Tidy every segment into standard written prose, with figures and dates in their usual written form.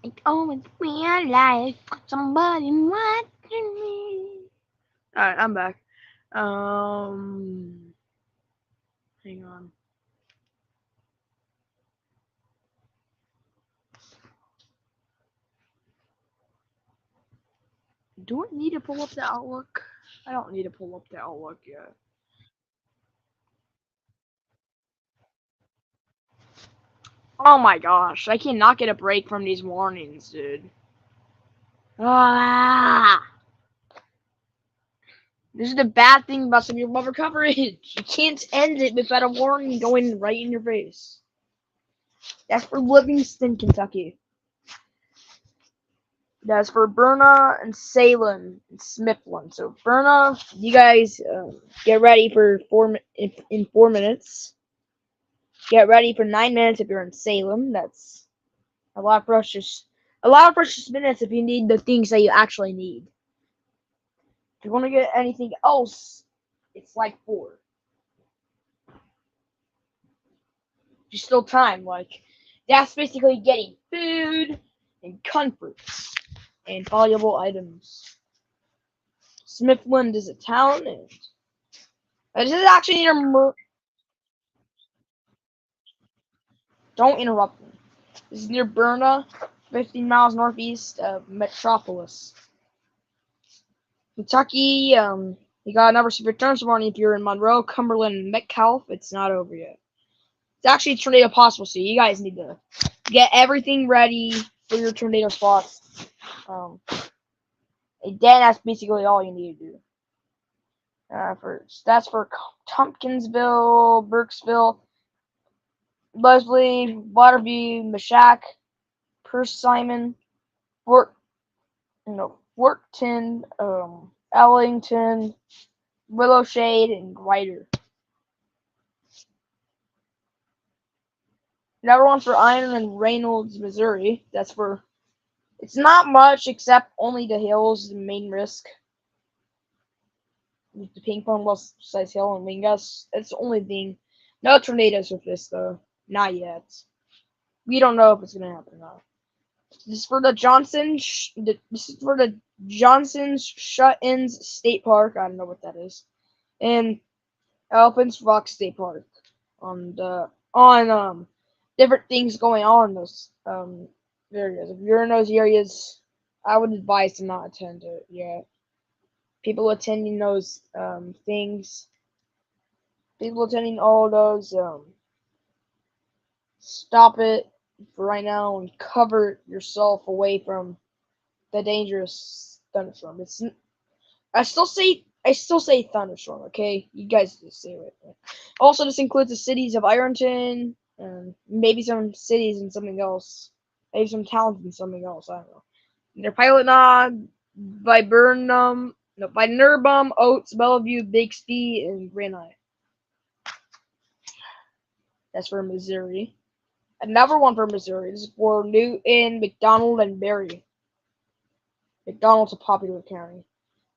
I always realize somebody watching me. Alright, I'm back. Um, Hang on. Do I need to pull up the Outlook? I don't need to pull up the Outlook yet. Oh my gosh, I cannot get a break from these warnings, dude. Ah! This is the bad thing about some of your rubber coverage. You can't end it without a warning going right in your face. That's for Livingston, Kentucky. That's for Berna and Salem and Smithland. So Berna, you guys get ready for in 4 minutes. Get ready for 9 minutes if you're in Salem. That's a lot of precious minutes if you need the things that you actually need. If you want to get anything else, it's like 4. There's still time. Like that's basically getting food and comforts and valuable items. Smithland is a town, and this is actually near. Don't interrupt me. This is near Berna, 15 miles northeast of Metropolis. Kentucky, you got a number of returns warning if you're in Monroe, Cumberland, and Metcalfe. It's not over yet. It's actually a tornado possible, so you guys need to get everything ready for your tornado spots. And then that's basically all you need to do. That's for Tompkinsville, Burkesville, Leslie, Waterview, Meshack, Persimmon, Fort, Forkton, Ellington, Willow Shade, and Grider. Another one for Iron and Reynolds, Missouri. That's for. It's not much except only the hills, the main risk. The ping pong ball size hill and wind gusts. That's the only thing. No tornadoes with this though. Not yet. We don't know if it's gonna happen or not. This is for the This is for the Johnson's Shut-ins State Park. I don't know what that is. And Elephants Rock State Park. On different things going on in those areas. If you're in those areas, I would advise to not attend it yet. People attending those things, people attending all those, stop it for right now and cover yourself away from the dangerous thunderstorm. I still say thunderstorm. Okay, you guys just say it. Also, this includes the cities of Ironton and maybe some cities and something else. Maybe some towns and something else. I don't know. They're Pilot Knob, by Burnham, no, by Nerbum, Oates, Bellevue, Bixby, and Granite. That's for Missouri. Another one for Missouri. This is for Newton, McDonald, and Berry. McDonald's a popular county.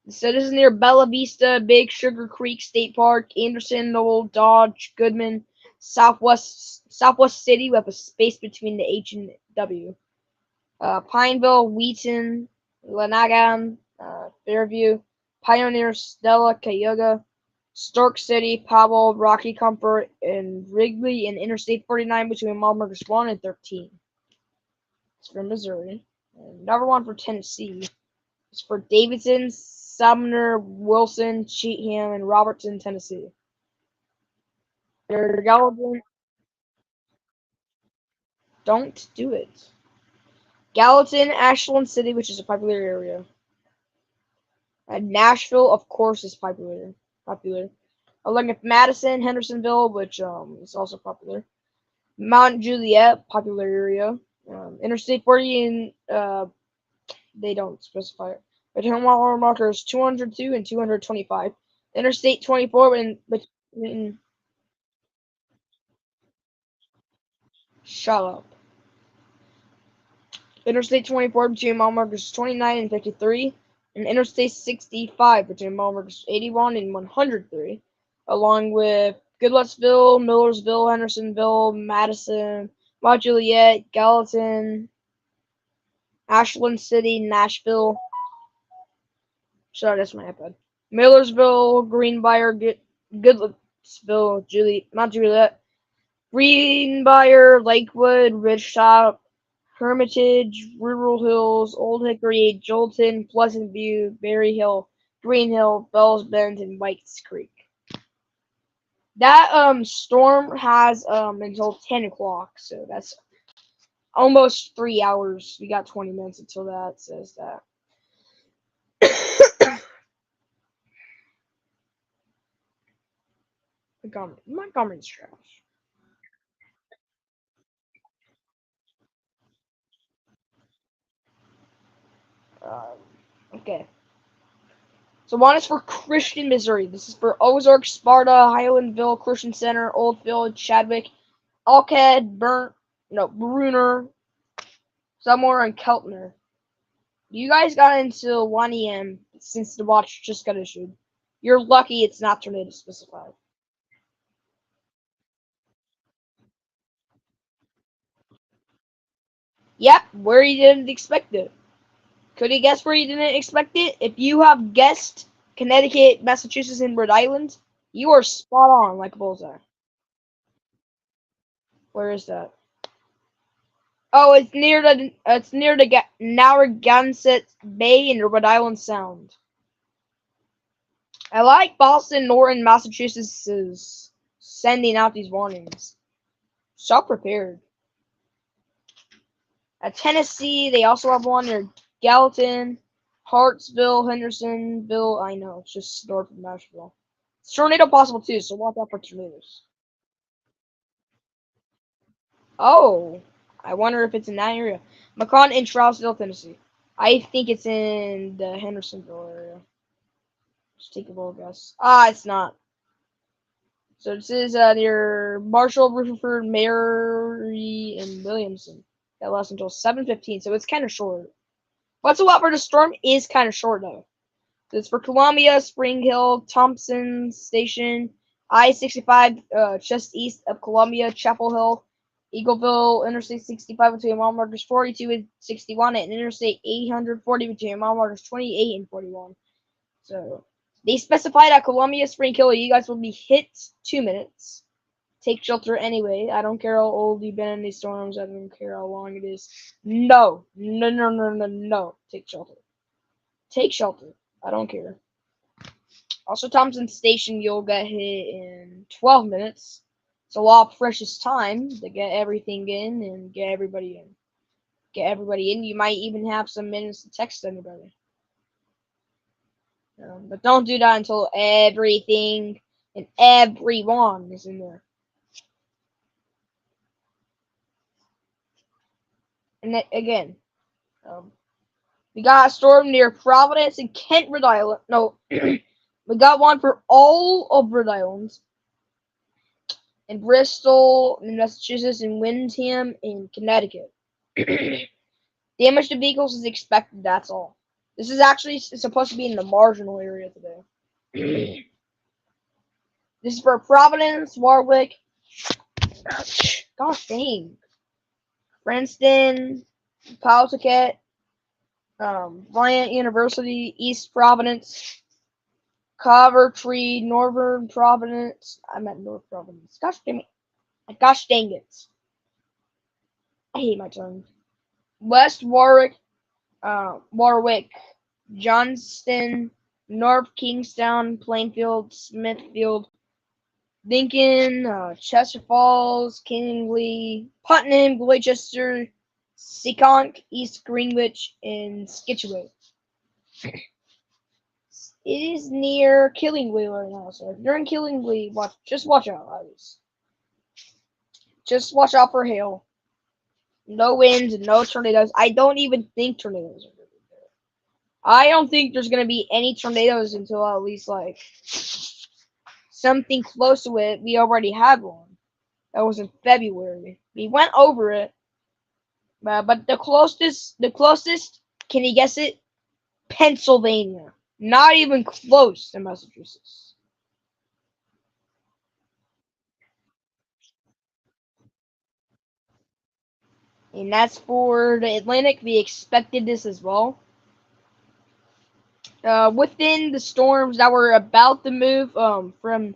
So this is near Bella Vista, Big Sugar Creek State Park, Anderson, Knoll, Dodge, Goodman, Southwest City with a space between the H and W. Pineville, Wheaton, Lanagan, Fairview, Pioneer, Stella, Cayuga, Stark City, Powell, Rocky Comfort, and Wrigley, and Interstate 49 between mile markers 1 and 13. It's for Missouri. And another one for Tennessee. It's for Davidson, Sumner, Wilson, Cheatham, and Robertson, Tennessee. Gallatin, don't do it. Gallatin, Ashland City, which is a popular area. And Nashville, of course, is popular. Along with Madison, Hendersonville, which is also popular. Mount Juliet, popular area. Interstate 40 and they don't specify it. Between mile markers 202 and 225. Interstate 24 between. Shut up. Interstate 24 between mile markers 29 and 53. And Interstate 65 between mile markers 81 and 103. Along with Goodlettsville, Millersville, Hendersonville, Madison, Mount Juliet, Gallatin, Ashland City, Nashville. Sorry, that's my iPad. Millersville, Greenbrier, Goodlettsville, not Juliet. Greenbrier, Lakewood, Ridgetop, Hermitage, Rural Hills, Old Hickory, Jolton, Pleasant View, Berry Hill, Green Hill, Bells Bend, and Whites Creek. That storm has until 10 o'clock, so that's almost 3 hours. We got 20 minutes until that says that. Montgomery's trash. Okay. So one is for Christian, Missouri. This is for Ozark, Sparta, Highlandville, Christian Center, Old Village, Chadwick, Alked, Bruner, somewhere in Keltner. You guys got into 1 a.m. since the watch just got issued. You're lucky it's not tornado specified. Yep, where you didn't expect it. Could you guess where you didn't expect it? If you have guessed Connecticut, Massachusetts, and Rhode Island, you are spot on like a bullseye. Where is that? Oh, it's near the Narragansett Bay in the Rhode Island Sound. I like Boston, Norton, Massachusetts is sending out these warnings. So prepared. At Tennessee, they also have one near Gallatin, Hartsville, Hendersonville. I know, it's just north of Nashville. It's tornado possible too, so watch out for tornadoes. Oh, I wonder if it's in that area. Macon in Trousdale, Tennessee. I think it's in the Hendersonville area. Just take a little guess. Ah, it's not. So this is near Marshall, Rutherford, Mary, and Williamson. That lasts until 7:15, so it's kind of short. What's a lot for the storm is kind of short though. So it's for Columbia, Spring Hill, Thompson Station, I-65 just east of Columbia, Chapel Hill, Eagleville, Interstate 65 between mile markers 42 and 61, and Interstate 840 between mile markers 28 and 41. So they specified at Columbia, Spring Hill, you guys will be hit 2 minutes. Take shelter anyway. I don't care how old you've been in these storms. I don't care how long it is. No. No, no, no, no, no. Take shelter. Take shelter. I don't care. Also, Thompson Station, you'll get hit in 12 minutes. It's a lot of precious time to get everything in and get everybody in. Get everybody in. You might even have some minutes to text anybody. But don't do that until everything and everyone is in there. And then, again, we got a storm near Providence and Kent, Rhode Island. No, we got one for all of Rhode Island. In Bristol, in Massachusetts, in Windham, in Connecticut. Damage to vehicles is expected, that's all. This is actually supposed to be in the marginal area today. This is for Providence, Warwick, gosh dang, Princeton, Pawtucket, Bryant University, East Providence, Coventry, Northern Providence. I meant North Providence. Gosh dang it. Gosh dang it. I hate my tongue. West Warwick, Johnston, North Kingstown, Plainfield, Smithfield, Lincoln, Chester Falls, Kingley, Putnam, Gloucester, Seekonk, East Greenwich, and Skitchway. It is near Killingly right now, so if you're in Killingly, just watch out. Just watch out for hail. No winds and no tornadoes. I don't even think tornadoes are going to be there. I don't think there's going to be any tornadoes until at least like something close to it. We already had one. That was in February. We went over it. But the closest, can you guess it? Pennsylvania. Not even close to Massachusetts. And that's for the Atlantic. We expected this as well. Within the storms that were about to move from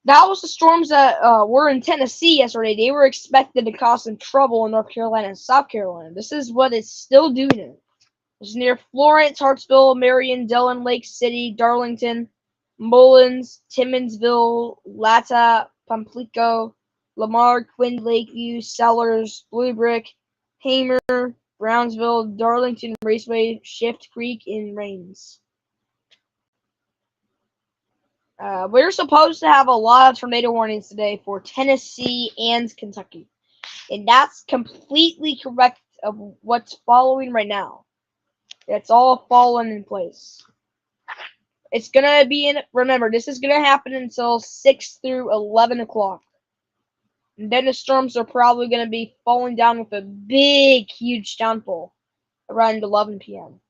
that was the storms that were in Tennessee yesterday. They were expected to cause some trouble in North Carolina and South Carolina. This is what it's still doing. It's near Florence, Hartsville, Marion, Dillon, Lake City, Darlington, Mullins, Timmonsville, Latta, Pamplico, Lamar, Quinn, Lakeview, Sellers, Blue Brick, Hamer, Brownsville, Darlington Raceway, Shift Creek, and Rains. We're supposed to have a lot of tornado warnings today for Tennessee and Kentucky. And that's completely correct of what's following right now. It's all fallen in place. It's going to be in, remember, this is going to happen until 6 through 11 o'clock. And then the storms are probably going to be falling down with a big, huge downfall around 11 p.m.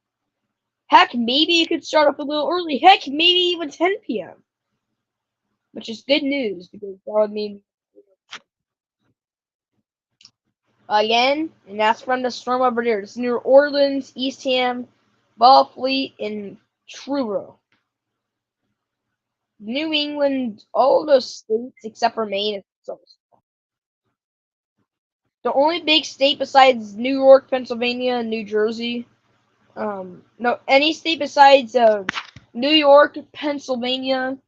Heck, maybe it could start up a little early. Heck, maybe even 10 p.m. Which is good news because that would mean again, and that's from the storm over there. It's New Orleans, Eastham, Bellfleet, and Truro. New England, all those states except for Maine. The only big state besides New York, Pennsylvania, and New Jersey. No, any state besides New York, Pennsylvania,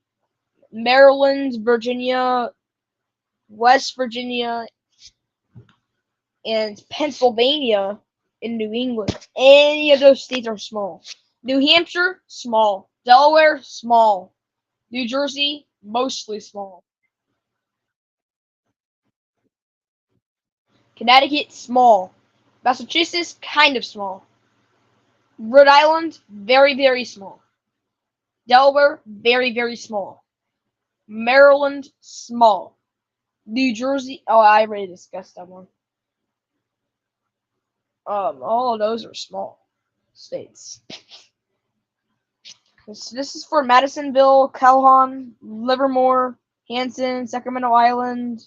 Maryland, Virginia, West Virginia, and Pennsylvania in New England. Any of those states are small. New Hampshire, small. Delaware, small. New Jersey, mostly small. Connecticut, small. Massachusetts, kind of small. Rhode Island, very, very small. Delaware, very, very small. Maryland, small. New Jersey, oh, I already discussed that one. All of those are small states. This is for Madisonville, Calhoun, Livermore, Hanson, Sacramento Island,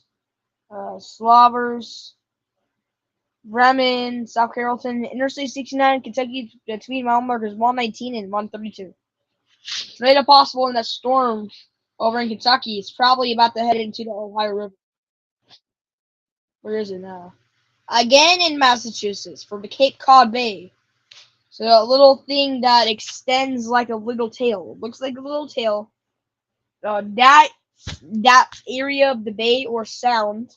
Slavers, Bremen, South Carrollton, Interstate 69, Kentucky, between mile markers 119 and 132. Tornado possible in that storm over in Kentucky. It's probably about to head into the Ohio River. Where is it now? Again in Massachusetts, from the Cape Cod Bay. So a little thing that extends like a little tail. Looks like a little tail. That area of the bay or sound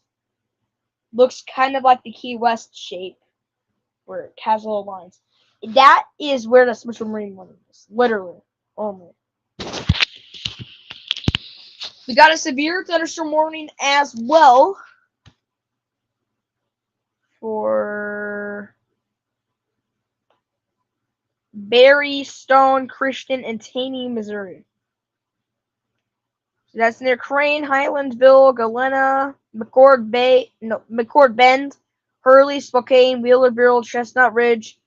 looks kind of like the Key West shape, where it has little lines. That is where the Special Marine one is, literally, only. We got a severe thunderstorm warning as well for Barry, Stone, Christian, and Taney, Missouri. So that's near Crane, Highlandville, Galena, McCord Bend, Hurley, Spokane, Wheelerville, Chestnut Ridge,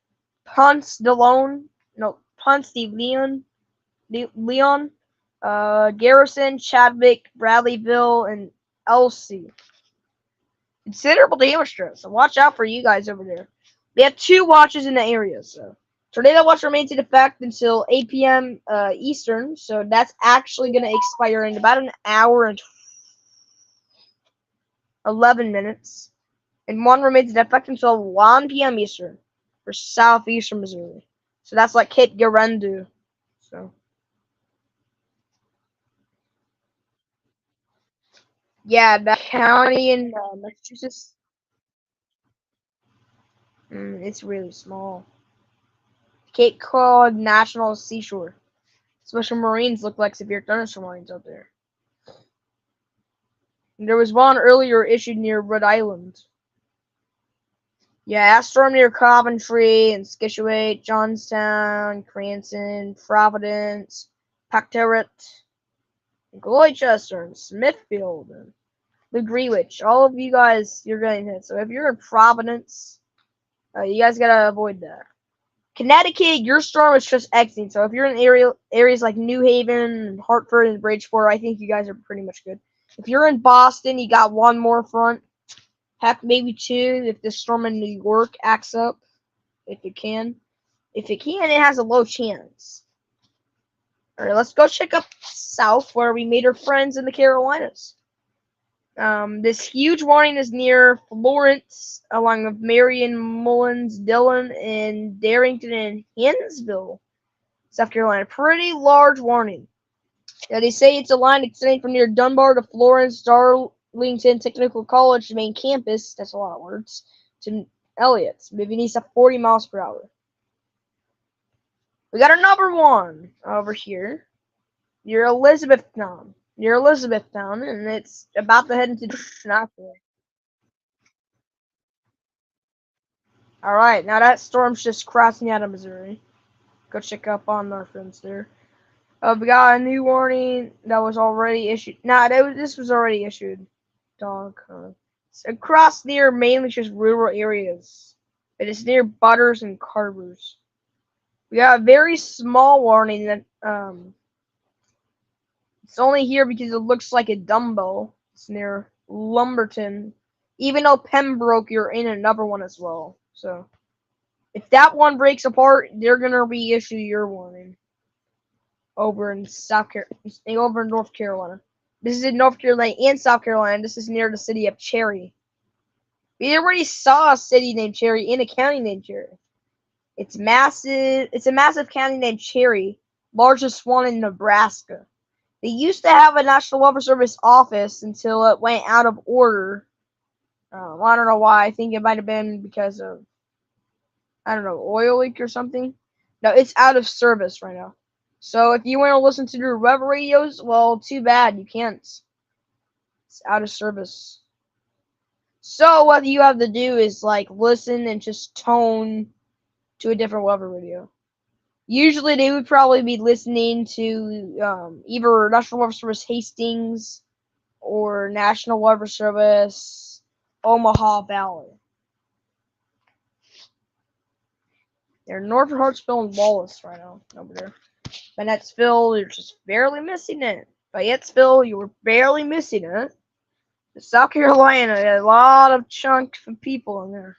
Ponce de Leon, Garrison, Chadwick, Bradleyville, and Elsie. Considerable damage to us, so watch out for you guys over there. We have 2 watches in the area, so tornado watch remains in effect until 8 p.m. Eastern, so that's actually going to expire in about an hour and 11 minutes. And one remains in effect until 1 p.m. Eastern for southeastern Missouri. So that's like Cape Girardeau. So yeah, that county in Massachusetts. It's really small. Cape Cod National Seashore. Special Marines look like severe thunderstorm warnings out there. And there was one earlier issued near Rhode Island. Yeah, storm near Coventry and Scituate, Johnstown, Cranston, Providence, Pacteret, Gloucester, and Smithfield, and the Greenwich. All of you guys, you're getting hit. So if you're in Providence, you guys gotta avoid that. Connecticut, your storm is just exiting. So if you're in areas like New Haven, Hartford, and Bridgeport, I think you guys are pretty much good. If you're in Boston, you got one more front. Heck, maybe 2 if the storm in New York acts up. If it can. If it can, it has a low chance. Alright, let's go check up south where we made our friends in the Carolinas. This huge warning is near Florence, along with Marion, Mullins, Dillon, and Darrington, and Hinsville, South Carolina. Pretty large warning. Yeah, they say it's a line extending from near Dunbar to Florence, Darlington Technical College main campus. That's a lot of words. To Elliott's, moving east at 40 miles per hour. We got another one over here. Near Elizabethtown. And it's about to head into Knoxville. Alright, now that storm's just crossing out of Missouri. Go check up on our friends there. We got a new warning that was already issued. This was already issued. Dog. It's across near mainly just rural areas. It is near Butters and Carvers. We got a very small warning that it's only here because it looks like a dumbbell. It's near Lumberton. Even though Pembroke, you're in another one as well. So if that one breaks apart, they're gonna reissue your warning. Over in North Carolina. This is in North Carolina and South Carolina. This is near the city of Cherry. We already saw a city named Cherry and a county named Cherry. It's massive. It's a massive county named Cherry, largest one in Nebraska. They used to have a National Weather Service office until it went out of order. I don't know why. I think it might have been because of, I don't know, oil leak or something. No, it's out of service right now. So if you want to listen to the weather radios, well, too bad. You can't. It's out of service. So what you have to do is like listen and just tone to a different weather radio. Usually they would probably be listening to either National Weather Service Hastings or National Weather Service Omaha Valley. They're north of Hartsville and Wallace right now over there. Bennettsville, you're just barely missing it. Fayetteville, you were barely missing it. South Carolina, a lot of chunks of people in there,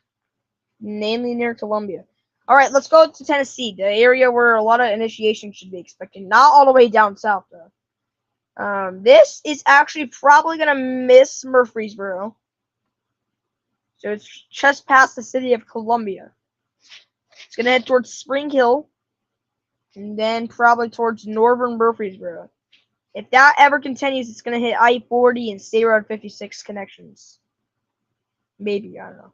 namely near Columbia. All right, let's go to Tennessee, the area where a lot of initiation should be expected. Not all the way down south, though. This is actually probably going to miss Murfreesboro. So it's just past the city of Columbia. It's going to head towards Spring Hill, and then probably towards northern Murfreesboro. If that ever continues, it's going to hit I-40 and State Road 56 connections. Maybe, I don't know.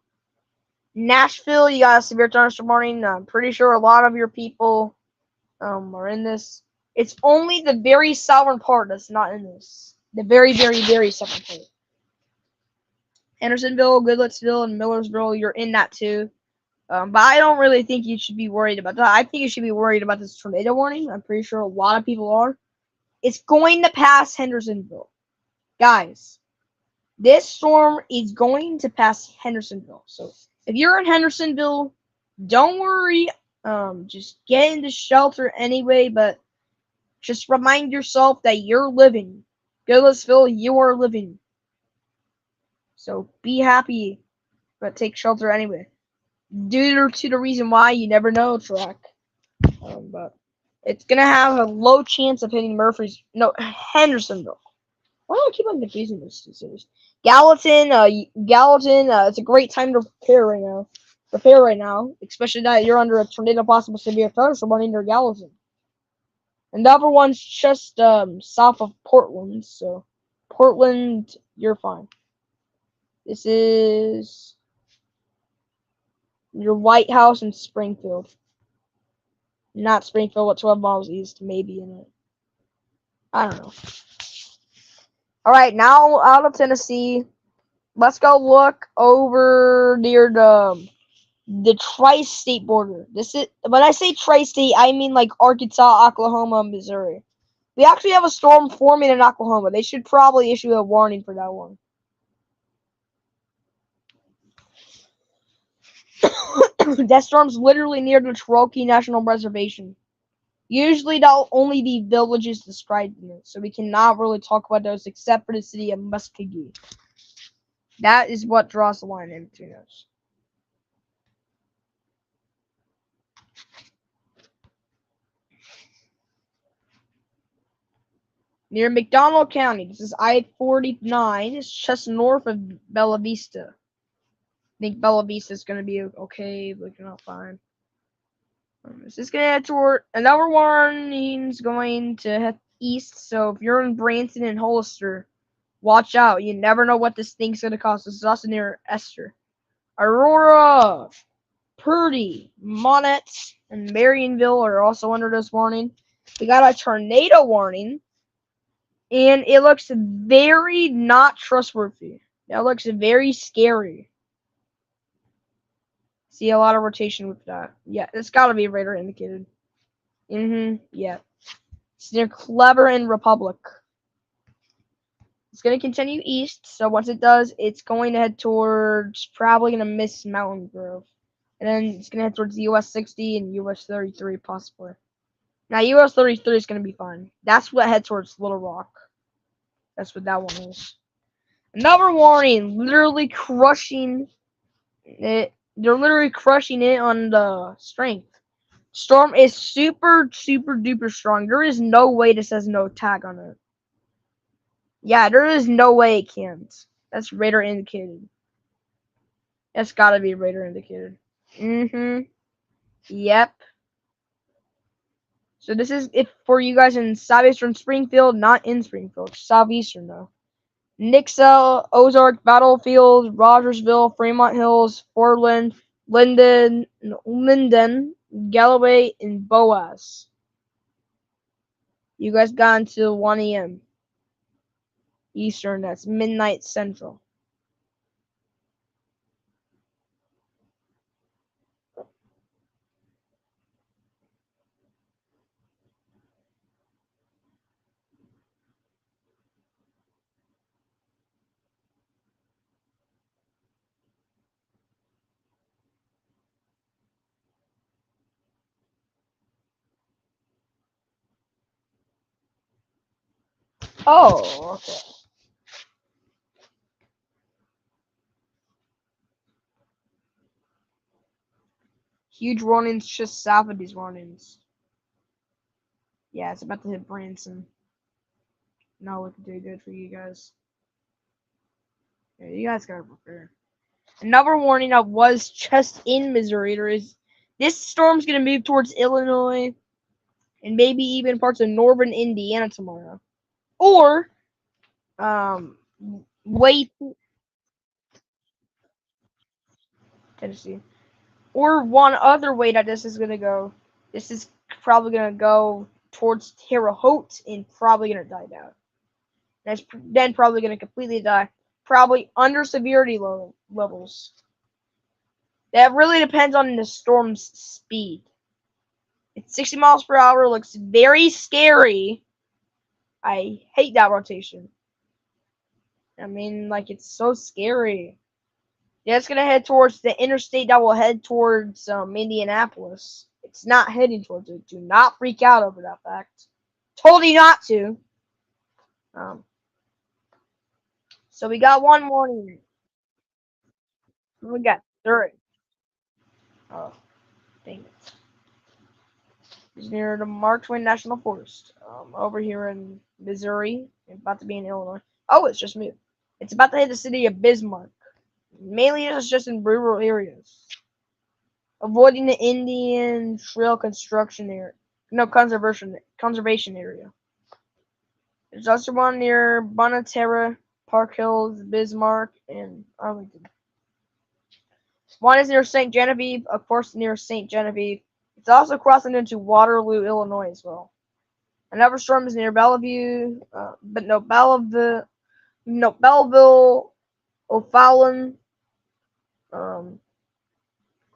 Nashville, you got a severe thunderstorm warning. I'm pretty sure a lot of your people are in this. It's only the very southern part that's not in this. The very, very, very southern part. Hendersonville, Goodlettsville, and Millersville, you're in that too. But I don't really think you should be worried about that. I think you should be worried about this tornado warning. I'm pretty sure a lot of people are. It's going to pass Hendersonville. Guys, this storm is going to pass Hendersonville. So if you're in Hendersonville, don't worry. Just get into shelter anyway, but just remind yourself that you're living. Goodlettsville, you are living. So be happy, but take shelter anyway. Due to the reason why, you never know, track. But it's gonna have a low chance of hitting Hendersonville. Why do I keep on confusing those two cities? Gallatin, it's a great time to prepare right now. Especially that you're under a tornado possible severe thunderstorm warning near Gallatin. And the other one's just south of Portland, so Portland, you're fine. This is your White House in Springfield. Not Springfield, but 12 miles east, maybe in it. I don't know. Alright, now out of Tennessee, let's go look over near the tri-state border. When I say tri-state, I mean like Arkansas, Oklahoma, Missouri. We actually have a storm forming in Oklahoma. They should probably issue a warning for that one. That storm's literally near the Cherokee National Reservation. Usually there'll only be villages described in it, so we cannot really talk about those except for the city of Muskogee. That is what draws the line in between us. Near McDonald County. This is I-49. It's just north of Bella Vista. I think Bella Vista is going to be okay, looking out fine. This is going to head toward another warning's going to head east. So if you're in Branson and Hollister, watch out. You never know what this thing's going to cost. This is also near Esther. Aurora, Purdy, Monette, and Marionville are also under this warning. We got a tornado warning. And it looks very not trustworthy. That looks very scary. See a lot of rotation with that. Yeah, it's got to be radar indicated. Yeah. It's near Clever and Republic. It's going to continue east, so once it does, it's going to head towards, probably going to miss Mountain Grove. And then it's going to head towards US 60 and US 33, possibly. Now, US 33 is going to be fine. That's what head towards Little Rock. That's what that one is. Another warning, literally crushing it. They're literally crushing it on the strength. Storm is super, super duper strong. There is no way this has no tag on it. Yeah, there is no way it can't. That's radar indicated. That's gotta be radar indicated. Yep. So this is if for you guys in southeastern Springfield, not in Springfield, southeastern though. Nixa, Ozark, Battlefield, Rogersville, Fremont Hills, Portland, Linden, Galloway, and Boaz. You guys got until 1 a.m. Eastern. That's midnight Central. Oh, okay. Huge warnings just south of these warnings. Yeah, it's about to hit Branson. Not looking too good for you guys. Yeah, you guys gotta prepare. Another warning that was just in Missouri. There is this storm's gonna move towards Illinois and maybe even parts of northern Indiana tomorrow. Or wait Tennessee. Or one other way that this is gonna go. This is probably gonna go towards Terre Haute and probably gonna die down. That's then probably gonna completely die. Probably under severity levels. That really depends on the storm's speed. It's 60 miles per hour. Looks very scary. I hate that rotation. I mean, like, it's so scary. Yeah, it's going to head towards the interstate that will head towards Indianapolis. It's not heading towards it. Do not freak out over that fact. Told you not to. So we got one warning. We got three. Oh, dang it. It's near the Mark Twain National Forest. Over here in Missouri. About to be in Illinois. Oh, it's just moved. It's about to hit the city of Bismarck. Mainly it's just in rural areas. Avoiding the Indian Trail construction area. No, conservation area. There's also one near Bonneterra, Park Hills, Bismarck, and Arlington. One is near St. Genevieve, of course, near St. Genevieve. It's also crossing into Waterloo, Illinois, as well. Another storm is near Bellevue, Belleville, O'Fallon,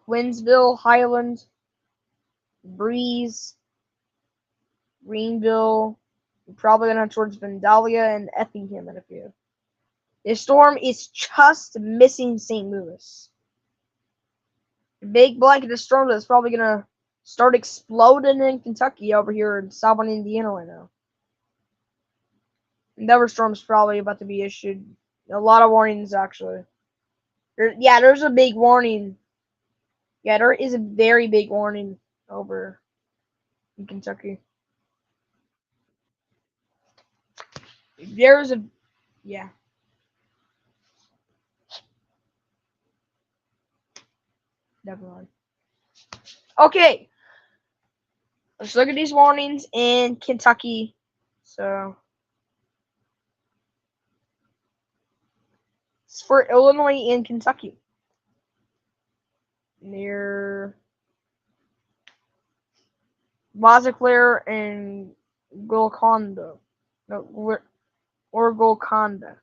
Quinsville, Highland, Breeze, Greenville, probably gonna head towards Vandalia and Effingham in a few. This storm is just missing St. Louis. The big blanket of storm that's probably gonna start exploding in Kentucky over here in southern Indiana right now. Another storm's probably about to be issued A lot of warnings, actually. There's a big warning. Yeah, there is a very big warning over in Kentucky. There's a yeah, definitely. Okay, let's look at these warnings in Kentucky. So it's for Illinois and Kentucky near Montclair and Golconda. No, or Golconda.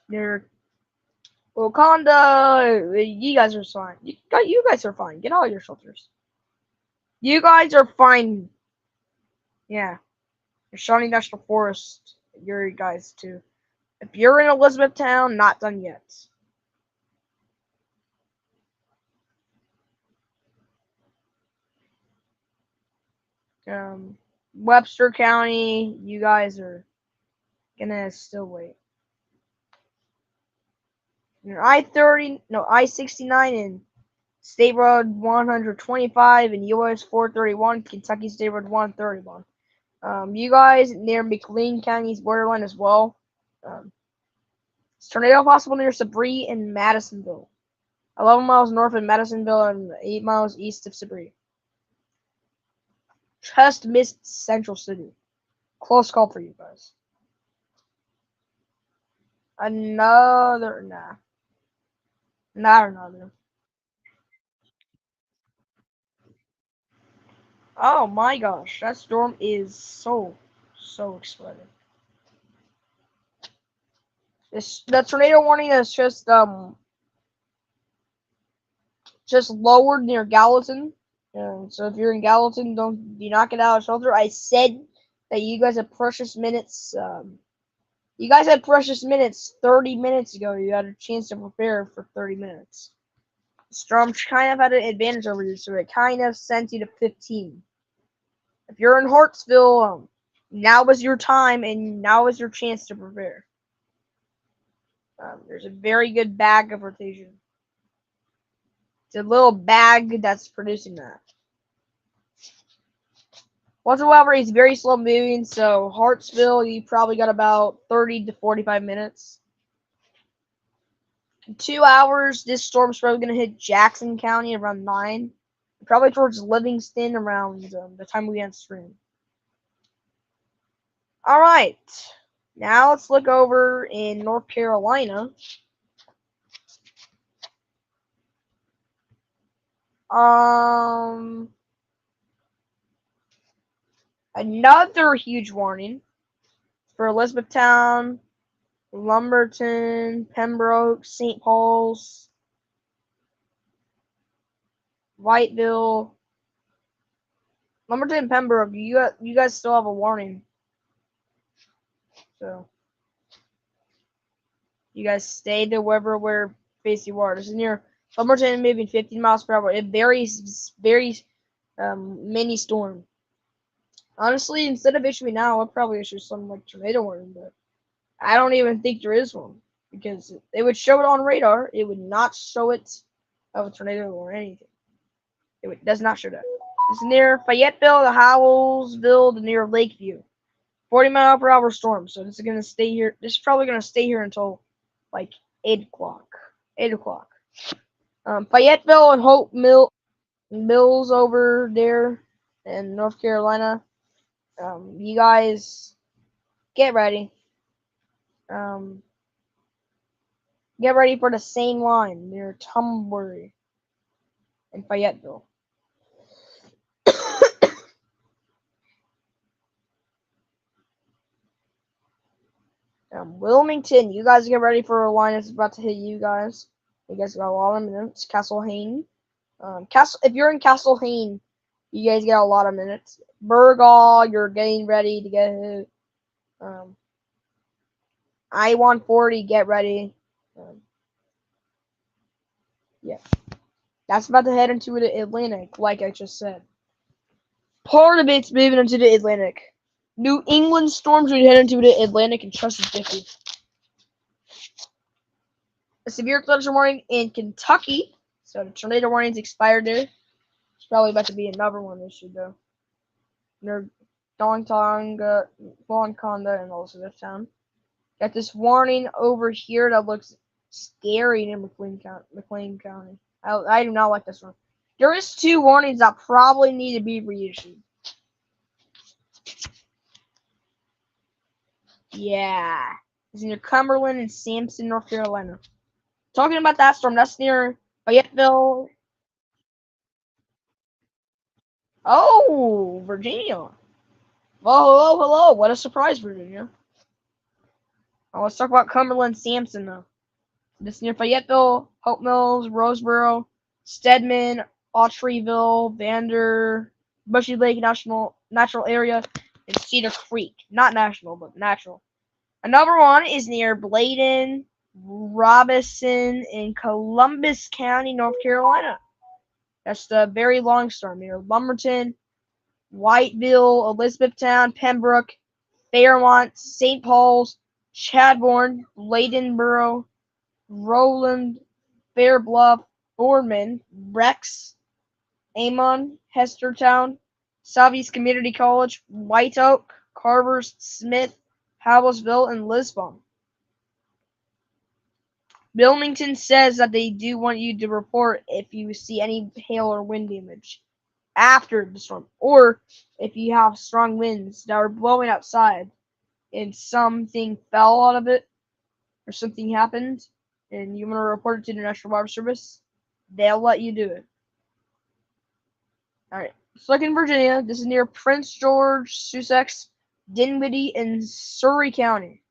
Near Golconda. You guys are fine. You guys are fine. Get out of your shelters. You guys are fine. Yeah. Shawnee National Forest. You're guys too. If you're in Elizabethtown, not done yet. Um, Webster County, you guys are gonna still wait. I-30, no, I-69 and State Road 125 and US 431, Kentucky State Road 131. You guys near McLean County's borderline as well. Um, it's tornado possible near Sabri and Madisonville. 11 miles north of Madisonville and 8 miles east of Sabri. Just missed Central City. Close call for you guys. Another, nah. Not another. Oh my gosh, that storm is so exploding. The tornado warning is just lowered near Gallatin. So if you're in Gallatin, do not get out of shelter. I said that you guys have precious minutes. You guys had precious minutes 30 minutes ago. You had a chance to prepare for 30 minutes. Storm kind of had an advantage over you, so it kind of sent you to 15. If you're in Hartsville, now is your time and now is your chance to prepare. There's a very good bag of rotation. It's a little bag that's producing that. Whatsoever, he's very slow moving, so Hartsville, you probably got about 30 to 45 minutes. In 2 hours, this storm's probably going to hit Jackson County around 9. Probably towards Livingston around the time we end stream. Alright, now let's look over in North Carolina. Another huge warning for Elizabethtown, Lumberton, Pembroke, St. Paul's, Whiteville, Lumberton, and Pembroke. You guys still have a warning, so you guys stay to where face you are. This is near Lumberton, moving 15 miles per hour. It varies mini storm. Honestly, instead of issuing now, I'll probably issue something like tornado warning, but I don't even think there is one because they would show it on radar. It would not show it of a tornado or anything. Does not show that. It's near Fayetteville, the Howellsville, the near Lakeview. 40-mile-per-hour storm. So this is gonna stay here. This is probably gonna stay here until like 8 o'clock. 8 o'clock. Fayetteville and Hope Mills over there in North Carolina. You guys get ready. Get ready for the same line near Tumbury in Fayetteville. Wilmington, you guys get ready for a line that's about to hit you guys. You guys got a lot of minutes. Castle Hayne. If you're in Castle Hayne, you guys get a lot of minutes. Burgal, you're getting ready to get hit. I-140, get ready. Yeah. That's about to head into the Atlantic, like I just said. Part of it's moving into the Atlantic. New England storms would head into the Atlantic and Chesapeake. A severe thunderstorm warning in Kentucky. So the tornado warning's expired there. It's probably about to be another one issued though. Near Dontonga, Bonconda, and also this town. Got this warning over here that looks scary in McLean County. I do not like this one. There is 2 warnings that probably need to be reissued. Yeah. It's near Cumberland and Sampson, North Carolina. Talking about that storm, that's near Fayetteville. Oh, Virginia. Oh, hello. What a surprise, Virginia. Oh, let's talk about Cumberland, Sampson, though. This near Fayetteville, Hope Mills, Roseboro, Stedman, Autryville, Vander, Bushy Lake Natural Area, and Cedar Creek. Not national, but natural. Another one is near Bladen, Robinson, in Columbus County, North Carolina. That's the very long storm near Lumberton, Whiteville, Elizabethtown, Pembroke, Fairmont, St. Paul's, Chadbourne, Bladenboro, Rowland, Fairbluff, Boardman, Rex, Amon, Hestertown, Southeast Community College, White Oak, Carvers, Smith, Howellsville, and Lisbon. Wilmington says that they do want you to report if you see any hail or wind damage after the storm, or if you have strong winds that are blowing outside and something fell out of it or something happened and you want to report it to the National Weather Service, they'll let you do it. Alright, so like in Virginia, this is near Prince George, Sussex, Dinwiddie, and Surrey County.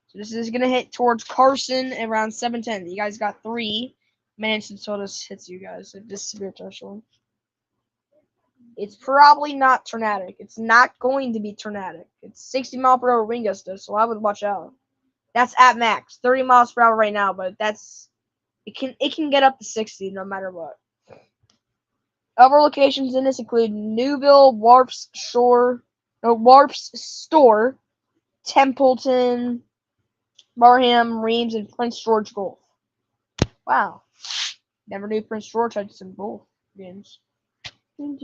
So this is going to hit towards Carson around 7:10. You guys got 3 minutes until this hits you guys. This severe threshold. It's probably not tornadic. It's not going to be tornadic. It's 60 mile per hour wind gusts, so I would watch out. That's at max, 30 miles per hour right now, but it can get up to 60 no matter what. Other locations in this include Newville, Warp's Store, Templeton, Barham, Reims, and Prince George Gulf. Wow. Never knew Prince George had some Gulf games. Look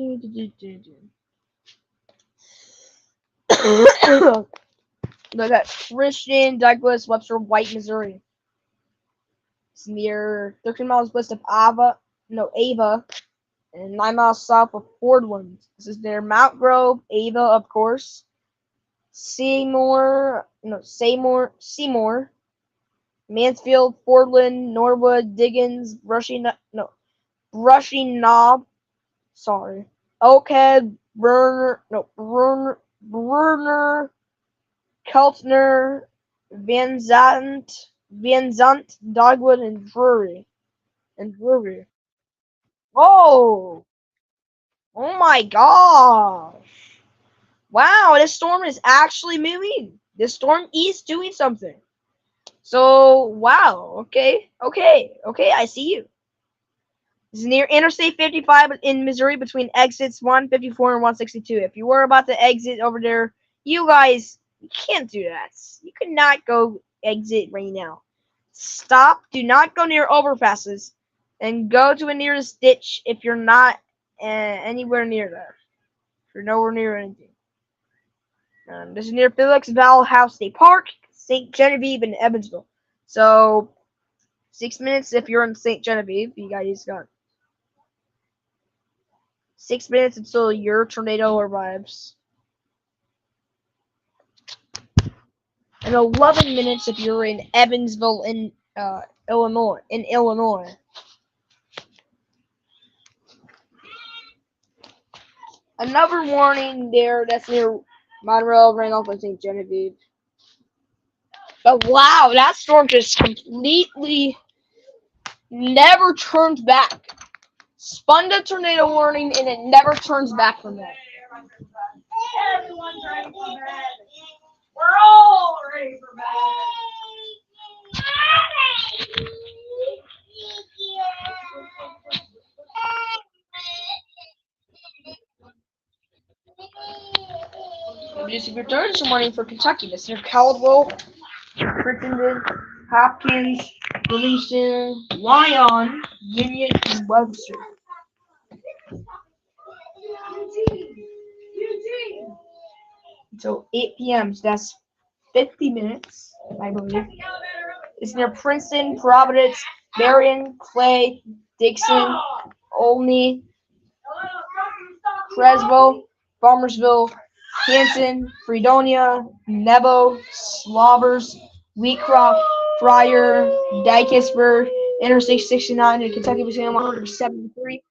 at Christian, Douglas, Webster, White, Missouri. It's near 13 miles west of Ava, and 9 miles south of Fordland. This is near Mount Grove, Ava, of course. Seymour, Mansfield, Fordland, Norwood, Diggins, Brushy Knob, Oakhead, Brunner, Keltner, Van Zant, Dogwood, and Drury. Oh! Oh my gosh! Wow, this storm is actually moving. This storm is doing something. So, wow. Okay, I see you. This is near Interstate 55 in Missouri between exits 154 and 162. If you were about to exit over there, you guys can't do that. You cannot go exit right now. Stop. Do not go near overpasses. And go to a nearest ditch if you're not anywhere near there. If you're nowhere near anything. This is near Felix Valhouse State Park, St. Genevieve, and Evansville. So, 6 minutes if you're in St. Genevieve. You guys got 6 minutes until your tornado arrives. And 11 minutes if you're in Evansville, in Illinois. Another warning there. That's near Monroe, Randolph, and St. Genevieve. But wow, that storm just completely never turned back. Spun the tornado warning, and it never turns back from that. Everyone's ready for bed. We're all ready for bed. Music returns this morning for Kentucky. That's near Caldwell, Crittenden, Hopkins, Livingston, Lyon, Union, and Webster. Until 8 p.m. So that's 50 minutes, I believe. It's near Princeton, Providence, Marion, Clay, Dixon, Olney, Creswell, Farmersville, Hanson, Fredonia, Nebo, Slovers, Wheatcroft, Fryer, Dykesburg, Interstate 69 in Kentucky between 173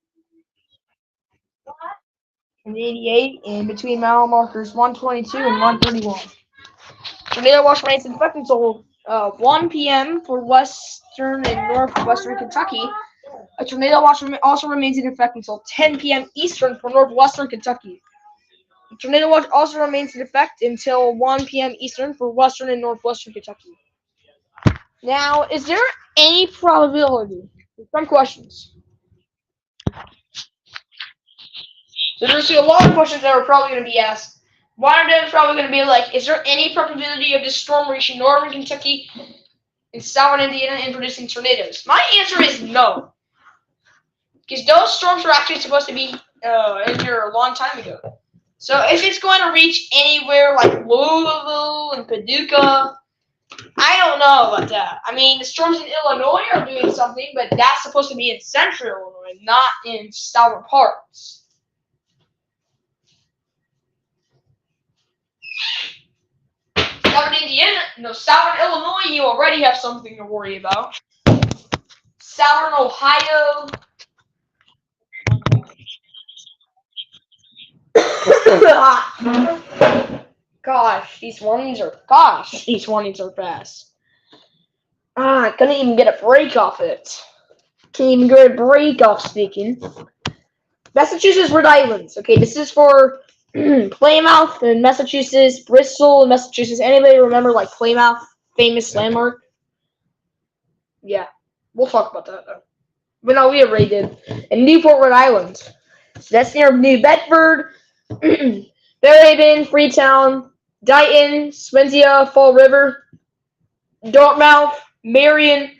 and 88, and between mile markers 122 and 131. Tornado watch remains in effect until 1 p.m. for western and northwestern Kentucky. A tornado watch also remains in effect until 10 p.m. Eastern for northwestern Kentucky. A tornado watch also remains in effect until 1 p.m. Eastern for western and northwestern Kentucky. Now, is there any probability? Some questions. So there's a lot of questions that are probably going to be asked. One of them is probably going to be like, is there any probability of this storm reaching northern Kentucky and southern Indiana and producing tornadoes? My answer is no. Because those storms were actually supposed to be in here a long time ago. So if it's going to reach anywhere like Louisville and Paducah, I don't know about that. I mean, the storms in Illinois are doing something, but that's supposed to be in central Illinois, not in southern parts. Southern Indiana, no, southern Illinois, you already have something to worry about. Southern Ohio. These warnings are fast. I couldn't even get a break off it. Can't even get a break off speaking. Massachusetts, Rhode Island. Okay, this is for Plymouth in Massachusetts, Bristol in Massachusetts. Anybody remember like Plymouth, famous landmark? Yeah, we'll talk about that though. But no, we already did. And Newport, Rhode Island. So that's near New Bedford, Fairhaven, Freetown, Dighton, Swansea, Fall River, Dartmouth, Marion,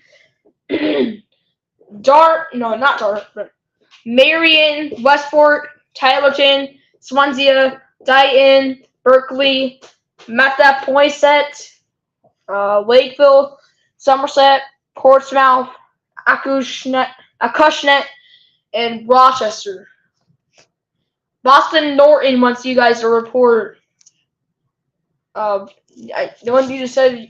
Marion, Westport, Tylerton, Swansea, Dighton, Berkeley, Mattapoisett, Lakeville, Somerset, Portsmouth, Acushnet, and Rochester. Boston Norton wants you guys to report. They want you to send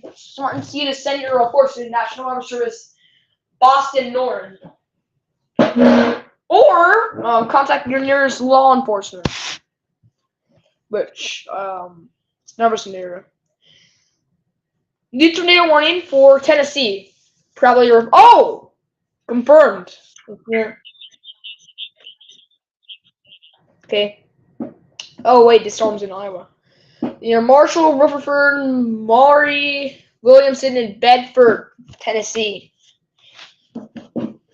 your reports to the National Weather Service, Boston Norton, or contact your nearest law enforcement. Which it's never scenario. New tornado warning for Tennessee. Probably confirmed. Okay. Oh wait, the storm's in Iowa. Near Marshall, Rutherford, Maury, Williamson, and Bedford, Tennessee.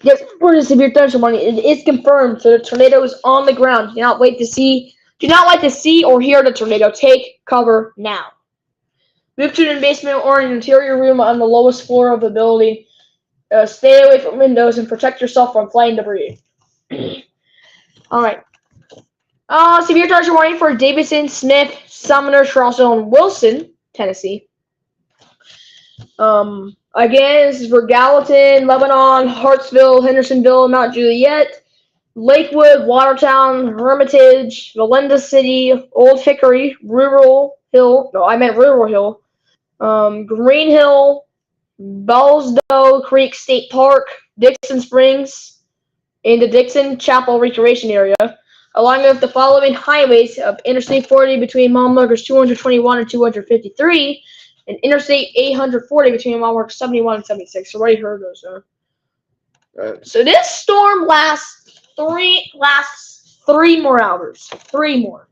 Yes, for the severe thunderstorm warning, it is confirmed. So the tornado is on the ground. Do not wait to see or hear the tornado. Take cover now. Move to an basement or an interior room on the lowest floor of the building. Stay away from windows and protect yourself from flying debris. All right. Severe thunderstorm warning for Davidson, Smith, Sumner, Charleston, and Wilson, Tennessee. Again, this is for Gallatin, Lebanon, Hartsville, Hendersonville, Mount Juliet, Lakewood, Watertown, Hermitage, Valinda City, Old Hickory, Rural Hill, Green Hill, Bellsdoe Creek State Park, Dixon Springs, in the Dixon Chapel Recreation Area, along with the following highways of Interstate 40 between mile markers 221 and 253, and Interstate 840 between mile markers 71 and 76. Already heard those, though. So this storm lasts three more hours. 3 more.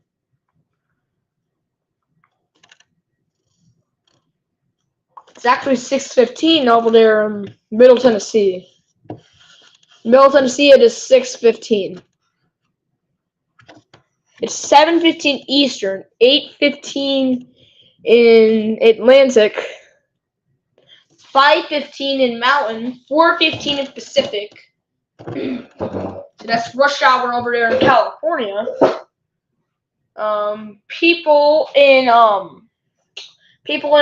It's actually 6:15 over there in Middle Tennessee. Middle Tennessee, it is 6:15. It's 7:15 Eastern, 8:15 in Atlantic, 5:15 in Mountain, 4:15 in Pacific. So that's rush hour over there in California. People in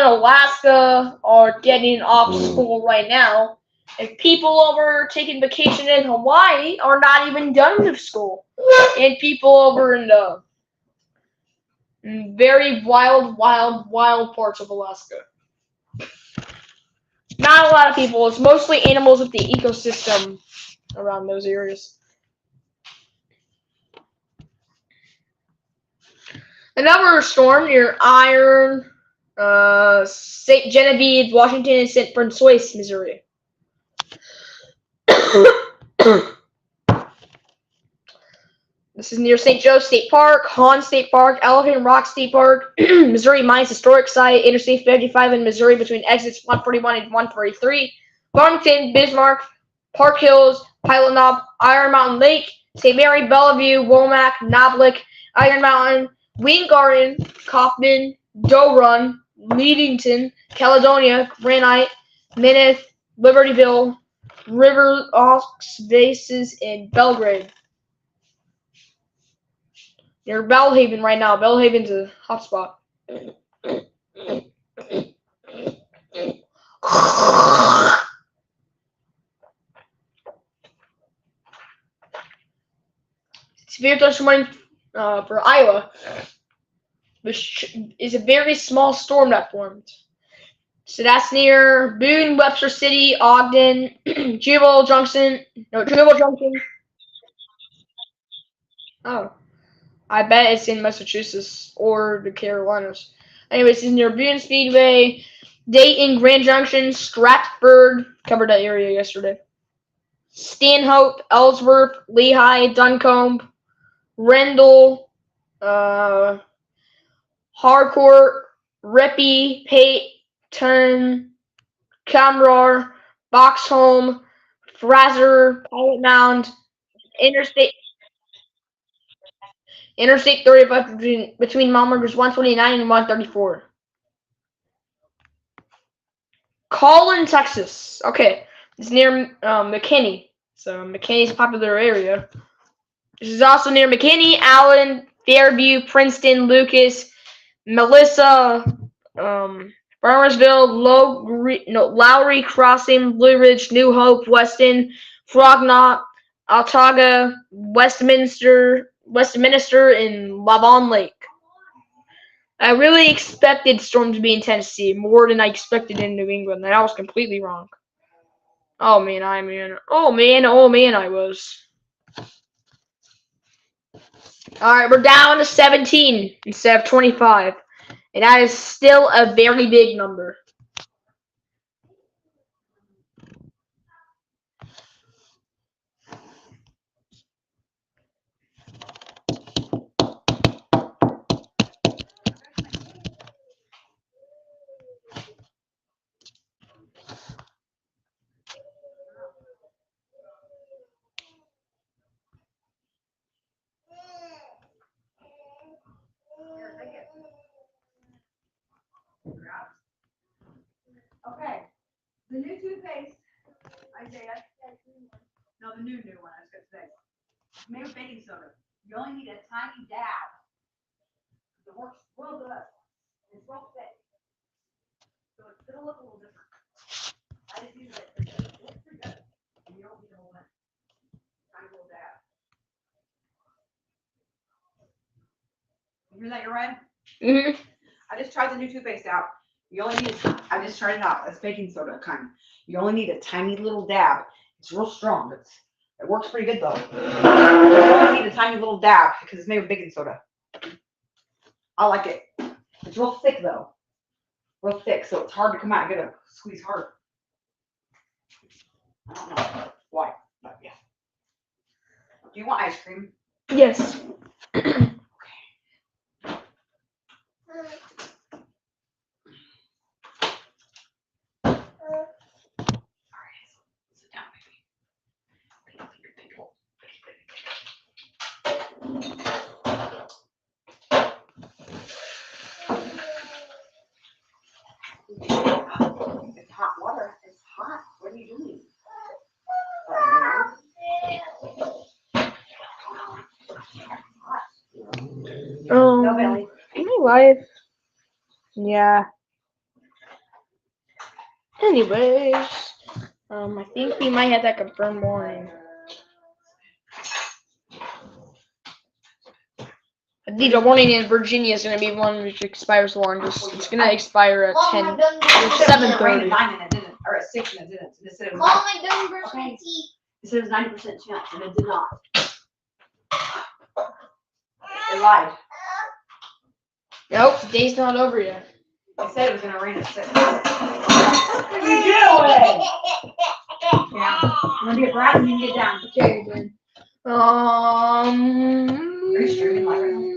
Alaska are getting off school right now. And people over taking vacation in Hawaii are not even done with school. And people over in the very wild parts of Alaska. Not a lot of people. It's mostly animals with the ecosystem around those areas. Another storm near Iron, St. Genevieve, Washington, and St. Francois, Missouri. This is near St. Joe State Park, Hahn State Park, Elephant Rock State Park, Missouri Mines Historic Site, Interstate 55 in Missouri between exits 141 and 143, Farmington, Bismarck, Park Hills, Pilot Knob, Iron Mountain Lake, St. Mary, Bellevue, Womack, Knoblich, Iron Mountain, Weingarten, Kaufman, Doe Run, Leadington, Caledonia, Granite, Mineth, Libertyville, River Oaks Bases, and Belgrade. Near Bellhaven right now. Bellhaven's a hotspot. Severe thunderstorm warning for Iowa, which is a very small storm that formed. So that's near Boone, Webster City, Ogden, Jubal Junction. Oh, I bet it's in Massachusetts or the Carolinas. Anyways, it's near Boone Speedway, Dayton, Grand Junction, Stratford. Covered that area yesterday. Stanhope, Ellsworth, Lehigh, Duncombe, Rendell, Harcourt, Rippey, Peyton, Camrar, Boxholm, Fraser, Pilot Mound, Interstate 35 between mile markers 129 and 134. Collin, Texas. Okay, it's near McKinney. So McKinney's a popular area. This is also near McKinney, Allen, Fairview, Princeton, Lucas, Melissa, Farmersville, Lowry Crossing, Blue Ridge, New Hope, Weston, Frogmont, Altaga, Westminster, and Lavon Lake. I really expected storm to be in Tennessee more than I expected in New England, and I was completely wrong. Oh man, I was. Alright, we're down to 17 instead of 25. And that is still a very big number. Okay. The new toothpaste, Isaiah. No, the new one. I was going to say. Made with baking soda. You only need a tiny dab. It works real good. It's real thick. So it's going to look a little different. I just use it. It looks pretty good. And you don't need a whole bunch. Tiny little dab. You hear that, you're right? Mm-hmm. I just tried the new toothpaste out. You only need I just tried it out. It's baking soda kind. You only need a tiny little dab. It's real strong. It works pretty good though. You only need a tiny little dab because it's made with baking soda. I like it. It's real thick though. Real thick, so it's hard to come out. You gotta squeeze hard. I don't know why. But yeah. Do you want ice cream? Yes. Sit down, baby. It's hot water. It's hot. What are you doing? No belly. My life. Yeah. Anyways, I think we might have that confirmed morning. I think the warning in Virginia is gonna be one which expires longest. It's gonna expire at 7:30. 9 minutes, didn't it? Or at 6 minutes, didn't it? It said it was Mom, I done brush my teeth. It said it was 90% chance, and it did not. It lied. Nope, the day's not over yet. It said it was gonna rain at 6. What are you doing? Yeah. You wanna be a brat and you can get down. Okay, then. Are you streaming live right now?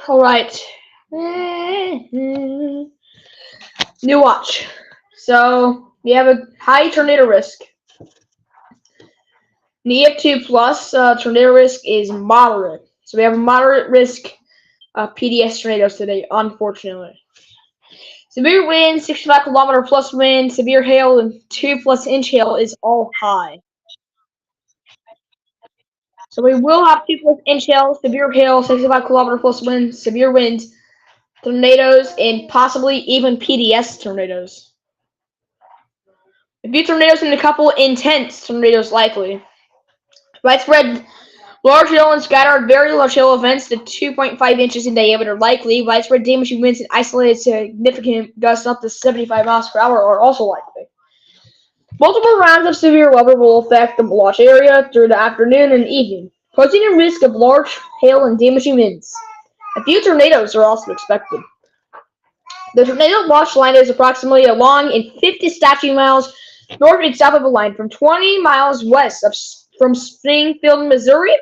All right. New watch. So we have a high tornado risk. The EF2 plus tornado risk is moderate. So we have a moderate risk PDS tornadoes today, unfortunately. Severe wind, 65 km plus wind, severe hail, and 2+ inch hail is all high. So we will have 2+inch hail, severe hail, 65 km plus wind, severe wind, tornadoes, and possibly even PDS tornadoes. A few tornadoes and a couple intense tornadoes likely. Widespread large hail and scattered very large hail events to 2.5 inches in diameter likely. Widespread damaging winds and isolated significant gusts up to 75 miles per hour are also likely. Multiple rounds of severe weather will affect the watch area through the afternoon and evening, posing a risk of large hail and damaging winds. A few tornadoes are also expected. The tornado watch line is approximately along and 50 statute miles north and south of the line, from 20 miles west from Springfield, Missouri.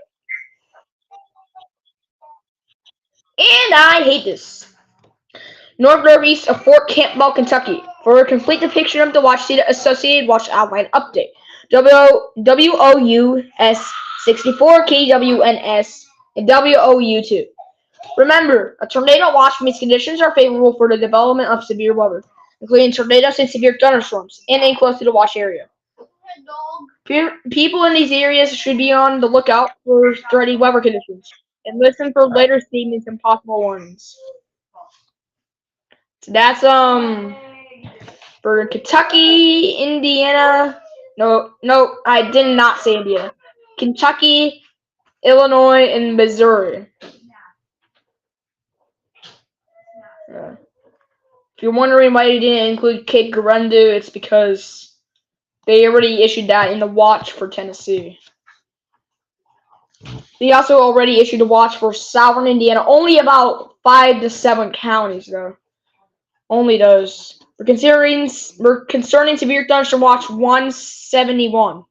And I hate this. North-northeast of Fort Campbell, Kentucky. For a complete depiction of the watch, see the Associated Watch Outline Update. WOUS 64, KWNS, and WOU2. Remember, a tornado watch means conditions are favorable for the development of severe weather, including tornadoes and severe thunderstorms, and aim close to the watch area. People in these areas should be on the lookout for threatening weather conditions and listen for later statements and possible warnings. So that's for Kentucky, Indiana. No, I did not say Indiana. Kentucky, Illinois, and Missouri. If you're wondering why they didn't include Cape Girardeau, it's because they already issued that in the watch for Tennessee. They also already issued a watch for southern Indiana, only about 5 to 7 counties though. Only those. We're concerning severe thunderstorm watch 171.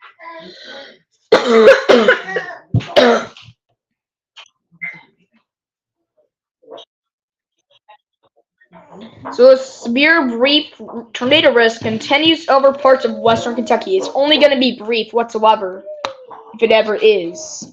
So a severe brief tornado risk continues over parts of western Kentucky. It's only going to be brief whatsoever, if it ever is.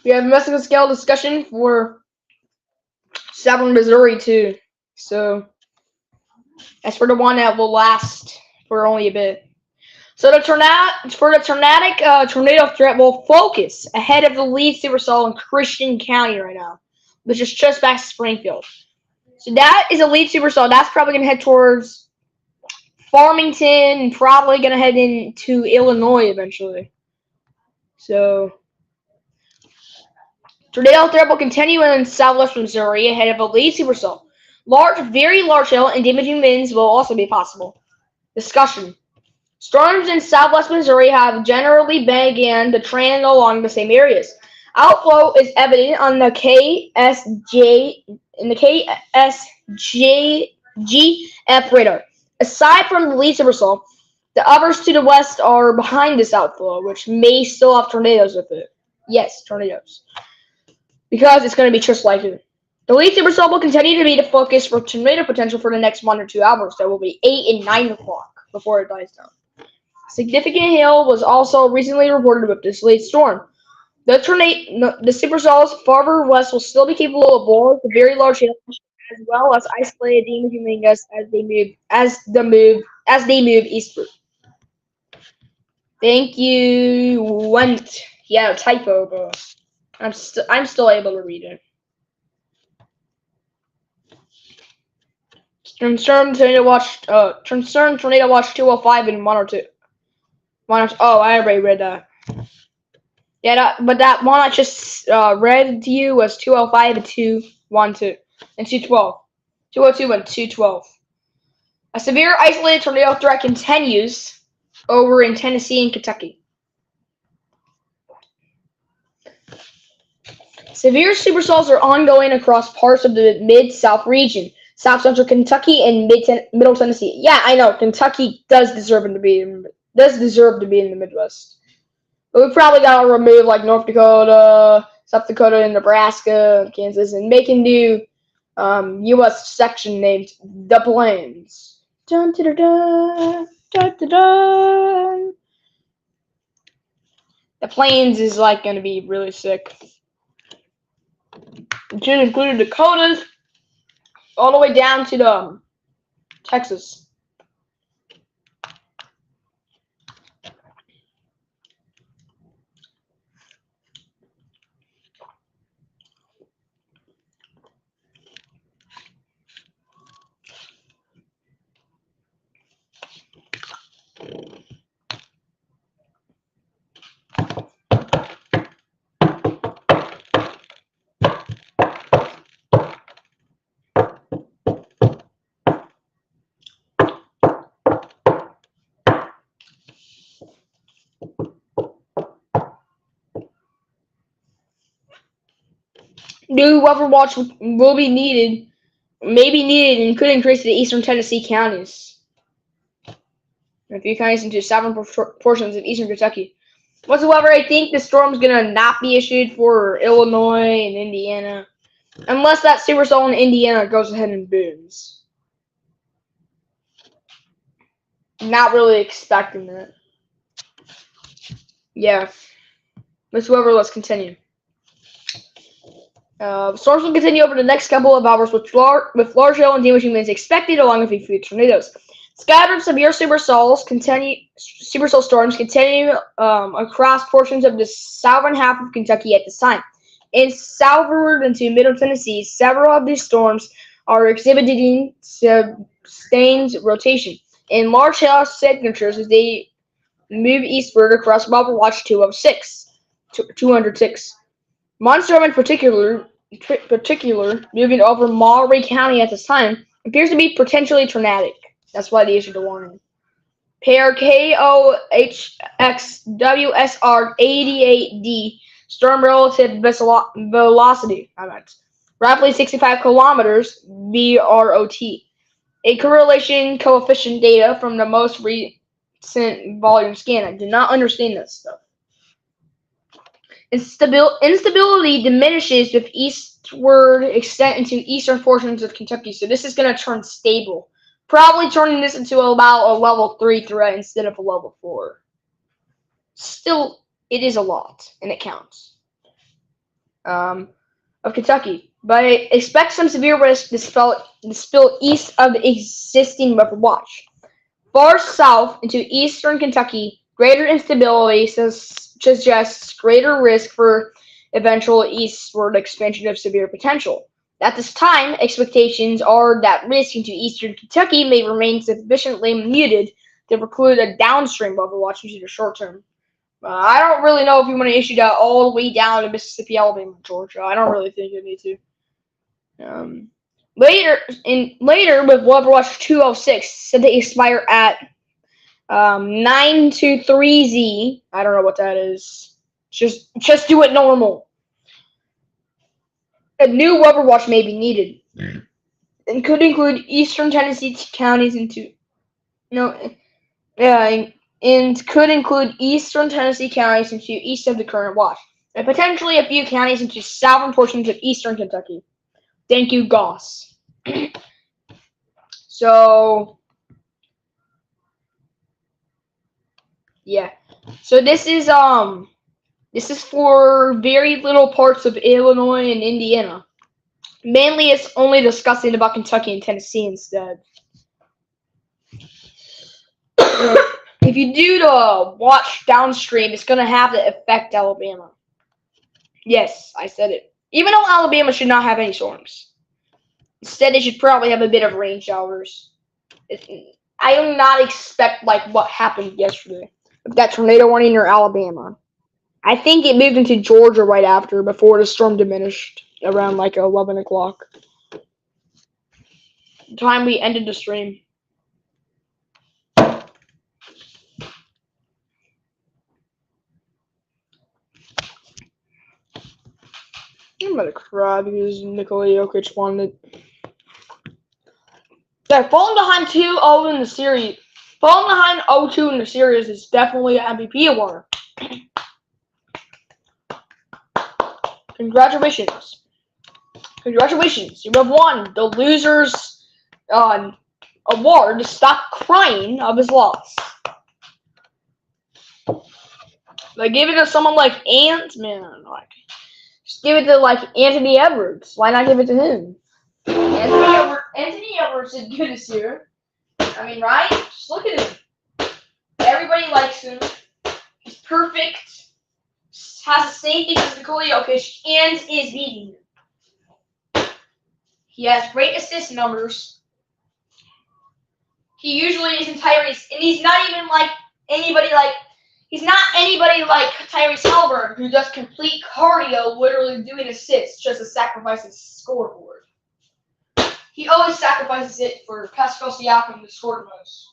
We have a Mexican scale discussion for southern Missouri too. So that's for the one that will last for only a bit. So the tornado threat will focus ahead of the lead supercell in Christian County right now, which is just past Springfield. So that is a lead supercell. That's probably gonna head towards Farmington and probably gonna head into Illinois eventually. So tornado threat will continue in southwest Missouri ahead of a lead supercell. Very large hail and damaging winds will also be possible. Discussion. Storms in southwest Missouri have generally begun to trend along the same areas. Outflow is evident on the KSGF radar. Aside from the lead supercell, the others to the west are behind this outflow, which may still have tornadoes with it. Yes, tornadoes. Because it's going to be just like it. The lead supercell will continue to be the focus for tornado potential for the next 1 or 2 hours. That will be 8 and 9 o'clock before it dies down. Significant hail was also recently reported with this late storm. The supercells farther west will still be capable of blowing the very large hail, as well as isolated damaging wind gusts as they move eastward. Thank you. Yeah, a typo, but I'm still able to read it. Concerned Tornado Watch 205 and 102. Oh, I already read that. Yeah, but that one I just read to you was 205 and 212 and 212. 202 and 212. A severe isolated tornado threat continues over in Tennessee and Kentucky. Severe supercells are ongoing across parts of the Mid-South region, South Central Kentucky and Middle Tennessee. Yeah, I know Kentucky does deserve to be in the Midwest. But we probably gotta remove like North Dakota, South Dakota, and Nebraska, Kansas, and make a new U.S. section named the Plains. Dun, dun, dun, dun, dun, dun. The Plains is like gonna be really sick. It should include the Dakotas all the way down to the Texas. New weather watch will be needed, may be needed, and could increase the eastern Tennessee counties. A few counties into southern portions of eastern Kentucky. Whatsoever, I think the storm's gonna not be issued for Illinois and Indiana, unless that supercell in Indiana goes ahead and booms. Not really expecting that. Yeah. Whatsoever, let's continue. Storms will continue over the next couple of hours with large hail and damaging winds expected, along with a few tornadoes. Scattered severe supercell storms continue across portions of the southern half of Kentucky at this time. In southward into middle Tennessee, several of these storms are exhibiting sustained rotation in large hail signatures as they move eastward across Weather Watch 206. Monstrum in particular, moving over Mulberry County at this time, appears to be potentially tornadic. That's why they issued a warning. Pair KOHXWSR88D, storm relative velocity, roughly 65 kilometers BROT. A correlation coefficient data from the most recent volume scan. I do not understand this stuff. Instability diminishes with eastward extent into eastern portions of Kentucky, so this is going to turn stable. Probably turning this into about a level 3 threat instead of a level 4. Still, it is a lot, and it counts. Of Kentucky. But I expect some severe risk to spill east of the existing weather watch. Far south into eastern Kentucky, greater instability suggests greater risk for eventual eastward expansion of severe potential. At this time, expectations are that risk into eastern Kentucky may remain sufficiently muted to preclude a downstream weather watch into the short term. I don't really know if you want to issue that all the way down to Mississippi, Alabama, Georgia. I don't really think you need to. Later with Weather Watch 206, said they expire at 923Z. I don't know what that is. Just do it normal. A new weather watch may be needed, and could include eastern Tennessee counties and could include eastern Tennessee counties into east of the current watch, and potentially a few counties into southern portions of eastern Kentucky. Thank you, Goss. So, yeah. So this is for very little parts of Illinois and Indiana. Mainly, it's only discussing about Kentucky and Tennessee instead. If you do the watch downstream, it's going to have to affect Alabama. Yes, I said it. Even though Alabama should not have any storms. Instead, they should probably have a bit of rain showers. I do not expect like what happened yesterday with that tornado warning near Alabama. I think it moved into Georgia right after, before the storm diminished around like 11 o'clock. The time we ended the stream. I'm about to cry because Nikola Jokic won it. Yeah, falling behind 2-0 in the series. Falling behind 0-2 in the series is definitely an MVP award. Congratulations. Congratulations. You have won the loser's award. Stop crying of his loss. Like, give it to someone like Ant-Man. Like, just give it to, like, Anthony Edwards. Why not give it to him? Anthony Edwards did good this year. I mean, right? Just look at him. Everybody likes him. He's perfect. Has the same thing as Nikola Jokic and is beating him. He has great assist numbers. He usually isn't Tyrese, and he's not even like anybody like. He's not anybody like Tyrese Halliburton, who does complete cardio, literally doing assists just to sacrifice his scoreboard. He always sacrifices it for Pascal Siakam to score the most.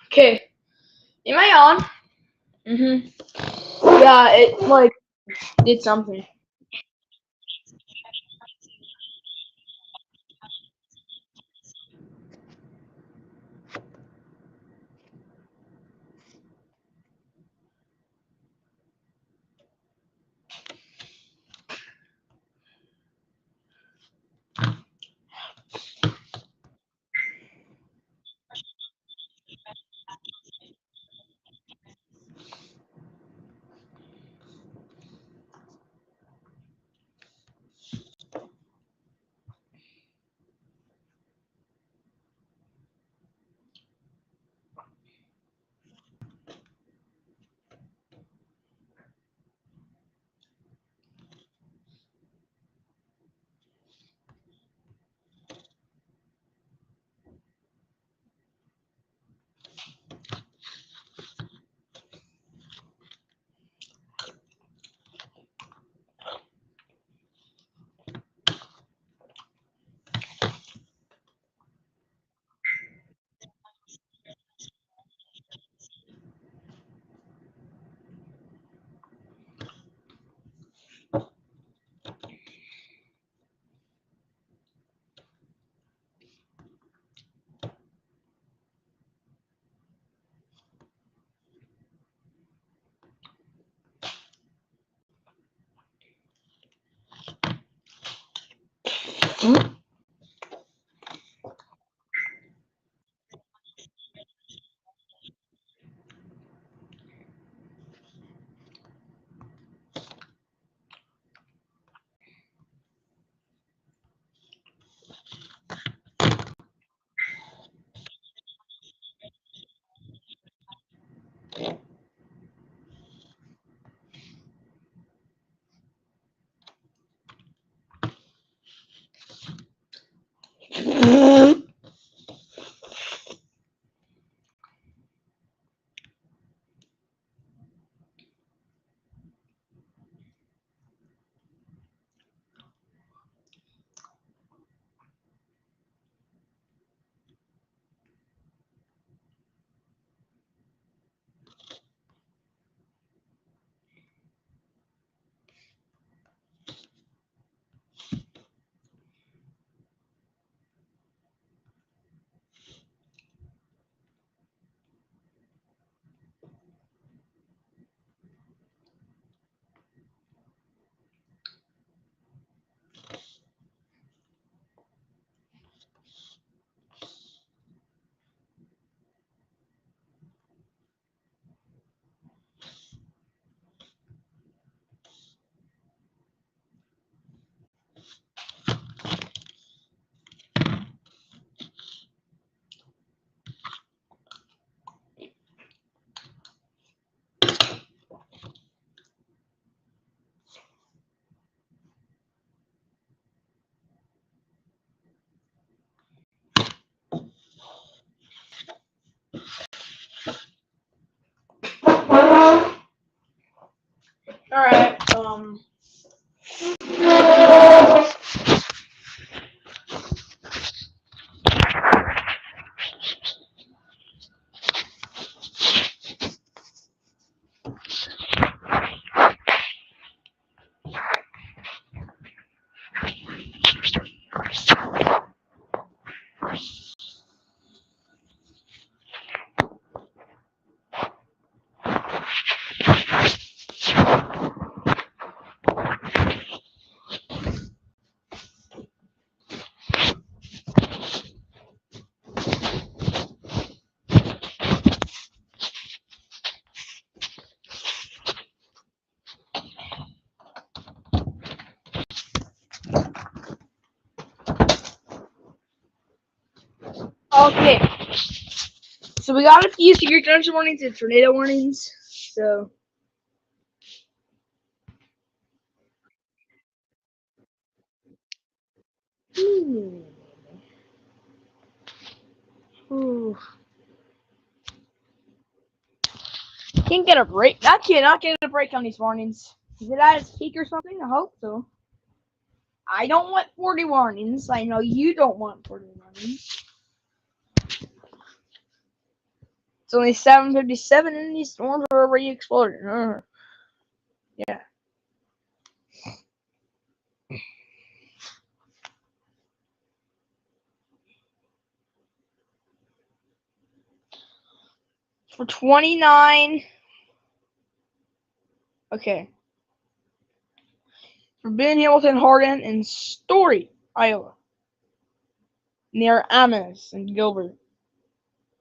Okay. Am I on? Yeah, it like did something. Okay. So we got a few secret thunderstorm warnings and tornado warnings. So Ooh. Can't get a break. I cannot get a break on these warnings. Is it at its peak or something? I hope so. I don't want 40 warnings. I know you don't want 40 warnings. It's only 7:57 and these storms are already exploding. Yeah. For 29. Okay. For Ben Hamilton, Hardin, and Story, Iowa. Near Ames and Gilbert.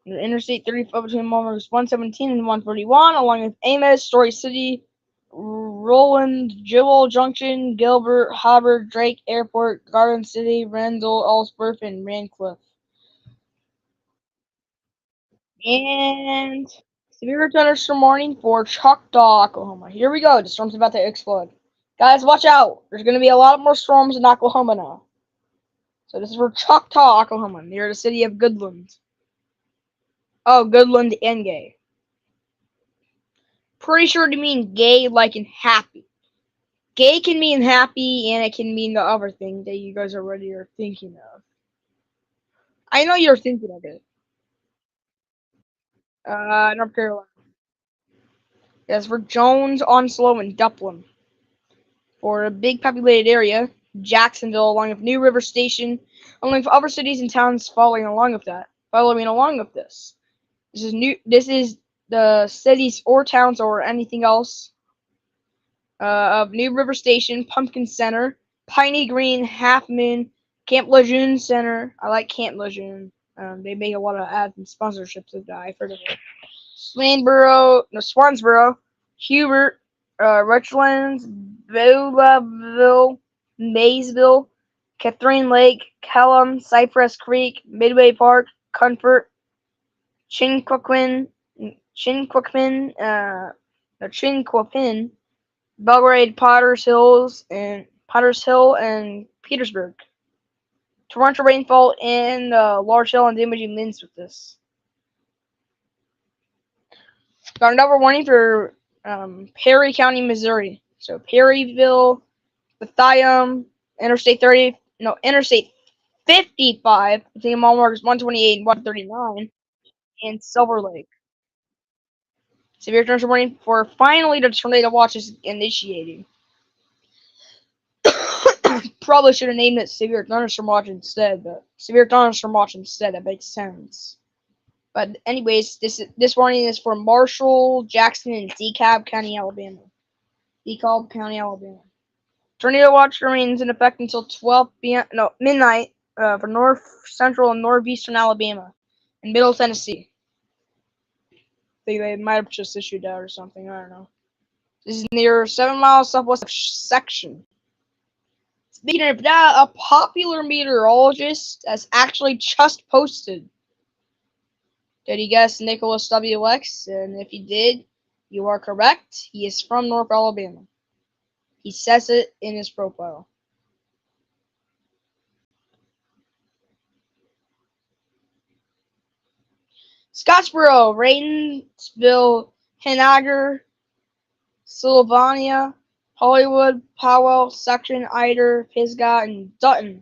Near Interstate 35 between miles 117 and 131, along with Ames, Story City, Roland, Jewel Junction, Gilbert, Hubbard, Drake Airport, Garden City, Rendell, Ellsworth, and Radcliffe. And severe thunderstorm warning for Choctaw, Oklahoma. Here we go. The storm's about to explode. Guys, watch out. There's going to be a lot more storms in Oklahoma now. So this is for Choctaw, Oklahoma, near the city of Goodland. Oh, Goodland and gay. Pretty sure to mean gay like in happy. Gay can mean happy, and it can mean the other thing that you guys already are thinking of. I know you're thinking of it. North Carolina. Yes, for Jones, Onslow, and Duplin. For a big populated area, Jacksonville, along with New River Station, along with other cities and towns following along with that. Following along with this. This is the cities or towns or anything else of New River Station, Pumpkin Center, Piney Green, Half Moon, Camp Lejeune Center. I like Camp Lejeune. They make a lot of ads and sponsorships of that. I've heard of it. Swansboro, Hubert, Richlands, Beulaville, Maysville, Catherine Lake, Kellam, Cypress Creek, Midway Park, Comfort, Chinquapin, Belgrade, Potters Hill, and Petersburg. Torrential rainfall and large hail and damaging winds with this. Got another warning for Perry County, Missouri. So Perryville, Bethlehem, Interstate 55, between mile markers 128 and 139, and Silver Lake. Severe tornado warning for finally the tornado watch is initiating. Probably should have named it Severe Thunderstorm Watch instead, but Severe Thunderstorm Watch instead, that makes sense. But anyways, this warning is for Marshall, Jackson, and DeKalb County, Alabama. Tornado watch remains in effect until 12 p.m. No, midnight for north, central, and northeastern Alabama and middle Tennessee. I think they might have just issued that or something. I don't know. This is near 7 miles southwest of Section. Speaking of that, a popular meteorologist has actually just posted. Did you guess Nicholas W. Lex? And if you did, you are correct. He is from North Alabama. He says it in his profile. Scottsboro, Raidensville, Henagar, Sylvania, Hollywood, Powell, Section, Eider, Pisgah, and Dutton.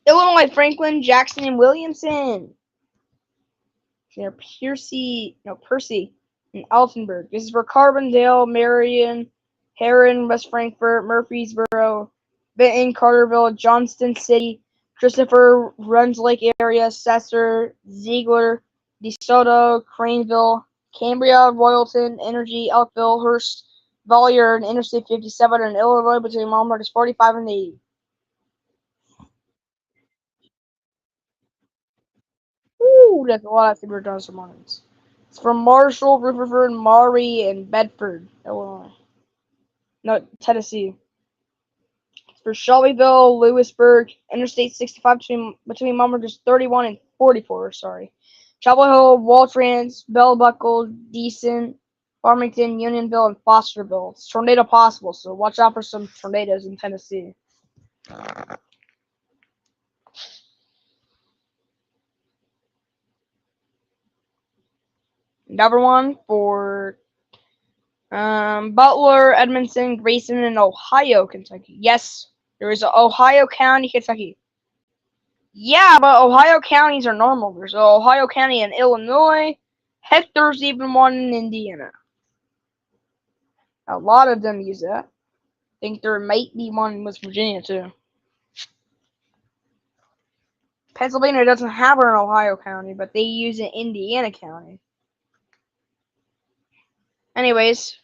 Illinois, Franklin, Jackson, and Williamson. Near Percy, and Altenburg. This is for Carbondale, Marion, Heron, West Frankfort, Murfreesboro, Benton, Carterville, Johnston City, Christopher, Runs Lake area, Cesar, Ziegler, DeSoto, Craneville, Cambria, Royalton, Energy, Elkville, Hearst, Valier, and Interstate 57 in Illinois between mile markers 45 and 80. Woo, that's a lot of super dumpster mornings. It's from Marshall, Rutherford, Maury, and Bedford, Illinois. No, Tennessee. It's for Shelbyville, Lewisburg, Interstate 65 between mile markers 31 and 44. Sorry. Chapel Hill, Waltrans, Bell Buckle, Decent, Farmington, Unionville, and Fosterville. It's tornado possible, so watch out for some tornadoes in Tennessee. Number one for Butler, Edmondson, Grayson, and Ohio, Kentucky. Yes, there is Ohio County, Kentucky. Yeah, but Ohio counties are normal. There's Ohio County in Illinois. Heck, there's even one in Indiana. A lot of them use that. I think there might be one in West Virginia, too. Pennsylvania doesn't have an Ohio County, but they use an Indiana County. Anyways,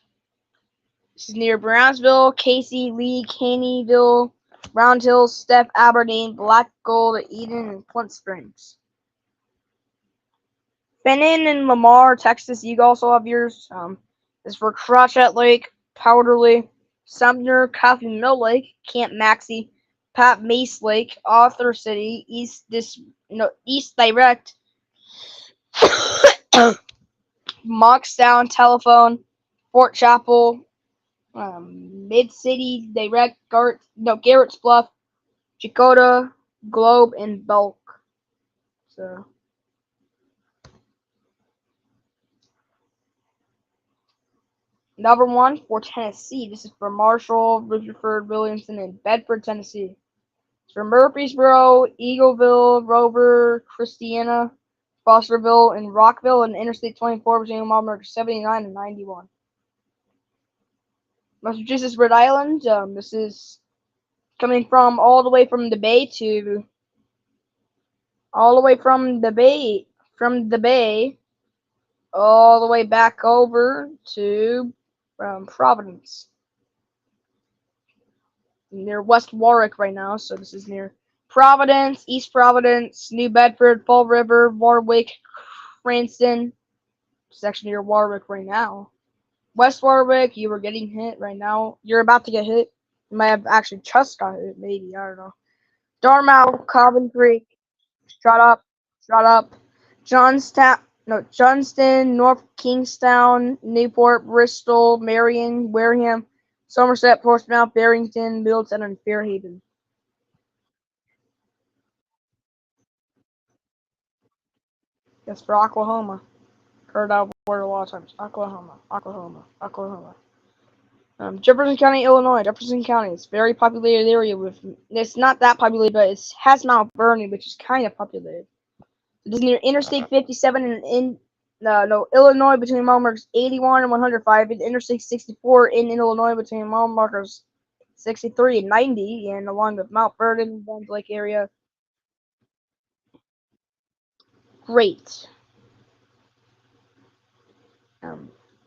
this is near Brownsville, Casey, Lee, Caneyville, Round Hill, Steph, Aberdeen, Black Gold, Eden, and Flint Springs. Fenton and Lamar, Texas, you also have yours. This is for Crotchet Lake, Powderly, Sumner, Coffee Mill Lake, Camp Maxey, Pat Mace Lake, Arthur City, East Direct, Moxtown, Telephone, Fort Chapel, Mid City, Direct, Garrett's Bluff, Chicota, Globe, and Belk. So number one for Tennessee. This is for Marshall, Rutherford, Williamson, and Bedford, Tennessee. It's for Murfreesboro, Eagleville, Rover, Christiana, Fosterville, and Rockville, and Interstate 24 between mile markers 79 and 91. Massachusetts, Rhode Island. This is coming from all the way from the bay to all the way from the bay all the way back over to Providence, near West Warwick right now. So this is near Providence, East Providence, New Bedford, Fall River, Warwick, Cranston. It's actually near Warwick right now. West Warwick, you were getting hit right now. You're about to get hit. You might have actually just got hit, maybe. I don't know. Dartmouth, Coventry, shut up, shut up. Johnston, North Kingstown, Newport, Bristol, Marion, Wareham, Somerset, Portsmouth, Barrington, Middleton, and Fairhaven. That's for Oklahoma. Heard that word a lot of times. Oklahoma. Jefferson County, Illinois. Jefferson County. It's a very populated area. It's not that populated, but it has Mount Vernon, which is kind of populated. It is near Interstate 57 in Illinois between mile markers 81 and 105, and Interstate 64 in Illinois between mile markers 63 and 90, and along the Mount Vernon, Bond Lake area. Great.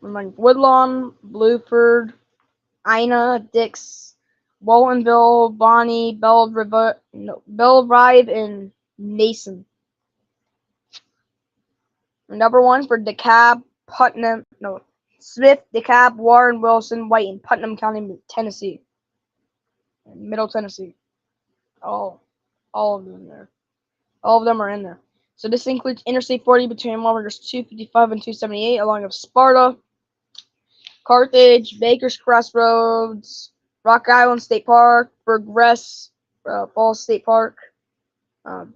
Woodlawn, Blueford, Ina, Dix, Waltonville, Bonnie, Bellrive, and Mason. Number one for DeKalb, Smith, DeKalb, Warren, Wilson, White, and Putnam County, Tennessee. Middle Tennessee. All of them there. All of them are in there. So this includes Interstate 40 between mile markers 255 and 278, along with Sparta, Carthage, Baker's Crossroads, Rock Island State Park, Burgess Falls State Park,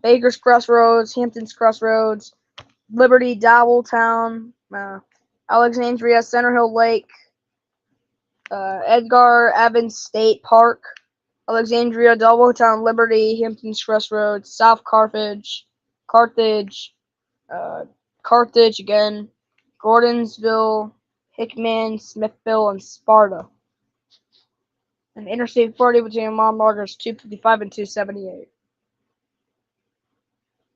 Baker's Crossroads, Hampton's Crossroads, Liberty, Dowelltown, Alexandria, Center Hill Lake, Edgar Evans State Park, Alexandria, Doubletown, Liberty, Hampton's Crossroads, South Carthage, uh, Carthage again, Gordonsville, Hickman, Smithville, and Sparta. And Interstate 40 between mile markers 255 and 278.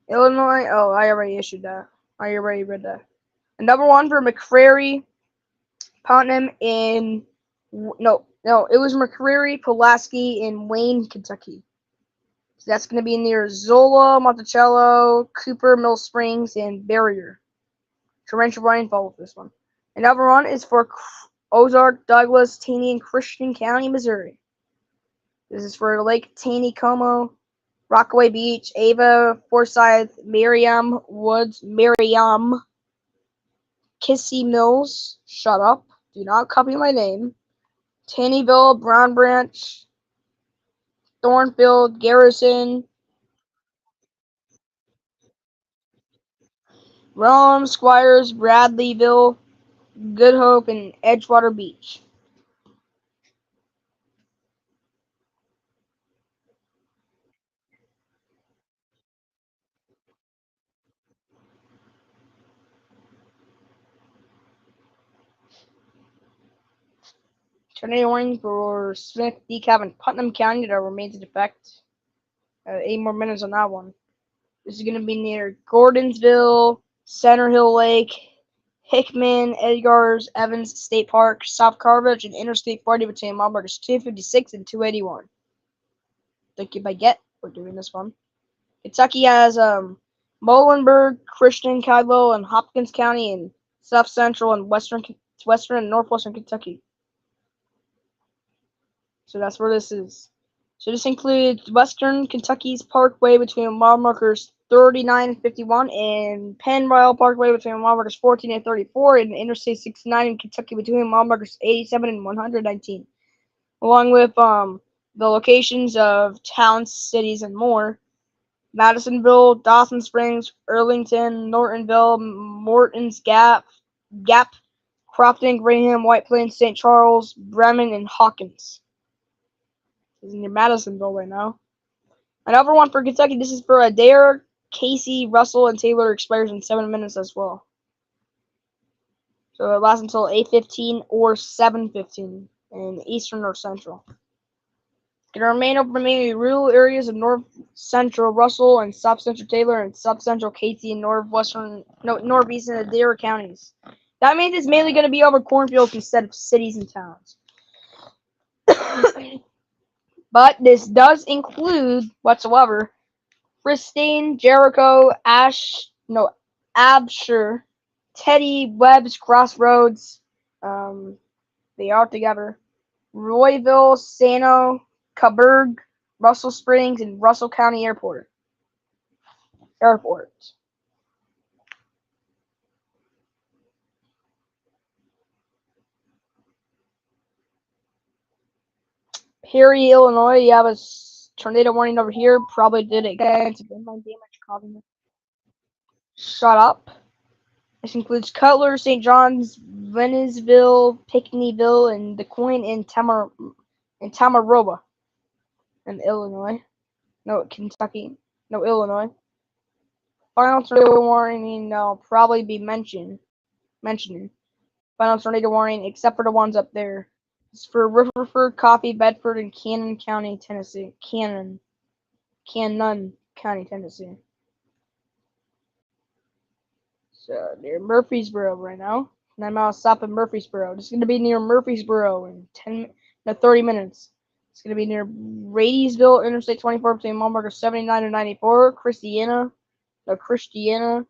Illinois, oh, I already issued that. I already read that. And number one for McCrary, Putnam in, no, it was McCreary, Pulaski in Wayne, Kentucky. So that's going to be near Zola, Monticello, Cooper, Mill Springs, and Barrier. Torrential rainfall with this one. And number one is for Ozark, Douglas, Taney, and Christian County, Missouri. This is for Lake Taney, Como, Rockaway Beach, Ava, Forsyth, Merriam Woods, Kissy Mills, shut up, do not copy my name, Taneyville, Brown Branch, Thornfield, Garrison, Rome, Squires, Bradleyville, Good Hope, and Edgewater Beach. Tornado warning for Smith, DeKalb, and Putnam County that remains in effect. 8 more minutes on that one. This is going to be near Gordonsville, Center Hill Lake, Hickman, Edgar's, Evans State Park, South Carthage, and Interstate 40 between mile markers 256 and 281. Thank you, Baguette, for doing this one. Kentucky has Muhlenberg, Christian, Cadwell, and Hopkins County in south central and western and northwestern Kentucky. So that's where this is. So this includes western Kentucky's Parkway between mile markers 39 and 51, and Penn Royal Parkway between mile markers 14 and 34, and Interstate 69 in Kentucky between mile markers 87 and 119, along with the locations of towns, cities, and more. Madisonville, Dawson Springs, Earlington, Nortonville, Morton's Gap, Crofton, Graham, White Plains, St. Charles, Bremen, and Hawkins. This is near Madisonville right now. Another one for Kentucky. This is for Adair, Casey, Russell, and Taylor. Expires in 7 minutes as well. So it lasts until 8:15 or 7:15 in Eastern or Central. It will remain open mainly rural areas of north central Russell and south central Taylor and south central Casey and northeast and Adair counties. That means it's mainly going to be over cornfields instead of cities and towns. But this does include whatsoever Christine, Jericho, Absher, Teddy, Webb's Crossroads, they are together, Royville, Sano, Coburg, Russell Springs, and Russell County Airport. Perry, Illinois, you have a tornado warning over here. Probably did it again. It's inland damage causing it. Shut up. This includes Cutler, St. John's, Venesville, Pinckneyville, and DeQuoin and Tamaroa in Illinois. No, Kentucky. No, Illinois. Final tornado warning I'll probably be mentioning. Final tornado warning, except for the ones up there. It's for Rutherford, Coffee, Bedford, and Cannon County, Tennessee. Cannon County, Tennessee. So near Murfreesboro right now. 9 miles south of Murfreesboro. This is going to be near Murfreesboro in 30 minutes. It's going to be near Radiesville, Interstate 24 between mile markers 79 and 94, Christiana, Fosterville,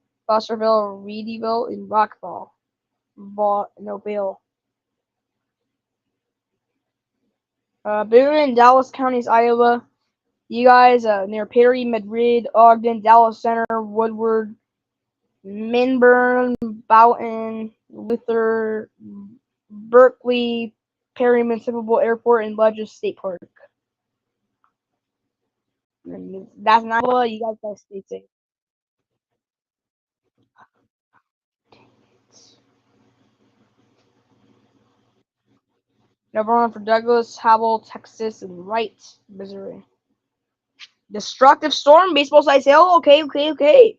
Reedyville, and Rockfall. Bill. Boone and Dallas counties, Iowa. You guys, near Perry, Madrid, Ogden, Dallas Center, Woodward, Minburn, Boughton, Luther, Berkeley, Perry Municipal Airport, and Ledges State Park. And that's not Iowa. You guys gotta stay safe. Number one for Douglas, Howell, Texas, and Wright, Missouri. Destructive storm, baseball size hail. Okay.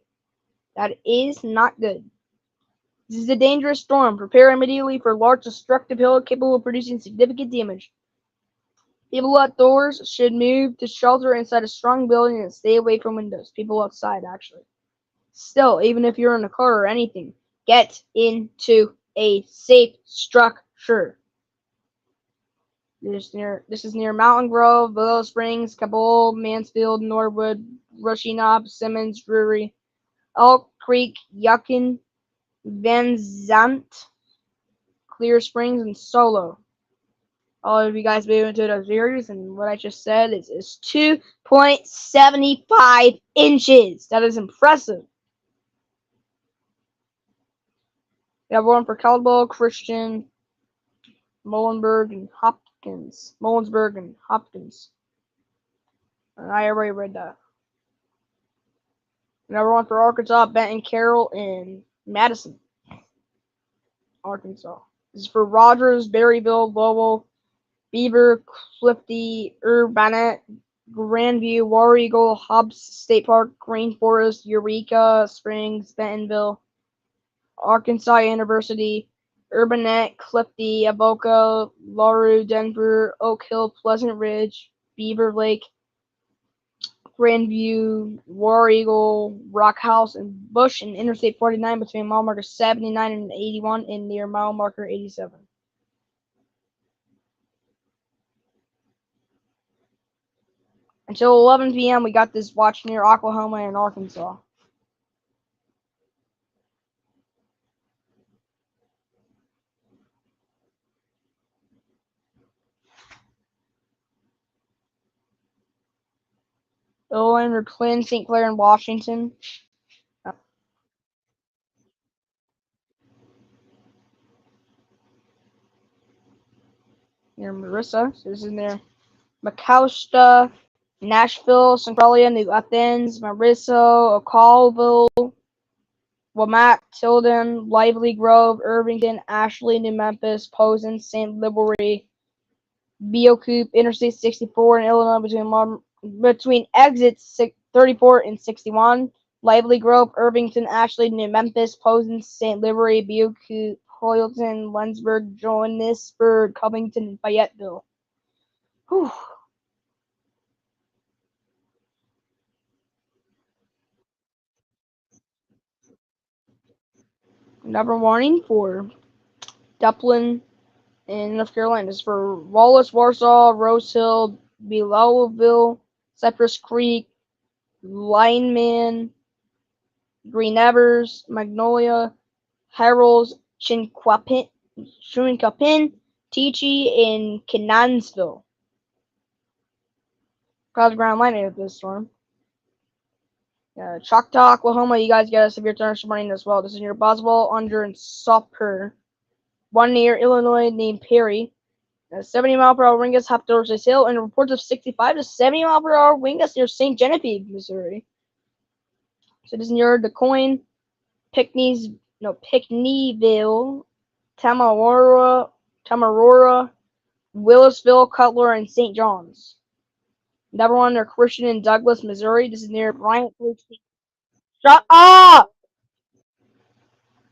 That is not good. This is a dangerous storm. Prepare immediately for large destructive hail capable of producing significant damage. People outdoors should move to shelter inside a strong building and stay away from windows. People outside, actually. Still, even if you're in a car or anything, get into a safe structure. This is near Mountain Grove, Willow Springs, Cabot, Mansfield, Norwood, Rushy Knob, Simmons, Drury, Elk Creek, Yuckin, Van Zandt, Clear Springs, and Solo. All of you guys move into those areas, and what I just said is 2.75 inches. That is impressive. We have one for Caldwell, Christian, Muhlenberg, and Hopkins. Mullensburg and Hopkins. And I already read that. Number one for Arkansas, Benton, Carroll, and Madison, Arkansas. This is for Rogers, Berryville, Lowell, Beaver, Clifty, Urbanet, Grandview, War Eagle, Hobbs State Park, Green Forest, Eureka Springs, Bentonville, Arkansas University, Urbanet, Clifty, Avoca, Larue, Denver, Oak Hill, Pleasant Ridge, Beaver Lake, Grandview, War Eagle, Rock House, and Bush, and Interstate 49 between mile marker 79 and 81 and near mile marker 87. Until 11 p.m., we got this watch near Oklahoma and Arkansas. Illinois near Clinton, St. Clair, and Washington. Near Marissa. So this is near Macausta, Nashville, Centralia, New Athens, Marissa, Ocalville, Wamak, Tilden, Lively Grove, Irvington, Ashley, New Memphis, Posen, St. Libory, Beocoup, Interstate 64 in Illinois between exits 34 and 61. Lively Grove, Irvington, Ashley, New Memphis, Posen, St. Libory, Beocoup, Hoyleton, Lensburg, Johannesburg, Covington, and Fayetteville. Whew. Number warning for Dublin in North Carolina is for Wallace, Warsaw, Rose Hill, Belowville, Cypress Creek, Lineman, Green Evers, Magnolia, Harrells, Chinquapin, Teachie, and Canansville. Clouds ground lightning of this storm. Choctaw, Oklahoma, you guys get a severe thunderstorm warning as well. This is near Boswell, Under, and Sauper. One near Illinois named Perry. 70 mile per hour wind gusts up towards this hill, and reports of 65 to 70 mile per hour wind gusts near St. Genevieve, Missouri. So this is near DeCoin, Pinckneyville, Tamarora, Willisville, Cutler, and St. John's. Number one near Christian in Douglas, Missouri. This is near Bryant. Shut up!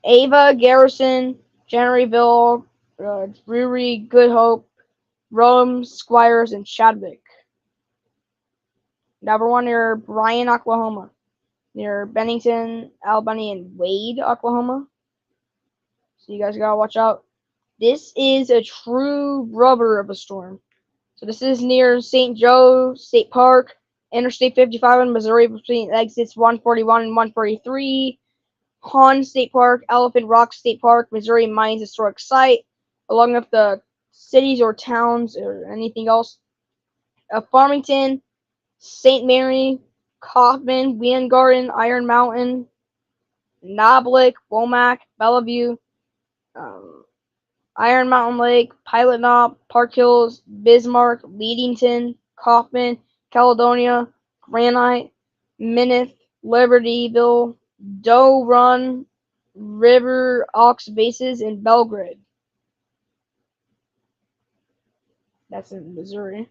Ava, Garrison, Generyville, Drury, Good Hope, Rome, Squires, and Chadwick. Number one near Bryan, Oklahoma. Near Bennington, Albany, and Wade, Oklahoma. So you guys gotta watch out. This is a true rubber of a storm. So this is near St. Joe State Park, Interstate 55 in Missouri between exits 141 and 143. Hahn State Park, Elephant Rock State Park, Missouri Mines Historic Site, along with the cities or towns or anything else of Farmington, St. Mary, Kaufman, Weingarten, Iron Mountain, Knoblich, Womack, Bellevue, Iron Mountain Lake, Pilot Knob, Park Hills, Bismarck, Leadington, Kaufman, Caledonia, Granite, Mineth, Libertyville, Doe Run, River Ox Bases, and Belgrade. That's in Missouri.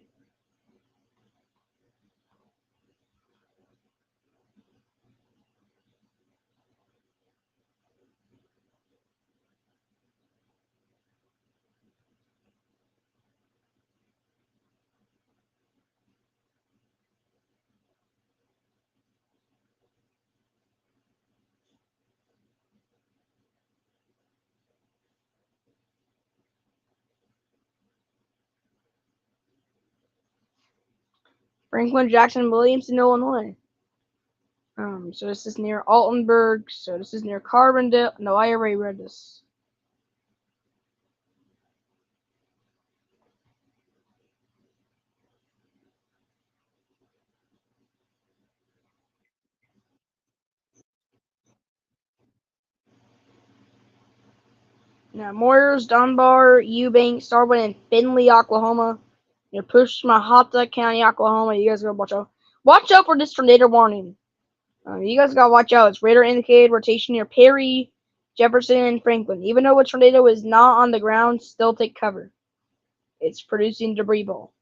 Franklin, Jackson, Williamson, Illinois. So this is near Altenburg. So this is near Carbondale. No, I already read this. Now, Moyers, Dunbar, Eubank, Starwood, and Findlay, Oklahoma. Near Pushmahata County, Oklahoma. You guys gotta watch out. Watch out for this tornado warning. You guys gotta watch out. It's radar indicated rotation near Perry, Jefferson, and Franklin. Even though a tornado is not on the ground, still take cover. It's producing debris ball.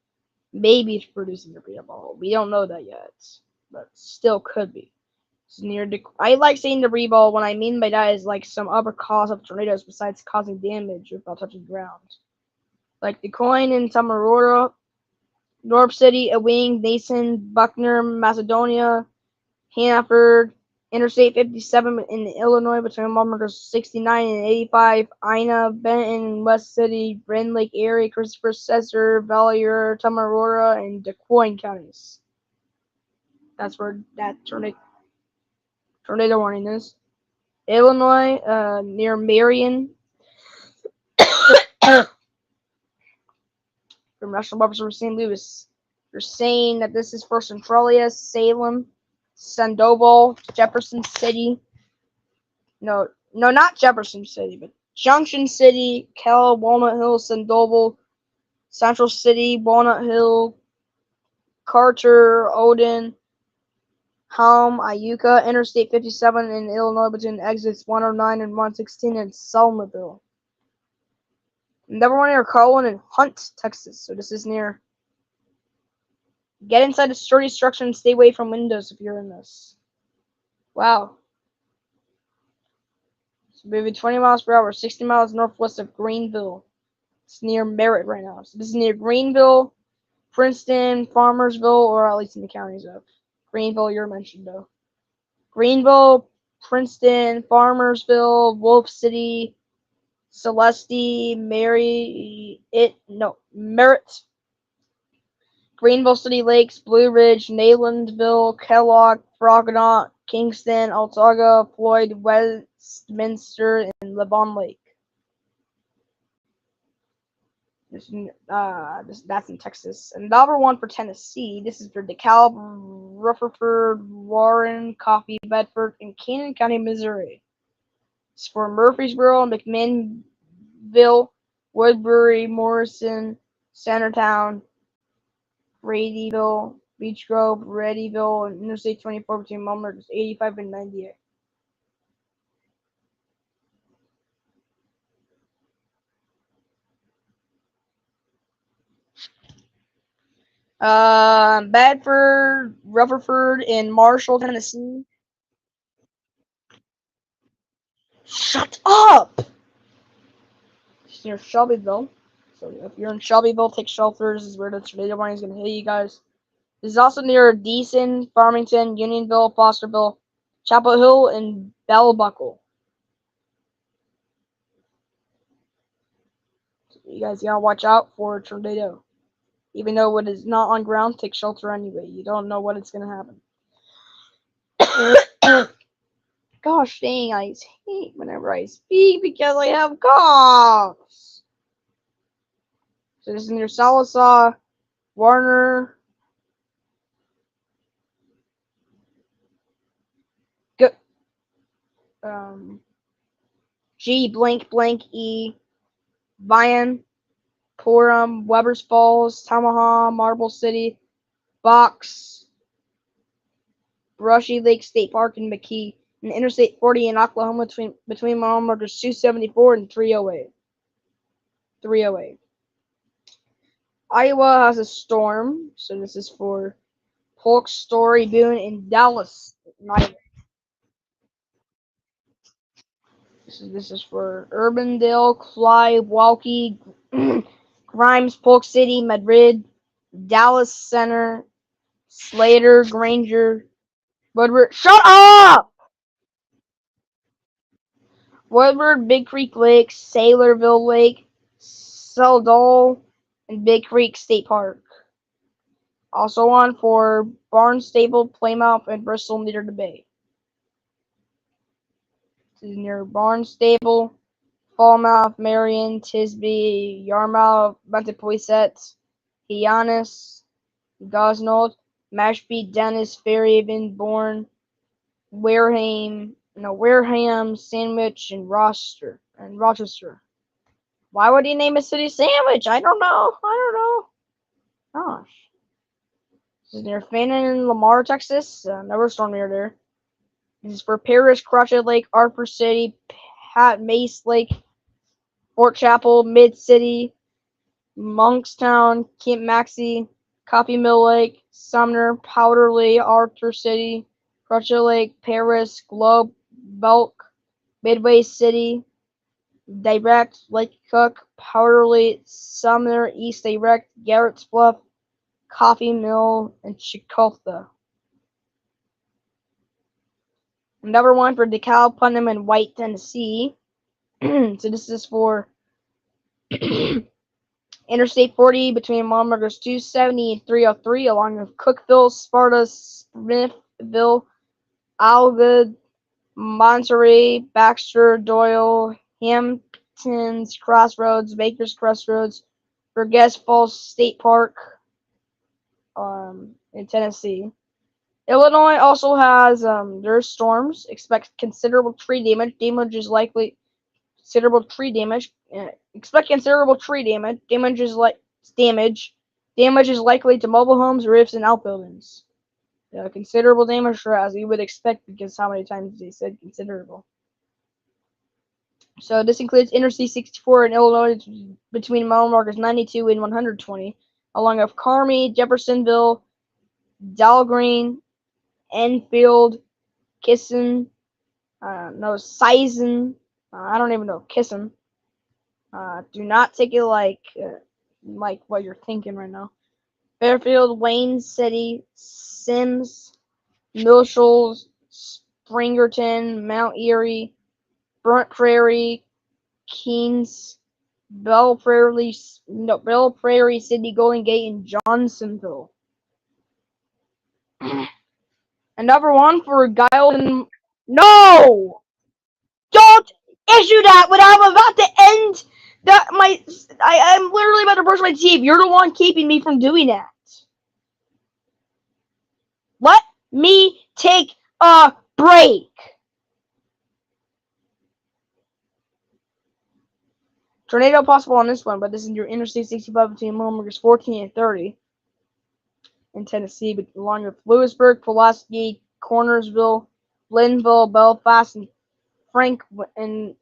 Maybe it's producing debris ball. We don't know that yet, but still could be. It's near. I like saying debris ball. What I mean by that is like some other cause of tornadoes besides causing damage without touching ground. Like the coin in Tamarora, North City, Ewing, Nason, Buckner, Macedonia, Hannaford, Interstate 57 in Illinois between miles 69 and 85, Ina, Benton, West City, Grand Lake area, Christopher, Cesar, Valier, Tamarora, and DuQuoin counties. That's where that tornado warning is. Illinois, near Marion. Congressional Officer of St. Louis. They're saying that this is for Centralia, Salem, Sandoval, Jefferson City. No, not Jefferson City, but Junction City, Kell, Walnut Hill, Sandoval, Central City, Walnut Hill, Carter, Odin, Helm, Iuka, Interstate 57 in Illinois between exits 109 and 116 in Selmaville. Number one near Colin and Hunt, Texas. So this is near. Get inside a sturdy structure and stay away from windows if you're in this. Wow. So maybe 20 miles per hour, 60 miles northwest of Greenville. It's near Merritt right now. So this is near Greenville, Princeton, Farmersville, or at least in the counties of Greenville. You're mentioned though. Greenville, Princeton, Farmersville, Wolf City, Celeste, Merritt, Greenville City Lakes, Blue Ridge, Naylandville, Kellogg, Frognaut, Kingston, Altaga, Floyd, Westminster, and Levon Lake. That's in Texas. And number one for Tennessee. This is for DeKalb, Rutherford, Warren, Coffee, Bedford, and Cannon County, Missouri. It's for Murfreesboro, McMinnville, Woodbury, Morrison, Centertown, Bradyville, Beech Grove, Readyville, and Interstate 24 between miles 85 and 98. Bedford, Rutherford, and Marshall, Tennessee. Shut up! It's near Shelbyville. So if you're in Shelbyville, take shelter. This is where the tornado warning is going to hit you guys. This is also near Deason, Farmington, Unionville, Fosterville, Chapel Hill, and Bell Buckle. So you guys gotta watch out for a tornado. Even though it is not on ground, take shelter anyway. You don't know what it's gonna happen. Gosh dang, I hate whenever I speak because I have coughs. So this is near Sallisaw, Warner, G blank blank E, Vian, Purim, Weber's Falls, Tamaha, Marble City, Box, Brushy Lake State Park, and McKee, and Interstate 40 in Oklahoma between mile markers 274 and 308. 308. Iowa has a storm, so this is for Polk Story Boone in Dallas. This is for Urbandale, Clive, Walkie, Grimes, Polk City, Madrid, Dallas Center, Slater, Granger, Woodward. Shut up! Woodward, Big Creek Lake, Saylorville Lake, Seldole, and Big Creek State Park. Also on for Barnstable, Plymouth, and Bristol near the bay. This is near Barnstable, Falmouth, Marion, Tisby, Yarmouth, Montepasset, Hyannis, Gosnold, Mashpee, Dennis, Fairhaven, Bourne, Wareham, Sandwich, and Rochester. Why would he name a city Sandwich? I don't know. Gosh. This is near Fannin, Lamar, Texas. Never storm near there. This is for Paris, Crotched Lake, Harper City, Pat Mace Lake, Fort Chapel, Mid City, Monkstown, Camp Maxey, Coffee Mill Lake, Sumner, Powderly, Arthur City, Crotched Lake, Paris, Globe, Belk, Midway City, Direct, Lake Cook, Powderly, Sumner, East Direct, Garrett's Bluff, Coffee Mill, and Chicotha. Number one for DeKalb, Putnam, and White, Tennessee. So this is for Interstate 40 between mile markers 270 and 303 along with Cookville, Sparta, Smithville, Algood, Monterey, Baxter, Doyle, Hamptons Crossroads, Baker's Crossroads, Burgess Falls State Park in Tennessee. Illinois also has their storms. Expect considerable tree damage. Expect considerable tree damage. Damage is likely to mobile homes, roofs, and outbuildings. Considerable damage, as you would expect, because how many times they said considerable. So this includes Interstate 64 in Illinois between mile markers 92 and 120, along with Carmi, Jeffersonville, Dahlgreen, Enfield, Kissen, Sizen. I don't even know Kissen. Do not take it like what you're thinking right now. Fairfield, Wayne City, Sims, Milshoals, Springerton, Mount Erie, Burnt Prairie, Keens, Belle Prairie, City, Golden Gate, and Johnsonville. And number one for Guile. No! Don't issue that when I'm about to end I'm literally about to brush my teeth. You're the one keeping me from doing that. Let me take a break. Tornado possible on this one, but this is your Interstate 65 between mile markers 14 and 30 in Tennessee, but along with Lewisburg, Pulaski, Cornersville, Linville, Belfast, and Frank and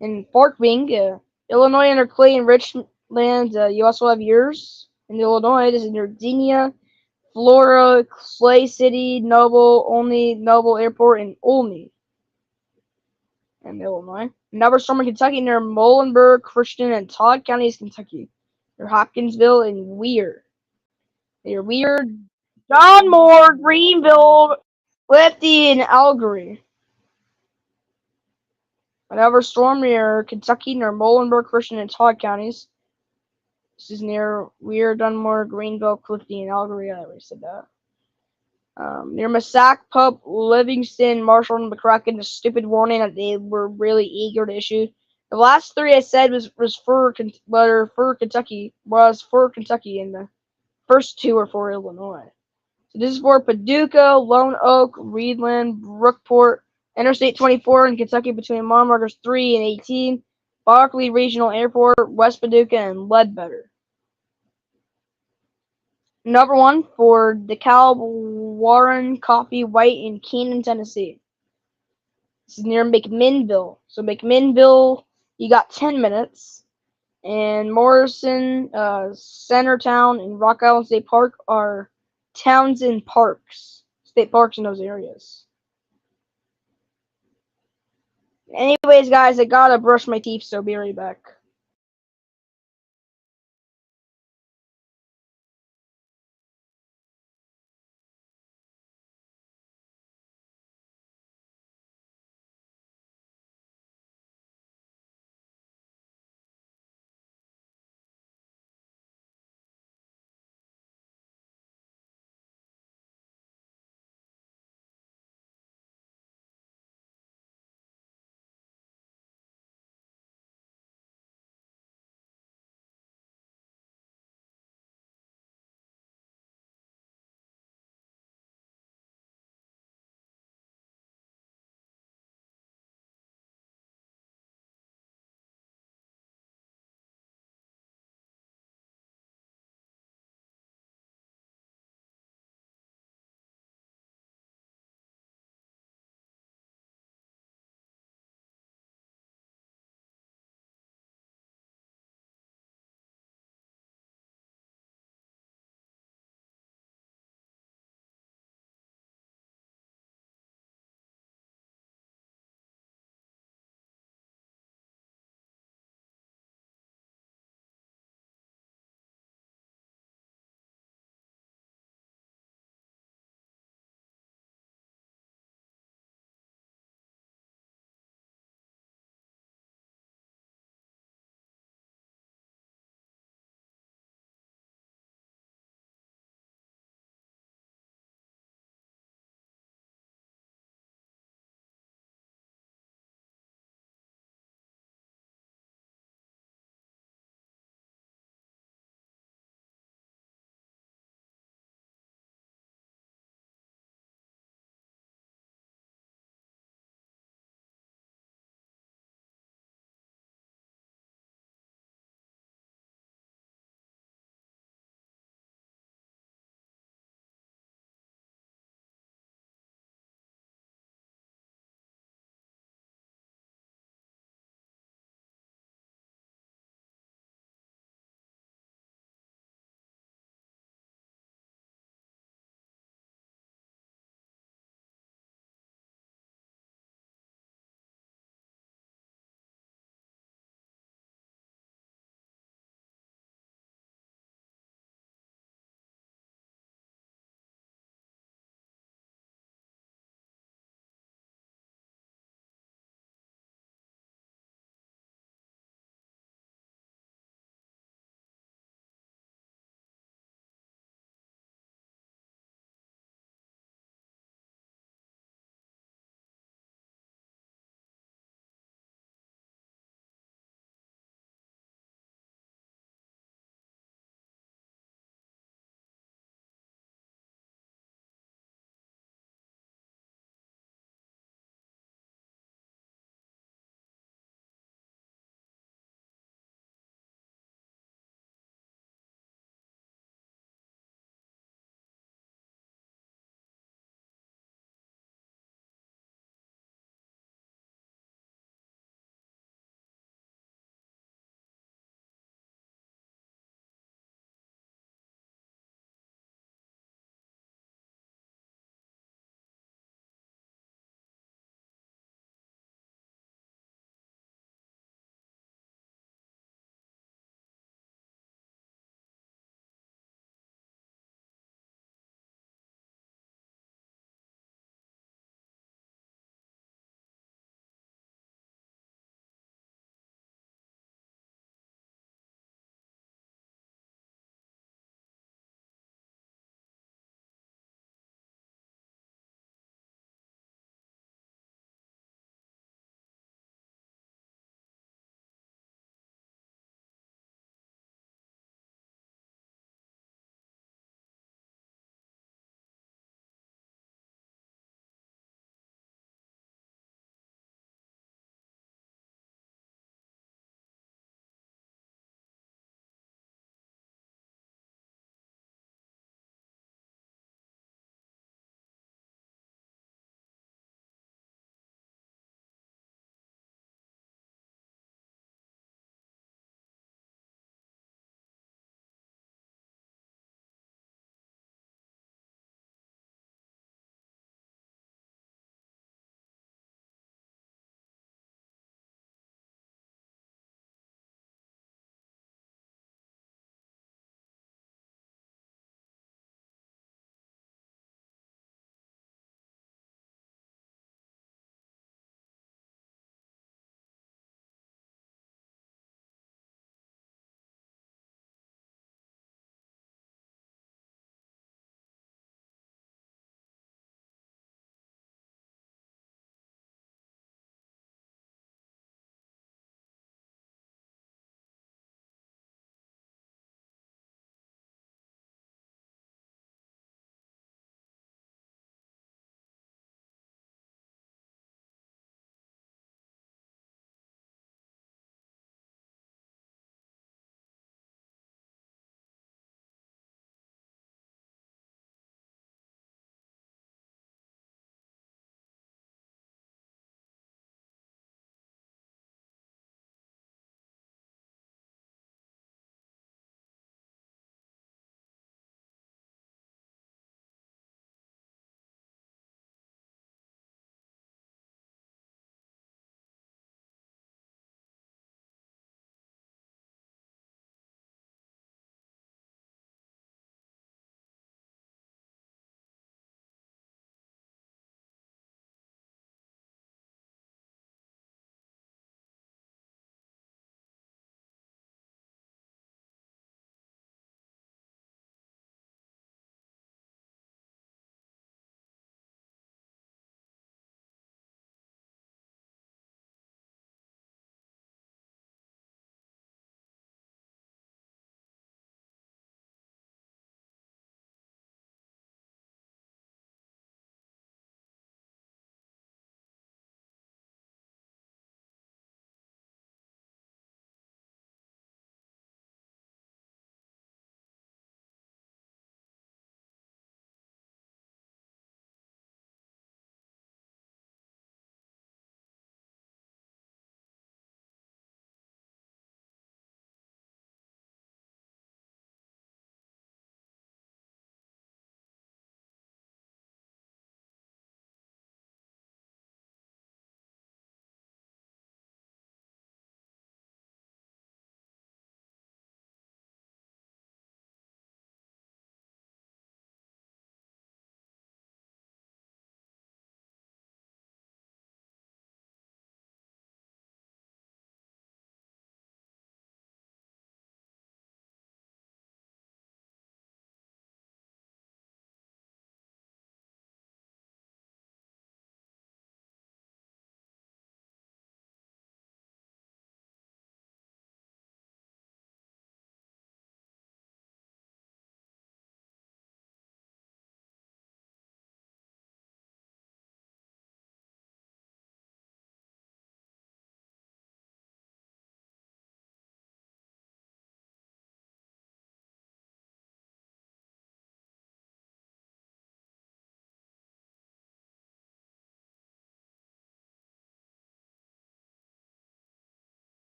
in Forkwing, Illinois under Clay and Richland. You also have yours in Illinois. This is near Denia, Flora, Clay City, Noble Airport, and Olney in Illinois. Another storm in Kentucky near Muhlenberg, Christian, and Todd counties, Kentucky. Near Hopkinsville and Weir. Near Weir, John Moore, Greenville, Lefty, and Algery. Another storm near Kentucky near Muhlenberg, Christian, and Todd counties. This is near Weir, Dunmore, Greenville, Clifty, and Algery. I already said that. Near Massac, Pup, Livingston, Marshall, and McCracken. A stupid warning that they were really eager to issue. The last three I said was for Kentucky, and the first two are for Illinois. So this is for Paducah, Lone Oak, Reedland, Brookport, Interstate 24 in Kentucky between mile markers 3 and 18, Barkley Regional Airport, West Paducah, and Ledbetter. Number one for DeKalb, Warren, Coffee, White, and Keenan, Tennessee. This is near McMinnville. So McMinnville You got 10 minutes. And Morrison, Centertown, and Rock Island State Park are towns and parks, state parks in those areas. Anyways, guys, I gotta brush my teeth, so be right back.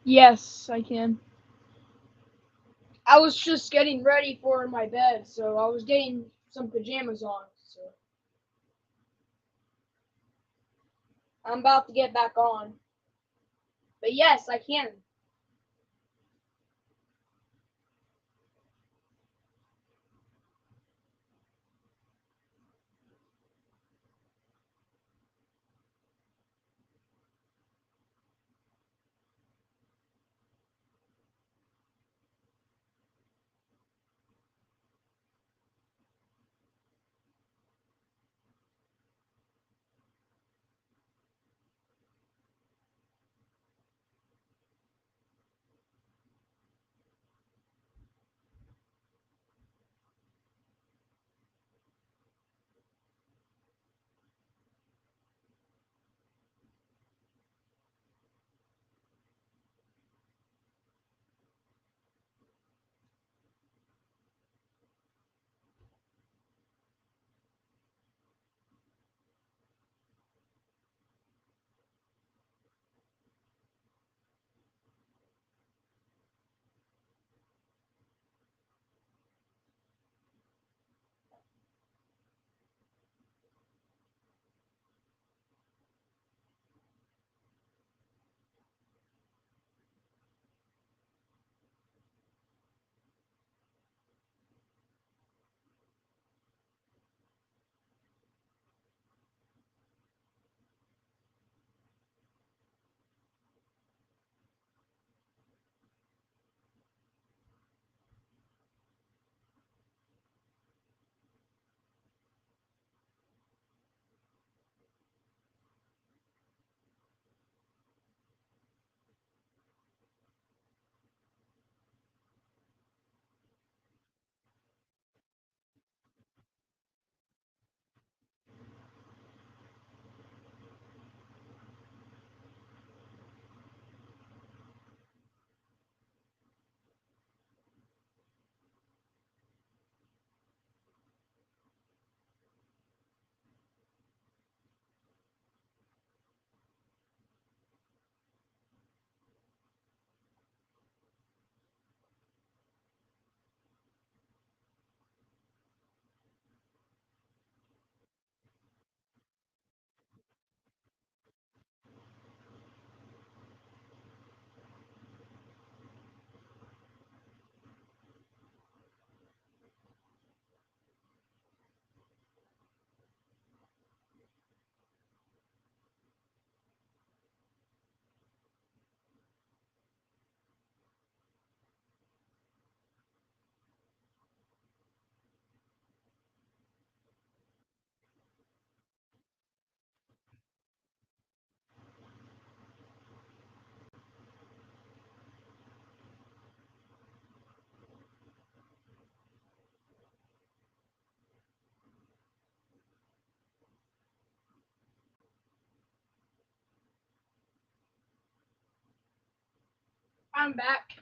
Yes, I can. I was just getting ready for my bed, so I was getting some pajamas on. So I'm about to get back on. But yes, I can. I'm back.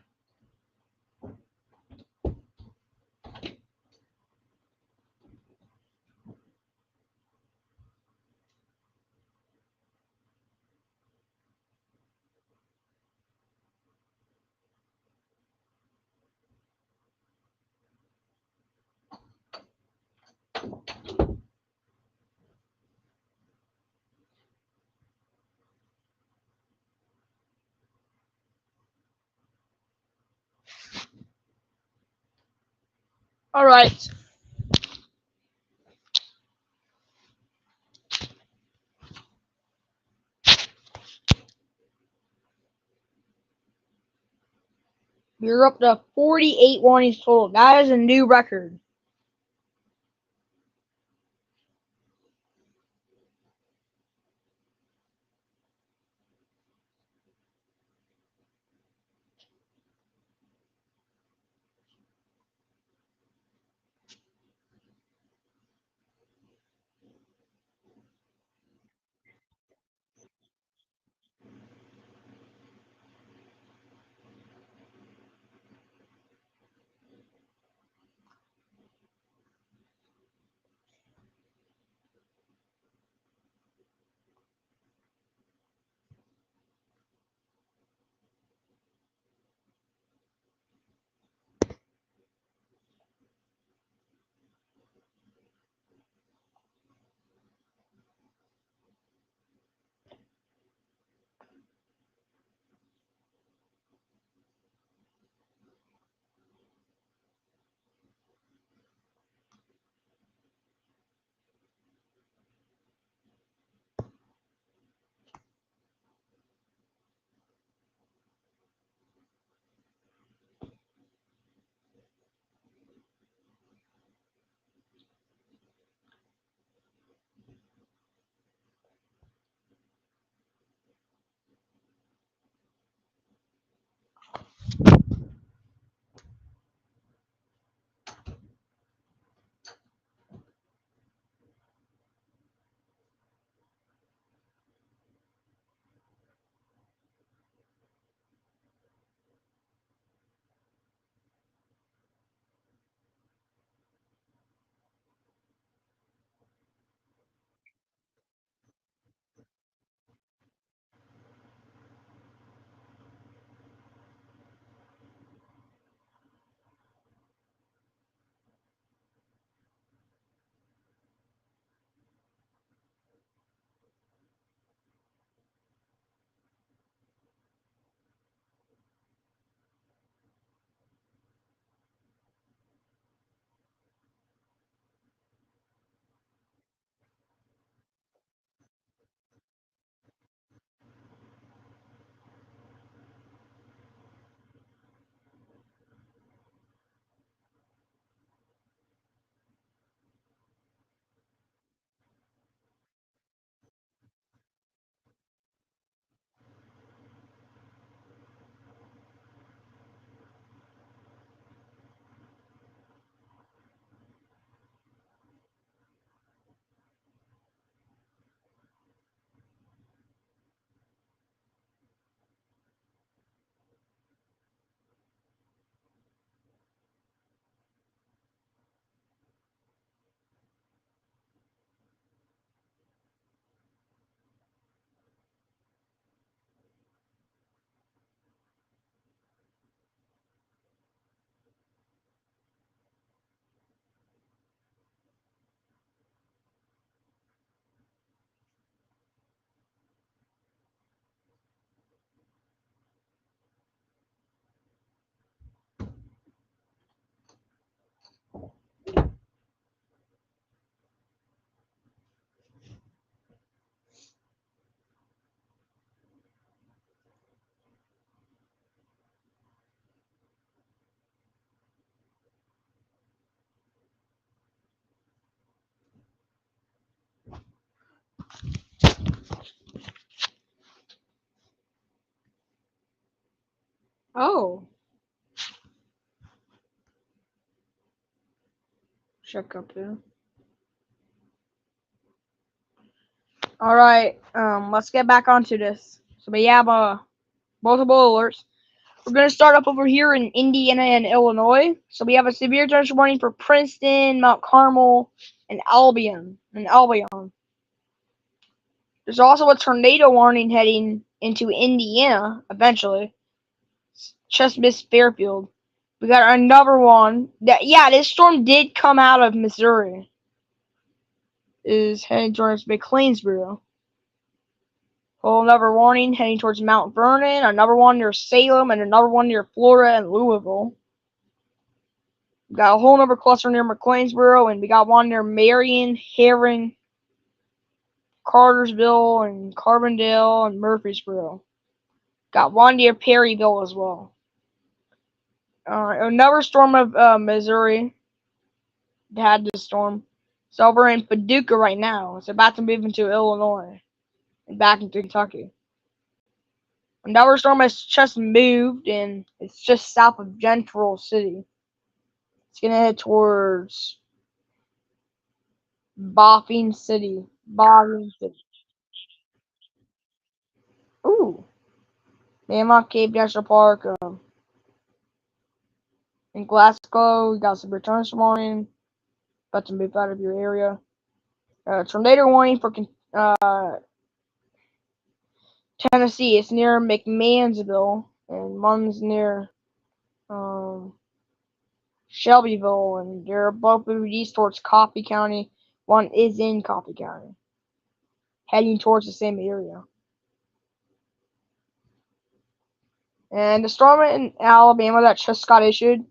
All right. We're up to 48 warnings total. That is a new record. Oh. Check up here. Alright, let's get back onto this. So we have multiple alerts. We're gonna start up over here in Indiana and Illinois. So we have a severe thunderstorm warning for Princeton, Mount Carmel, and Albion. There's also a tornado warning heading into Indiana eventually. Just missed Fairfield. We got another one. This storm did come out of Missouri. Is heading towards McLeansboro. Another warning heading towards Mount Vernon. Another one near Salem, and another one near Florida and Louisville. We got a whole other cluster near McLeansboro, and we got one near Marion, Herring, Cartersville, and Carbondale, and Murfreesboro. Got one near Perryville as well. Another storm of Missouri had this storm. It's over in Paducah right now. It's about to move into Illinois and back into Kentucky. Another storm has just moved, and it's just south of Gentral City. It's gonna head towards Boffin City. Ooh. Mammoth Cave National Park. In Glasgow, we got some returns this morning. About to move out of your area. Tornado warning for Tennessee. It's near McMahansville, and one's near Shelbyville, and they're both moving east towards Coffee County. One is in Coffee County, heading towards the same area. And the storm in Alabama that just got issued,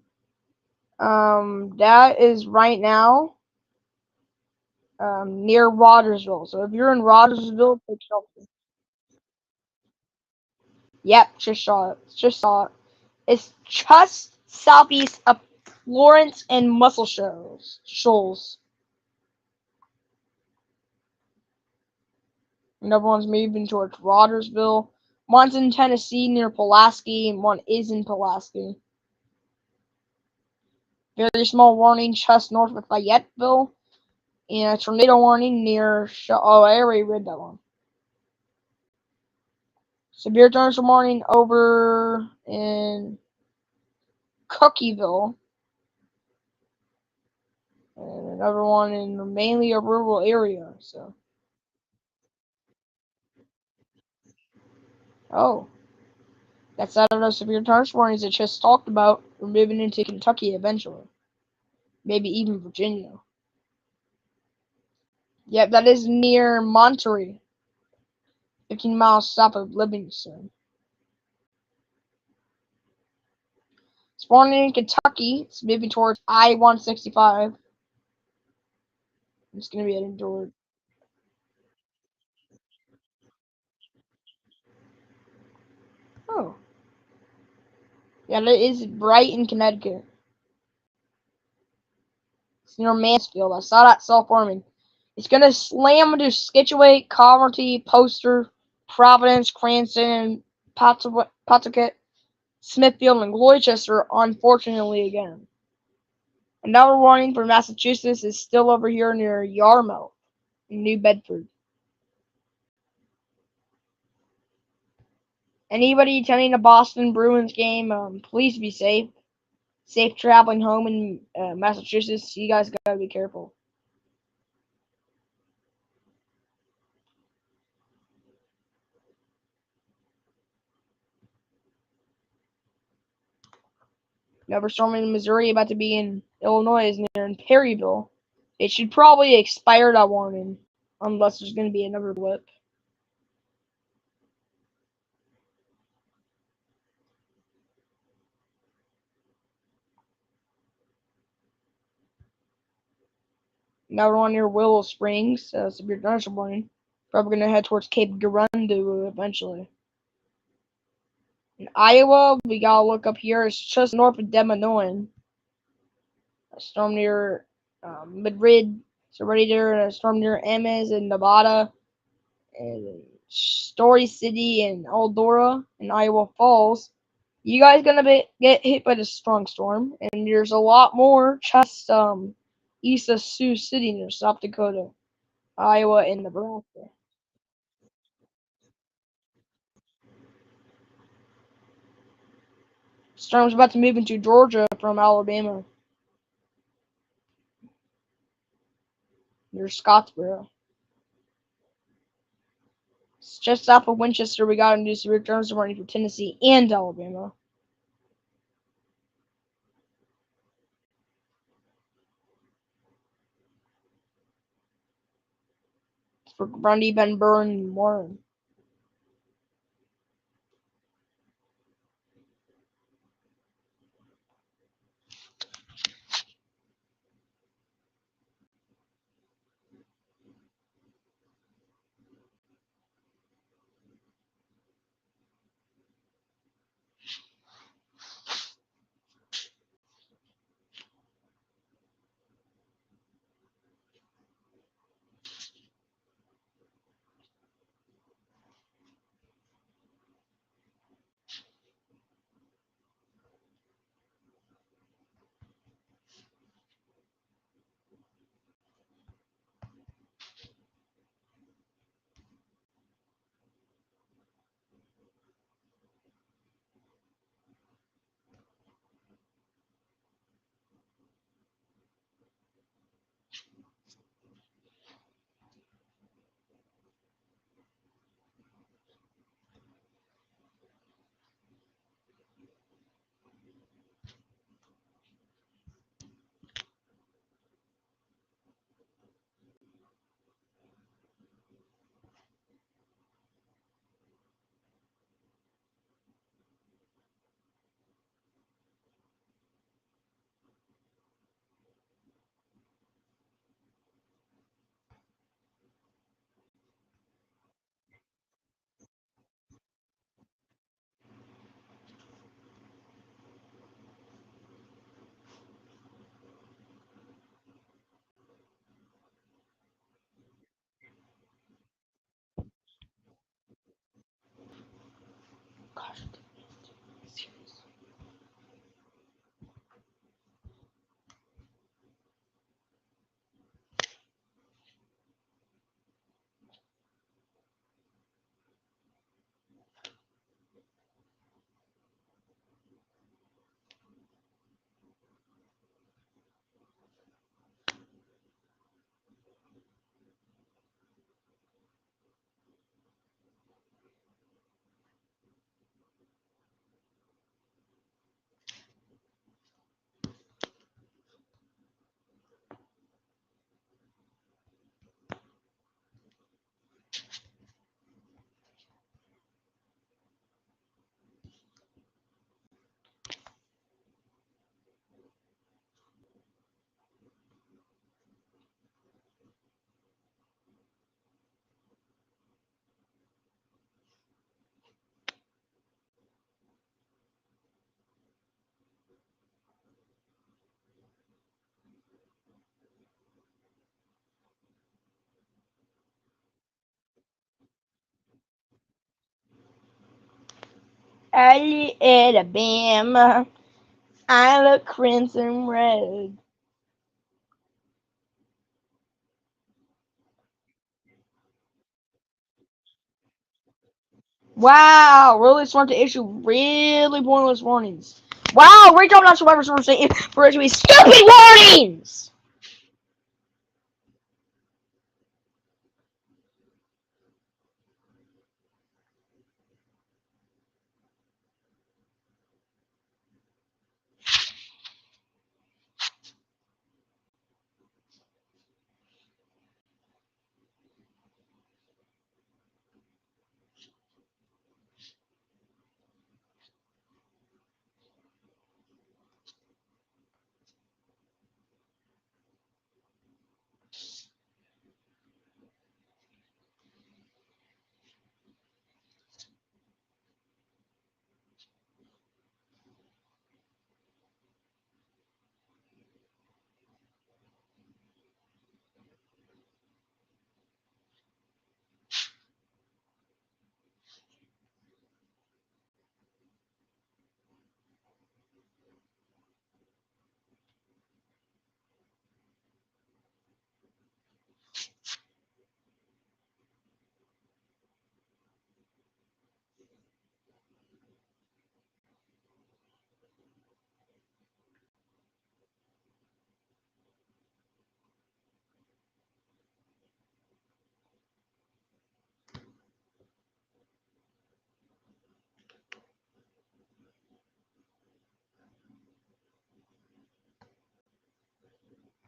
that is right now near Rogersville. So if you're in Rogersville, take shelter. Yep, just saw it. It's just southeast of Florence and Muscle Shoals. Another one's moving towards Rogersville. One's in Tennessee near Pulaski, and one is in Pulaski. Very small warning just north of Fayetteville. And a tornado warning near... I already read that one. Severe thunderstorm warning over in Cookieville. And another one in mainly a rural area. So. Oh. That's out of those severe thunderstorm warnings I just talked about. We're moving into Kentucky eventually. Maybe even Virginia. Yep, that is near Monterey. 15 miles south of Livingston. Spawning in Kentucky, it's moving towards I-165. It's going to be heading toward. Oh. Yeah, that is right in Connecticut. It's near Mansfield. I saw that self-forming. It's going to slam into Scituate, Coventry, Poster, Providence, Cranston, Pawtucket, Smithfield, and Gloucester, unfortunately again. Another warning for Massachusetts is still over here near Yarmouth, in New Bedford. Anybody attending a Boston Bruins game, please be safe. Safe traveling home in Massachusetts. You guys gotta be careful. Another storm in Missouri about to be in Illinois is near in Perryville. It should probably expire that warning, unless there's going to be another blip. Another one near Willow Springs, severe thunderstorm warning. Probably going to head towards Cape Girardeau eventually. In Iowa, we gotta look up here. It's just north of Des Moines. A storm near Madrid. It's already there. And a storm near Ames in Nevada. And Story City and Eldora in Iowa Falls. You guys gonna get hit by the strong storm, and there's a lot more just east of Sioux City near South Dakota, Iowa, and Nebraska. Storm's about to move into Georgia from Alabama near Scottsboro. It's just south of Winchester. We got into severe storms warning for Tennessee and Alabama. It's for Grundy, Ben Burn, and Warren. Gosh, Alabama, I look crimson red. Wow, really smart to issue really pointless warnings. Wow, great job, not survivors for issuing stupid warnings.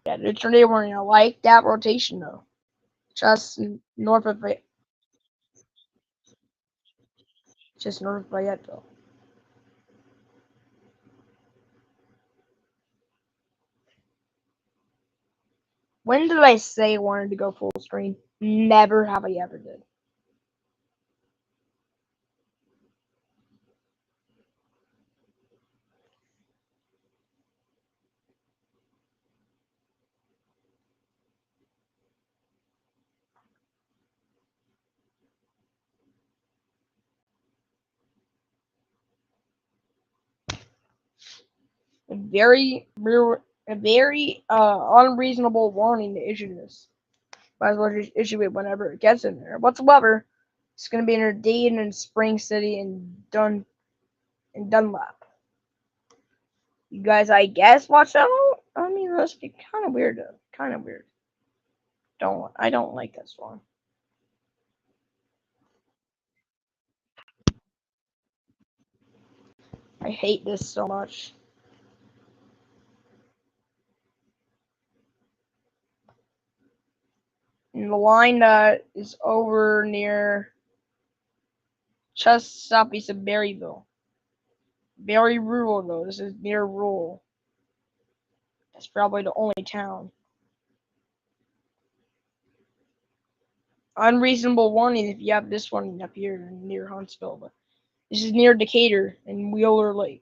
Yeah, the tornado warning. I like that rotation though. Just north of it, just north of Fayetteville. When did I say I wanted to go full screen? Never have I ever did. A very unreasonable warning to issue this. Might as well just issue it whenever it gets in there. Whatsoever, it's going to be in Dayton and Spring City and Dunlap. You guys, I guess, watch that. I mean, that's kind of weird though. Kind of weird. I don't like this one. I hate this so much. And the line that is over near just southeast of Berryville. Very rural though. This is near rural. That's probably the only town. Unreasonable warning if you have this one up here near Huntsville, but this is near Decatur and Wheeler Lake.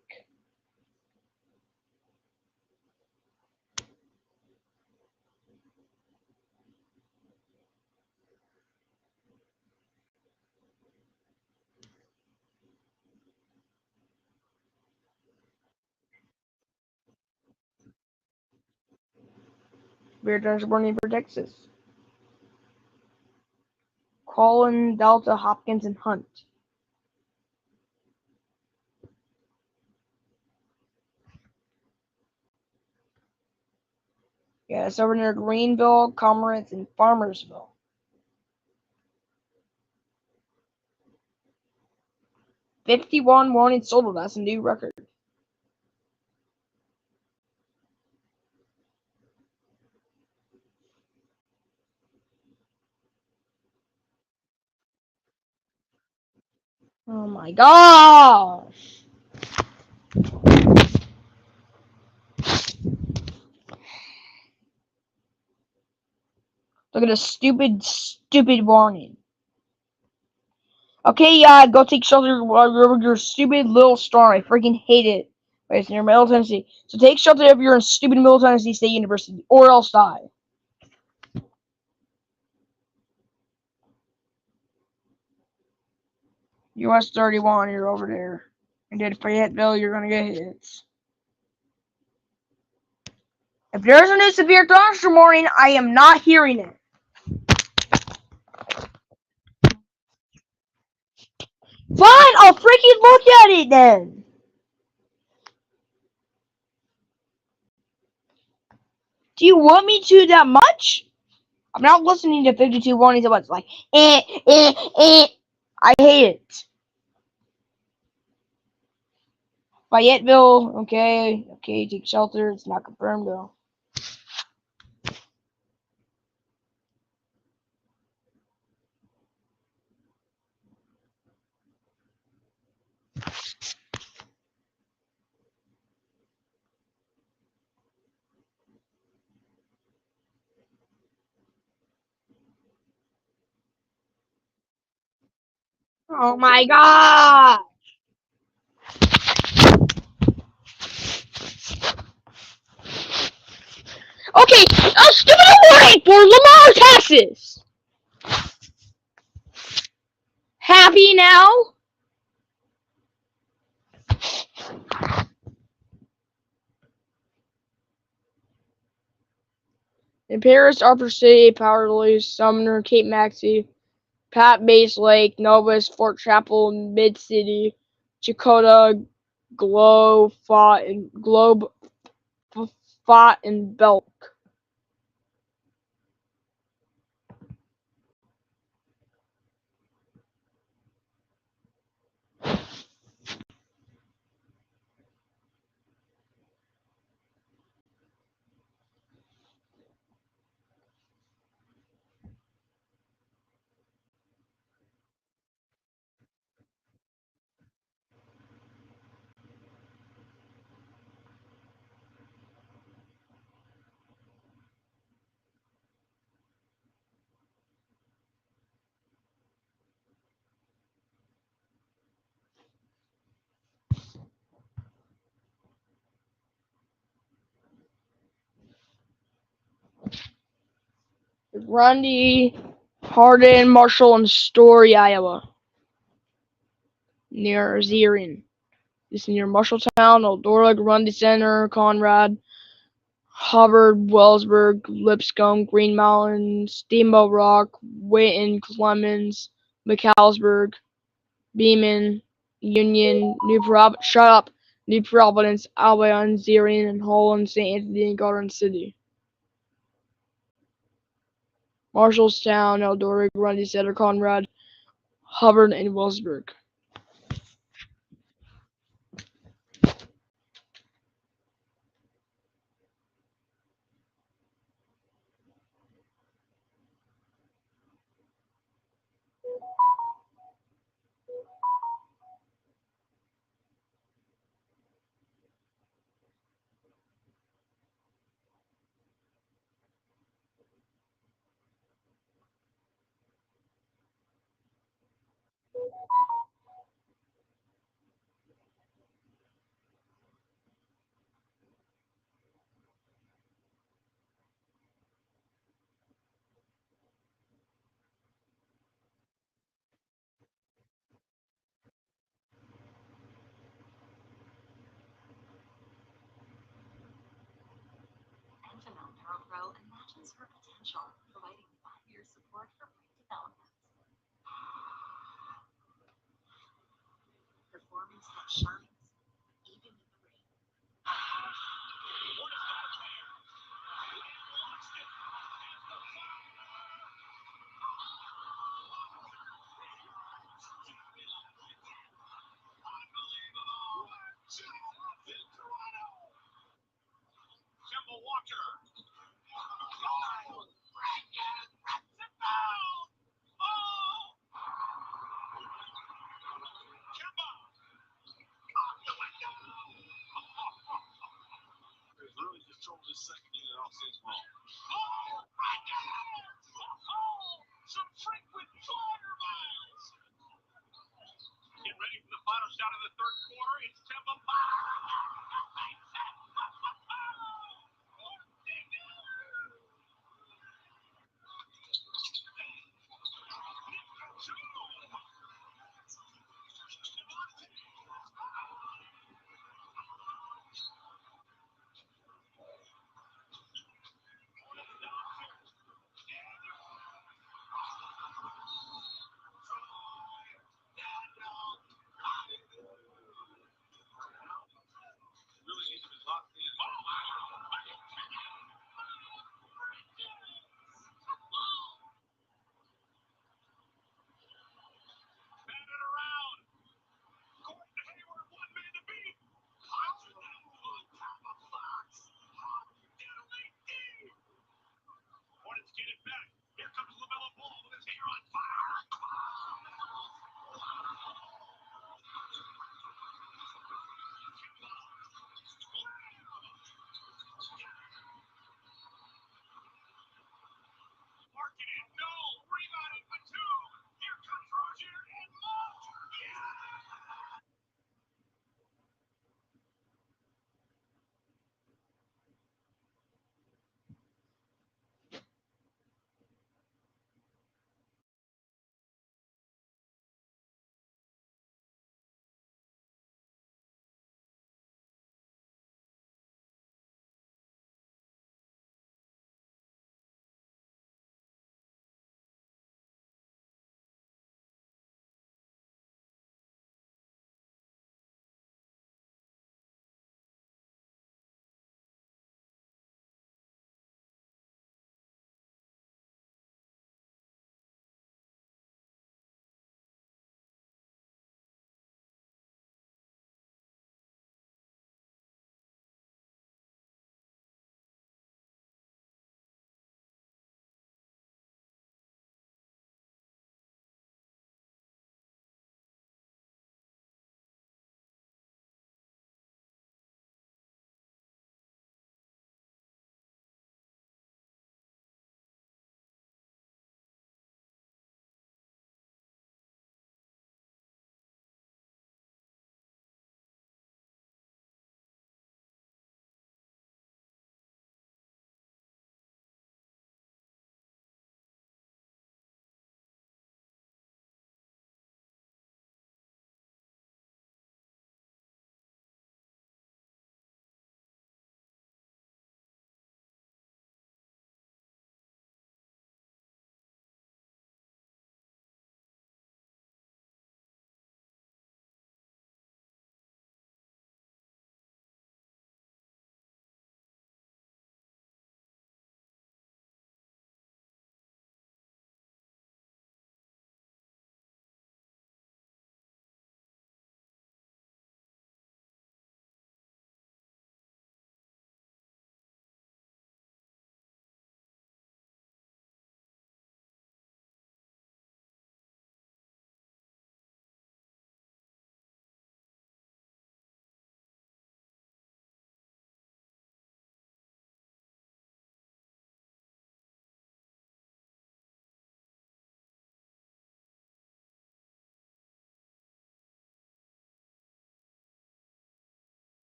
Bear Turns warning for Texas. Colin, Delta, Hopkins, and Hunt. Yeah, it's over near Greenville, Commerce, and Farmersville. $51 warning total. That's a new record. Oh my gosh! Look at this stupid warning. Okay, yeah, go take shelter over your stupid little storm. I freaking hate it. But it's near Middle Tennessee. So take shelter if you're in stupid Middle Tennessee State University, or else die. US 31, you're over there. And at Fayetteville, you're gonna get hits. If there's a new severe thunderstorm warning, I am not hearing it. Fine, I'll freaking look at it then. Do you want me to that much? I'm not listening to 52 warnings at once. Like, I hate it. Fayetteville, okay, take shelter. It's not confirmed though. Oh my god! Okay, a stupid warning for Lamar, Texas. Happy now? In Paris, Upper City, Powerley, Sumner, Cape Maxey, Pat Base Lake, Novus, Fort Chapel, Mid City, Chakotah, Globe, Fought, and Belk. Grundy, Hardin, Marshall, and Story, Iowa. Near Zerian. This is near Marshalltown, Eldora, Grundy Center, Conrad, Hubbard, Wellsburg, Lipscomb, Green Mountain, Steamboat Rock, Witten, Clemens, McAllisburg, Beeman, Union, New Providence, Albion, Zerian, and Holland, St. Anthony, and Garden City. Marshallstown, Eldora, Grundy Center, Conrad, Hubbard, and Wellsburg.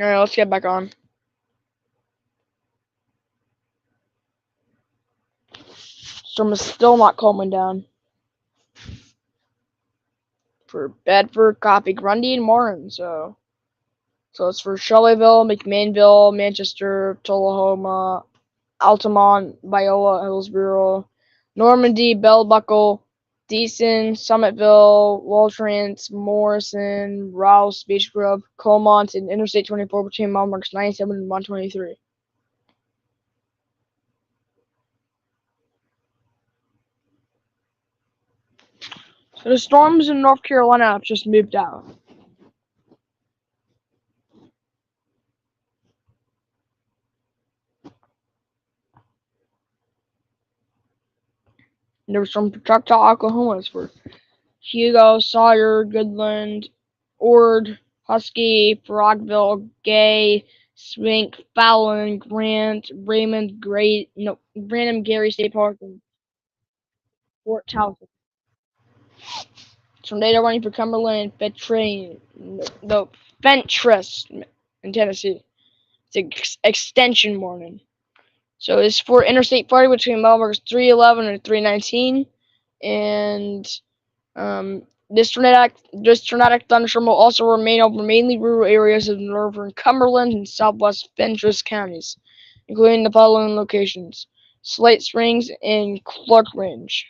Alright, let's get back on. Storm is still not calming down. For Bedford, copy Grundy and Morin. So it's for Shelleyville, McMainville, Manchester, Tullahoma, Altamont, Biola, Hillsborough, Normandy, Bell Buckle, Deason, Summitville, Waltrance, Morrison, Rouse, Beach Grove, Colmont, and Interstate 24 between mile marks 97 and 123. So the storms in North Carolina have just moved out. And there was from Choctaw, Oklahoma for Hugo, Sawyer, Goodland, Ord, Husky, Frogville, Gay, Swink, Fallon, Grant, Raymond, Random Gary State Park, and Fort Towson. Tornado warning for Cumberland and Fentress in Tennessee. It's an extension warning. So it's for Interstate 40 between mile markers 311 and 319. And this tornadic thunderstorm will also remain over mainly rural areas of northern Cumberland and southwest Fentress counties, including the following locations: Slate Springs and Clark Range.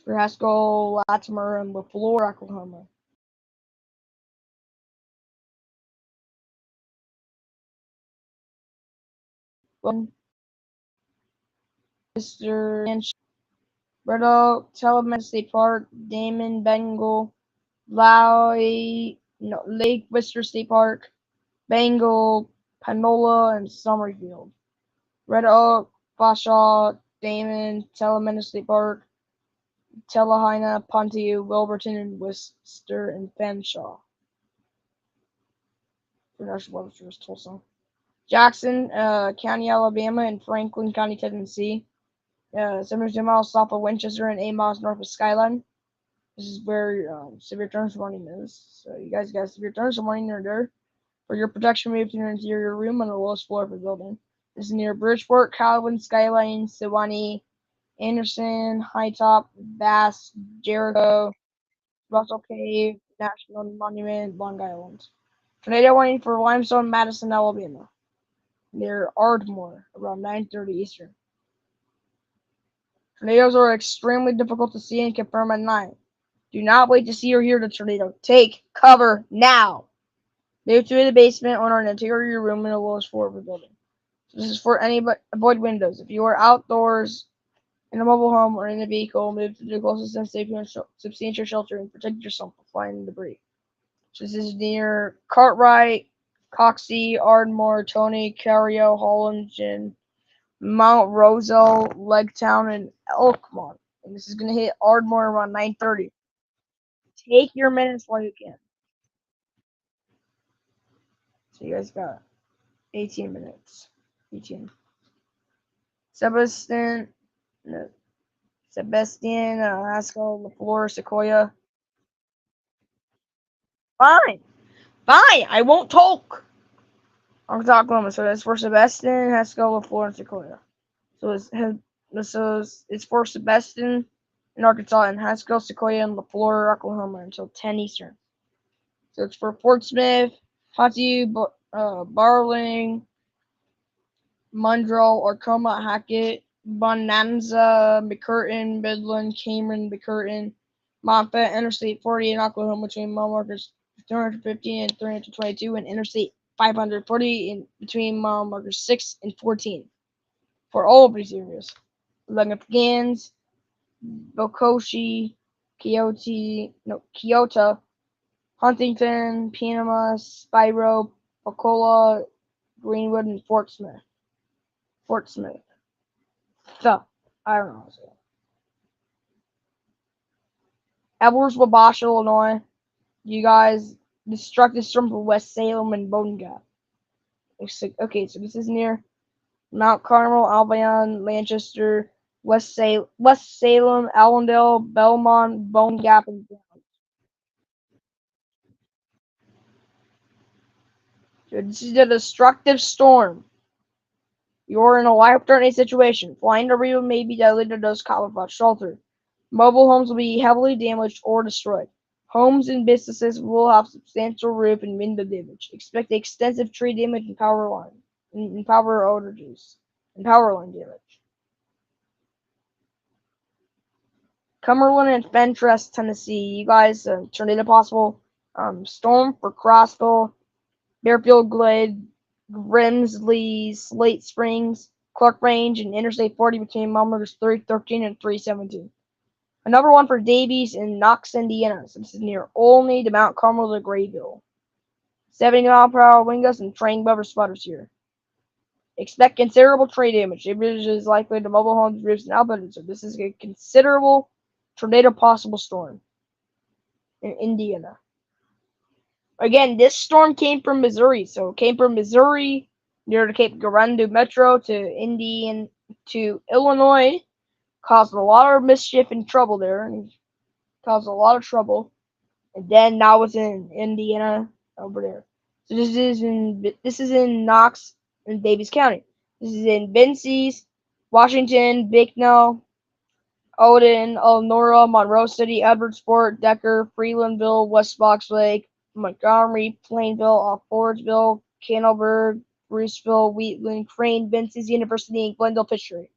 For Haskell, Latimer, and LaFleur, Oklahoma. Mr. Red Oak, Telemet State Park, Damon, Bengal, Lake Worcester State Park, Bengal, Panola, and Summerfield. Red Oak, Bashaw, Damon, Telemet State Park, Telahina, Ponte, Wilburton, and Worcester, and Fanshawe. Tulsa. Jackson, County, Alabama, and Franklin County, Tennessee. 72 miles south of Winchester and 8 miles north of Skyline. This is where severe thunderstorm warning is. So you guys got severe thunderstorm warning there. For your protection, move to your interior room on the lowest floor of the building. This is near Bridgeport, Calvin, Skyline, Sewanee, Anderson, High Top, Bass, Jericho, Russell Cave, National Monument, Long Island. Tornado warning for Limestone, Madison, Alabama, near Ardmore, around 9:30 Eastern. Tornadoes are extremely difficult to see and confirm at night. Do not wait to see or hear the tornado. Take cover now. Move to the basement or an interior room in the lowest floor of the building. This is for anybody. Avoid windows. If you are outdoors, in a mobile home, or in a vehicle, move to the closest and safe substantial shelter and protect yourself from flying debris. So this is near Cartwright, Coxey, Ardmore, Tony, Cario, Hollingen, Mount Roselle, Legtown, and Elkmont. And this is going to hit Ardmore around 9:30. Take your minutes while you can. So you guys got 18 minutes. 18. Sebastian, Haskell, LaFleur, Sequoia. Fine. Fine. I won't talk. Arkansas, Oklahoma. So that's for Sebastian, Haskell, LaFleur, and Sequoia. So it's for Sebastian in Arkansas and Haskell, Sequoia, and LaFleur, Oklahoma until 10 Eastern. So it's for Fort Smith, Ponte, Barling, Mundrell, Orcoma, Hackett, Bonanza, McCurtain, Midland, Cameron, McCurtain, Moffett, Interstate 40 in Oklahoma between mile markers 350 and 322, and Interstate 540 in between mile markers 6 and 14 for all of these areas. Legans, Bokoshi, Kyoto, Huntington, Panama, Spiro, Pocola, Greenwood, and Fort Smith. I don't know. Edwards, Wabash, Illinois. You guys, destructive storm for West Salem and Bowden Gap. Okay, so this is near Mount Carmel, Albion, Manchester, West Salem, Allendale, Belmont, Bone Gap, and so this is a destructive storm. You're in a life-threatening situation. Flying to Rio may be deadly to those caught without shelter. Mobile homes will be heavily damaged or destroyed. Homes and businesses will have substantial roof and window damage. Expect extensive tree damage and power outages and power line damage. Cumberland and Fentress, Tennessee. You guys, tornado possible. Storm for Crossville, Bearfield Glade, Grimsley, Slate Springs, Clark Range, and Interstate 40 between millimeters 313 and 317. Another one for Davies in Knox, Indiana. So this is near Olney to Mount Carmel to Grayville. 70-mile-per-hour wind gusts and train weather sputters here. Expect considerable tree damage. Damage is likely to mobile homes, roofs, and outbuildings. So this is a considerable tornado possible storm in Indiana. Again, this storm came from Missouri. So it came from Missouri near the Cape Girardeau Metro to Illinois. Caused a lot of mischief and trouble there. And caused a lot of trouble. And then now it's in Indiana over there. So this is in Knox and Daviess County. This is in Vincennes, Washington, Bicknell, Odin, Elnora, Monroe City, Edwardsport, Decker, Freelandville, West Box Lake, Montgomery, Plainville, Fordsville, Cannelberg, Bruceville, Wheatland, Crane, Vincennes University, and Glendale Fishery.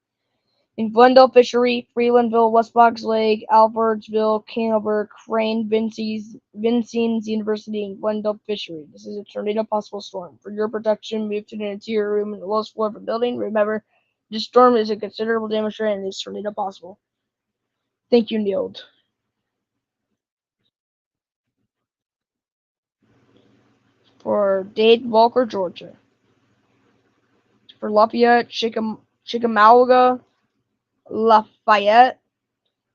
In Glendale Fishery, Freelandville, West Box Lake, Alfordsville, Cannelberg, Crane, Vincennes University, and Glendale Fishery. This is a tornado possible storm. For your protection, move to the interior room in the lowest floor of the building. Remember, this storm is a considerable damage and is tornado possible. Thank you, Neil. For Dade, Walker, Georgia. For Lafayette, Chickamauga, Lafayette,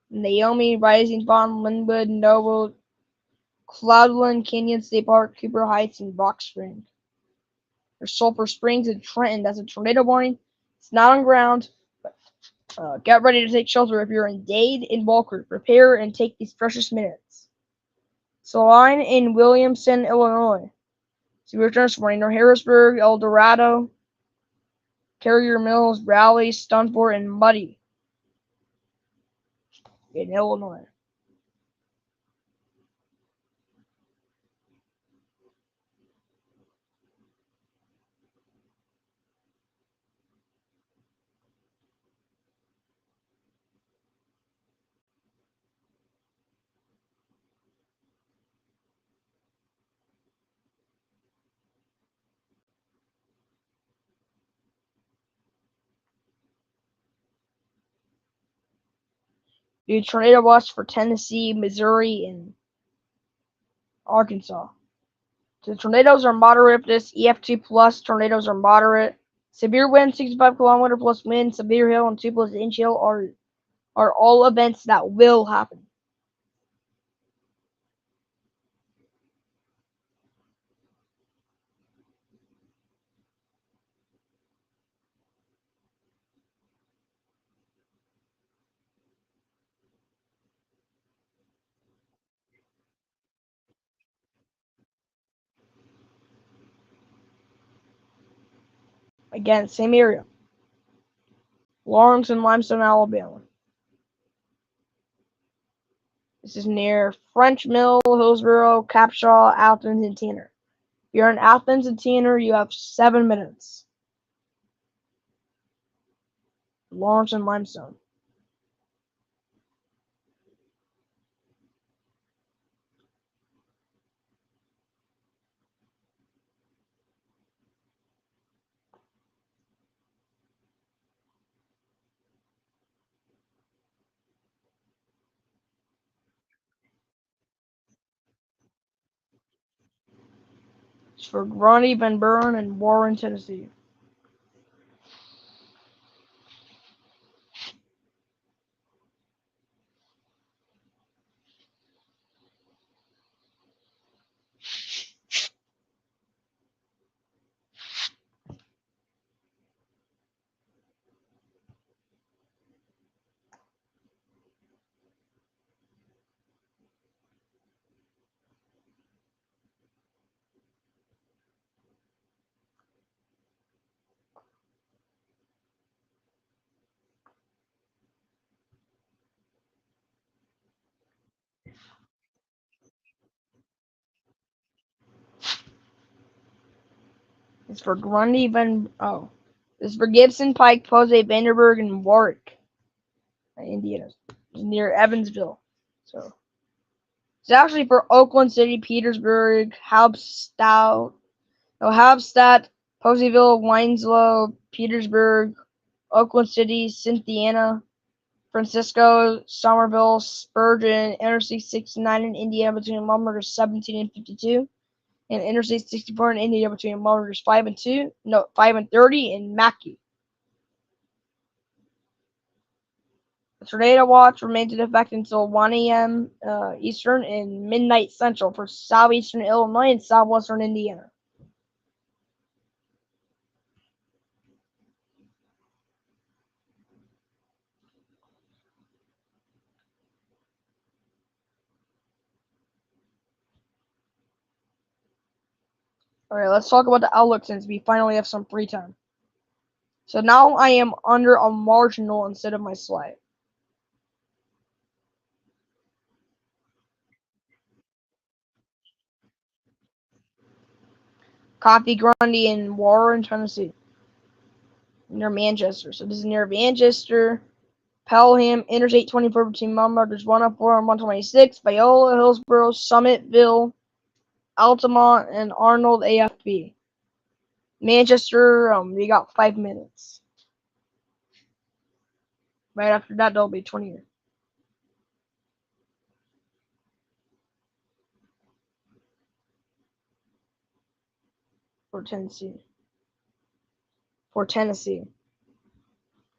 Naomi, Rising Pond, Linwood, Noble, Cloudland, Canyon State Park, Cooper Heights, and Rock Spring. There's Sulphur Springs and Trenton. That's a tornado warning. It's not on ground, but get ready to take shelter if you're in Dade and Walker. Prepare and take these precious minutes. Saline in Williamson, Illinois. Severe thunderstorms warning near Harrisburg, El Dorado, Carrier Mills, Raleigh, Stunford, and Muddy in Illinois. Do tornado watch for Tennessee, Missouri, and Arkansas. So tornadoes are moderate. This EF2 plus tornadoes are moderate. Severe wind, 65-kilometer plus wind, severe hail, and 2 plus inch hail are all events that will happen. Again, same area. Lawrence and Limestone, Alabama. This is near French Mill, Hillsboro, Capshaw, Athens, and Tanner. If you're in Athens and Tanner, you have 7 minutes. Lawrence and Limestone. It's for Grundy, Van Buren, and Warren, Tennessee. It's for Grundy Van. Oh, it's for Gibson, Pike, Posey, Vanderburg, and Warwick, Indiana, near Evansville. So it's actually for Oakland City, Petersburg, Halbstadt, Poseyville, Winslow, Petersburg, Oakland City, Cynthiana, Francisco, Somerville, Spurgeon, Interstate 69 in Indiana between kilometers 17 and 52, and Interstate 64 in Indiana between kilometers 5 and 30 in Mackey. The tornado watch remains in effect until 1 a.m. Eastern and midnight Central for southeastern Illinois and southwestern Indiana. Alright, let's talk about the outlook since we finally have some free time. So now I am under a marginal instead of my slide. Coffee Grundy in Warren, Tennessee. Near Manchester. So this is near Manchester, Pelham, Interstate 24 between mile markers 104 and 126, Viola, Hillsborough, Summitville, Altamont, and Arnold AFB. Manchester, we got 5 minutes. Right after that, there'll be 20 years. For Tennessee.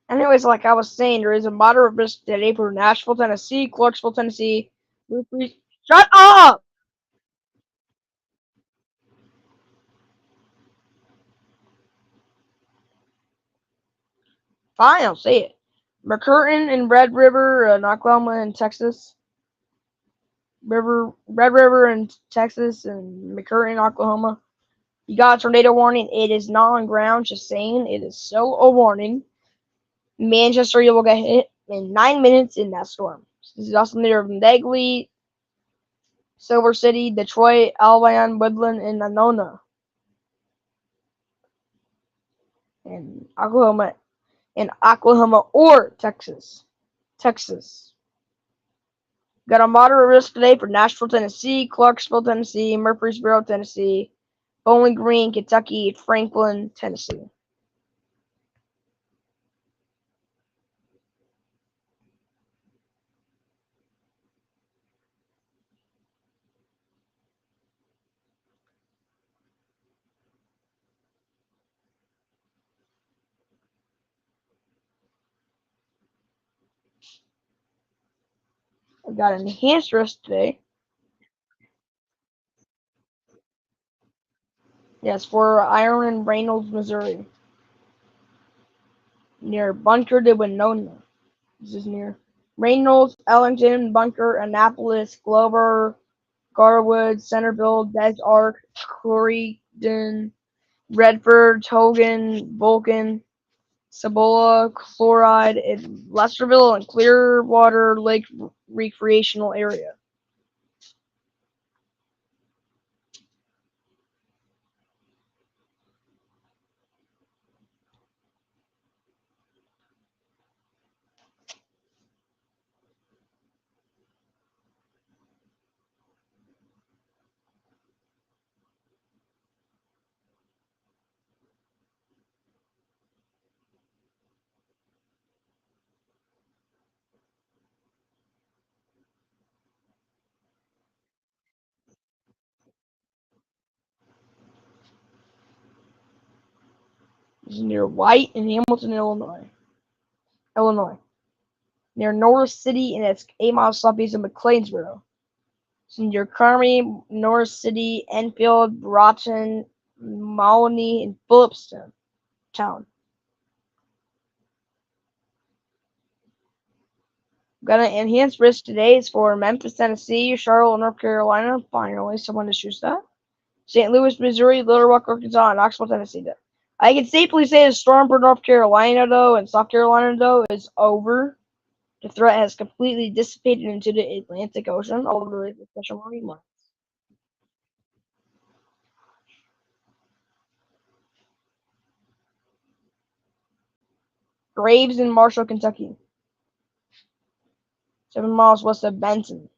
Anyways, like I was saying, there is a moderate risk today for Nashville, Tennessee, Clarksville, Tennessee. Shut up! Fine, I'll say it. McCurtain and Red River in Oklahoma and Texas. Red River in Texas and McCurtain, Oklahoma. You got a tornado warning. It is not on ground, just saying. It is still a warning. Manchester, you will get hit in 9 minutes in that storm. This is also near Negley, Silver City, Detroit, Albion, Woodland, and Anona. And Oklahoma or Texas. Got a moderate risk today for Nashville, Tennessee, Clarksville, Tennessee, Murfreesboro, Tennessee, Bowling Green, Kentucky, Franklin, Tennessee. I got an enhanced risk today. Yes, for Iron and Reynolds, Missouri. Near Bunker de Winona. This is near Reynolds, Ellington, Bunker, Annapolis, Glover, Garwood, Centerville, Des Arc, Corydon, Redford, Hogan, Vulcan, Cibola, Chloride, and Lesterville and Clearwater Lake Recreational Area. This is near White in Hamilton, Illinois. Near Norris City, and it's 8 miles southeast of McLeansboro. It's near Carmi, Norris City, Enfield, Broughton, Maloney, and Phillipstown town. Gonna enhance risk today is for Memphis, Tennessee, Charlotte, North Carolina. Finally, someone to choose that. St. Louis, Missouri, Little Rock, Arkansas, and Knoxville, Tennessee. I can safely say the storm for North Carolina, though, and South Carolina, though, is over. The threat has completely dissipated into the Atlantic Ocean, although there is a special marine warning. Graves in Marshall, Kentucky. 7 miles west of Benton.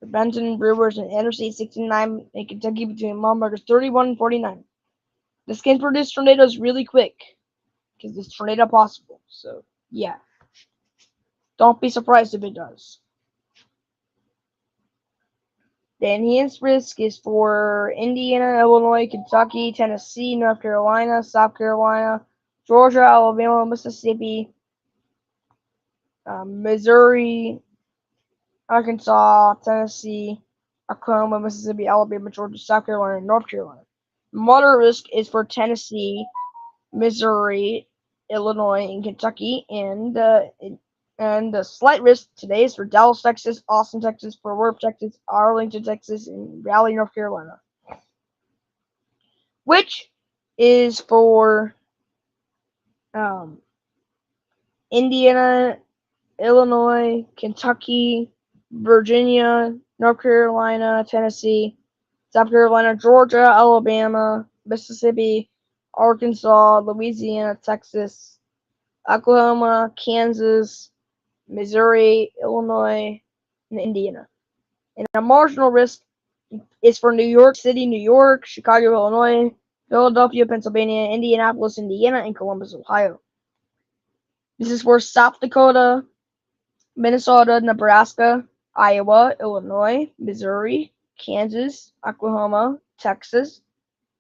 The Benton Brewers and Interstate 69 in Kentucky between mile markers 31 and 49. This can produce tornadoes really quick because it's tornado possible. So, yeah. Don't be surprised if it does. The enhanced risk is for Indiana, Illinois, Kentucky, Tennessee, North Carolina, South Carolina, Georgia, Alabama, Mississippi, Missouri, Arkansas, Tennessee, Oklahoma, Mississippi, Alabama, Georgia, South Carolina, and North Carolina. Moderate risk is for Tennessee, Missouri, Illinois, and Kentucky, and the slight risk today is for Dallas, Texas, Austin, Texas, Fort Worth, Texas, Arlington, Texas, and Raleigh, North Carolina. Which is for Indiana, Illinois, Kentucky, Virginia, North Carolina, Tennessee, South Carolina, Georgia, Alabama, Mississippi, Arkansas, Louisiana, Texas, Oklahoma, Kansas, Missouri, Illinois, and Indiana. And a marginal risk is for New York City, New York, Chicago, Illinois, Philadelphia, Pennsylvania, Indianapolis, Indiana, and Columbus, Ohio. This is for South Dakota, Minnesota, Nebraska, Iowa, Illinois, Missouri, Kansas, Oklahoma, Texas,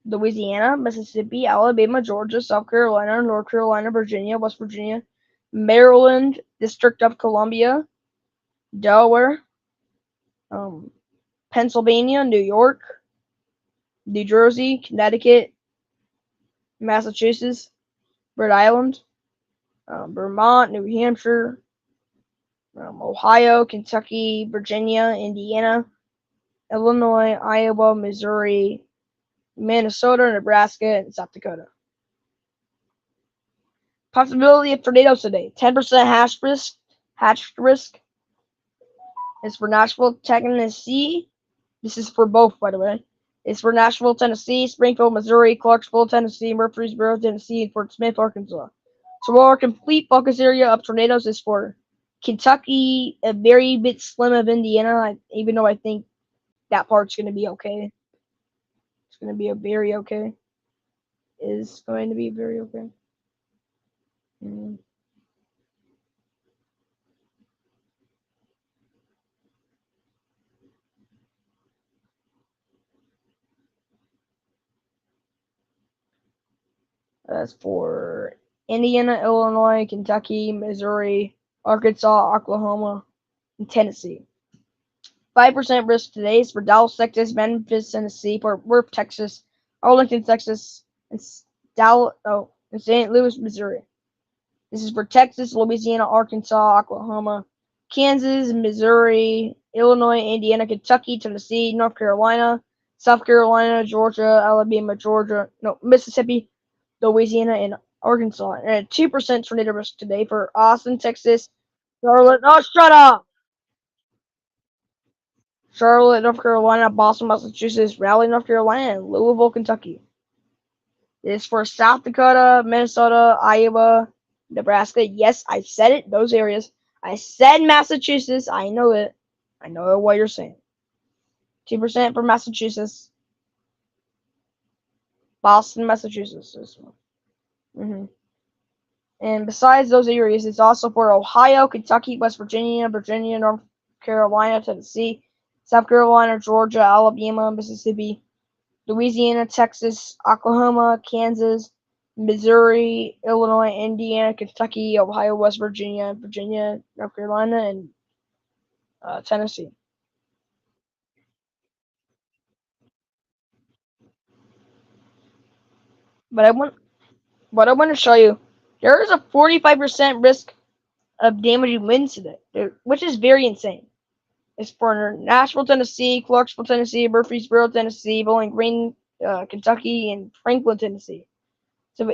Louisiana, Mississippi, Alabama, Georgia, South Carolina, North Carolina, Virginia, West Virginia, Maryland, District of Columbia, Delaware, Pennsylvania, New York, New Jersey, Connecticut, Massachusetts, Rhode Island, Vermont, New Hampshire, Ohio, Kentucky, Virginia, Indiana, Illinois, Iowa, Missouri, Minnesota, Nebraska, and South Dakota. Possibility of tornadoes today. 10% hatched risk is for Nashville, Tennessee. This is for both, by the way. It's for Nashville, Tennessee, Springfield, Missouri, Clarksville, Tennessee, Murfreesboro, Tennessee, and Fort Smith, Arkansas. So our complete focus area of tornadoes is for Kentucky, a very bit slim of Indiana, even though I think that part's going to be okay. It's going to be a very okay. Is going to be very okay. That's for Indiana, Illinois, Kentucky, Missouri, Arkansas, Oklahoma, and Tennessee. 5% risk today is for Dallas, Texas, Memphis, Tennessee, Fort Worth, Texas, Arlington, Texas, and St. Louis, Missouri. This is for Texas, Louisiana, Arkansas, Oklahoma, Kansas, Missouri, Illinois, Indiana, Kentucky, Tennessee, North Carolina, South Carolina, Georgia, Alabama, Mississippi, Louisiana, and Arkansas. And a 2% tornado risk today for Austin, Texas, Charlotte. Oh, shut up! Charlotte, North Carolina, Boston, Massachusetts, Raleigh, North Carolina, and Louisville, Kentucky. It is for South Dakota, Minnesota, Iowa, Nebraska. Yes, I said it. Those areas. I said Massachusetts. I know it. I know what you're saying. 2% for Massachusetts. Boston, Massachusetts. This one. And besides those areas, it's also for Ohio, Kentucky, West Virginia, North Carolina, Tennessee, South Carolina, Georgia, Alabama, Mississippi, Louisiana, Texas, Oklahoma, Kansas, Missouri, Illinois, Indiana, Kentucky, Ohio, West Virginia, North Carolina, and Tennessee. But I want to show you, there is a 45% risk of damaging winds today, which is very insane. It's for Nashville, Tennessee, Clarksville, Tennessee, Murfreesboro, Tennessee, Bowling Green, Kentucky, and Franklin, Tennessee. So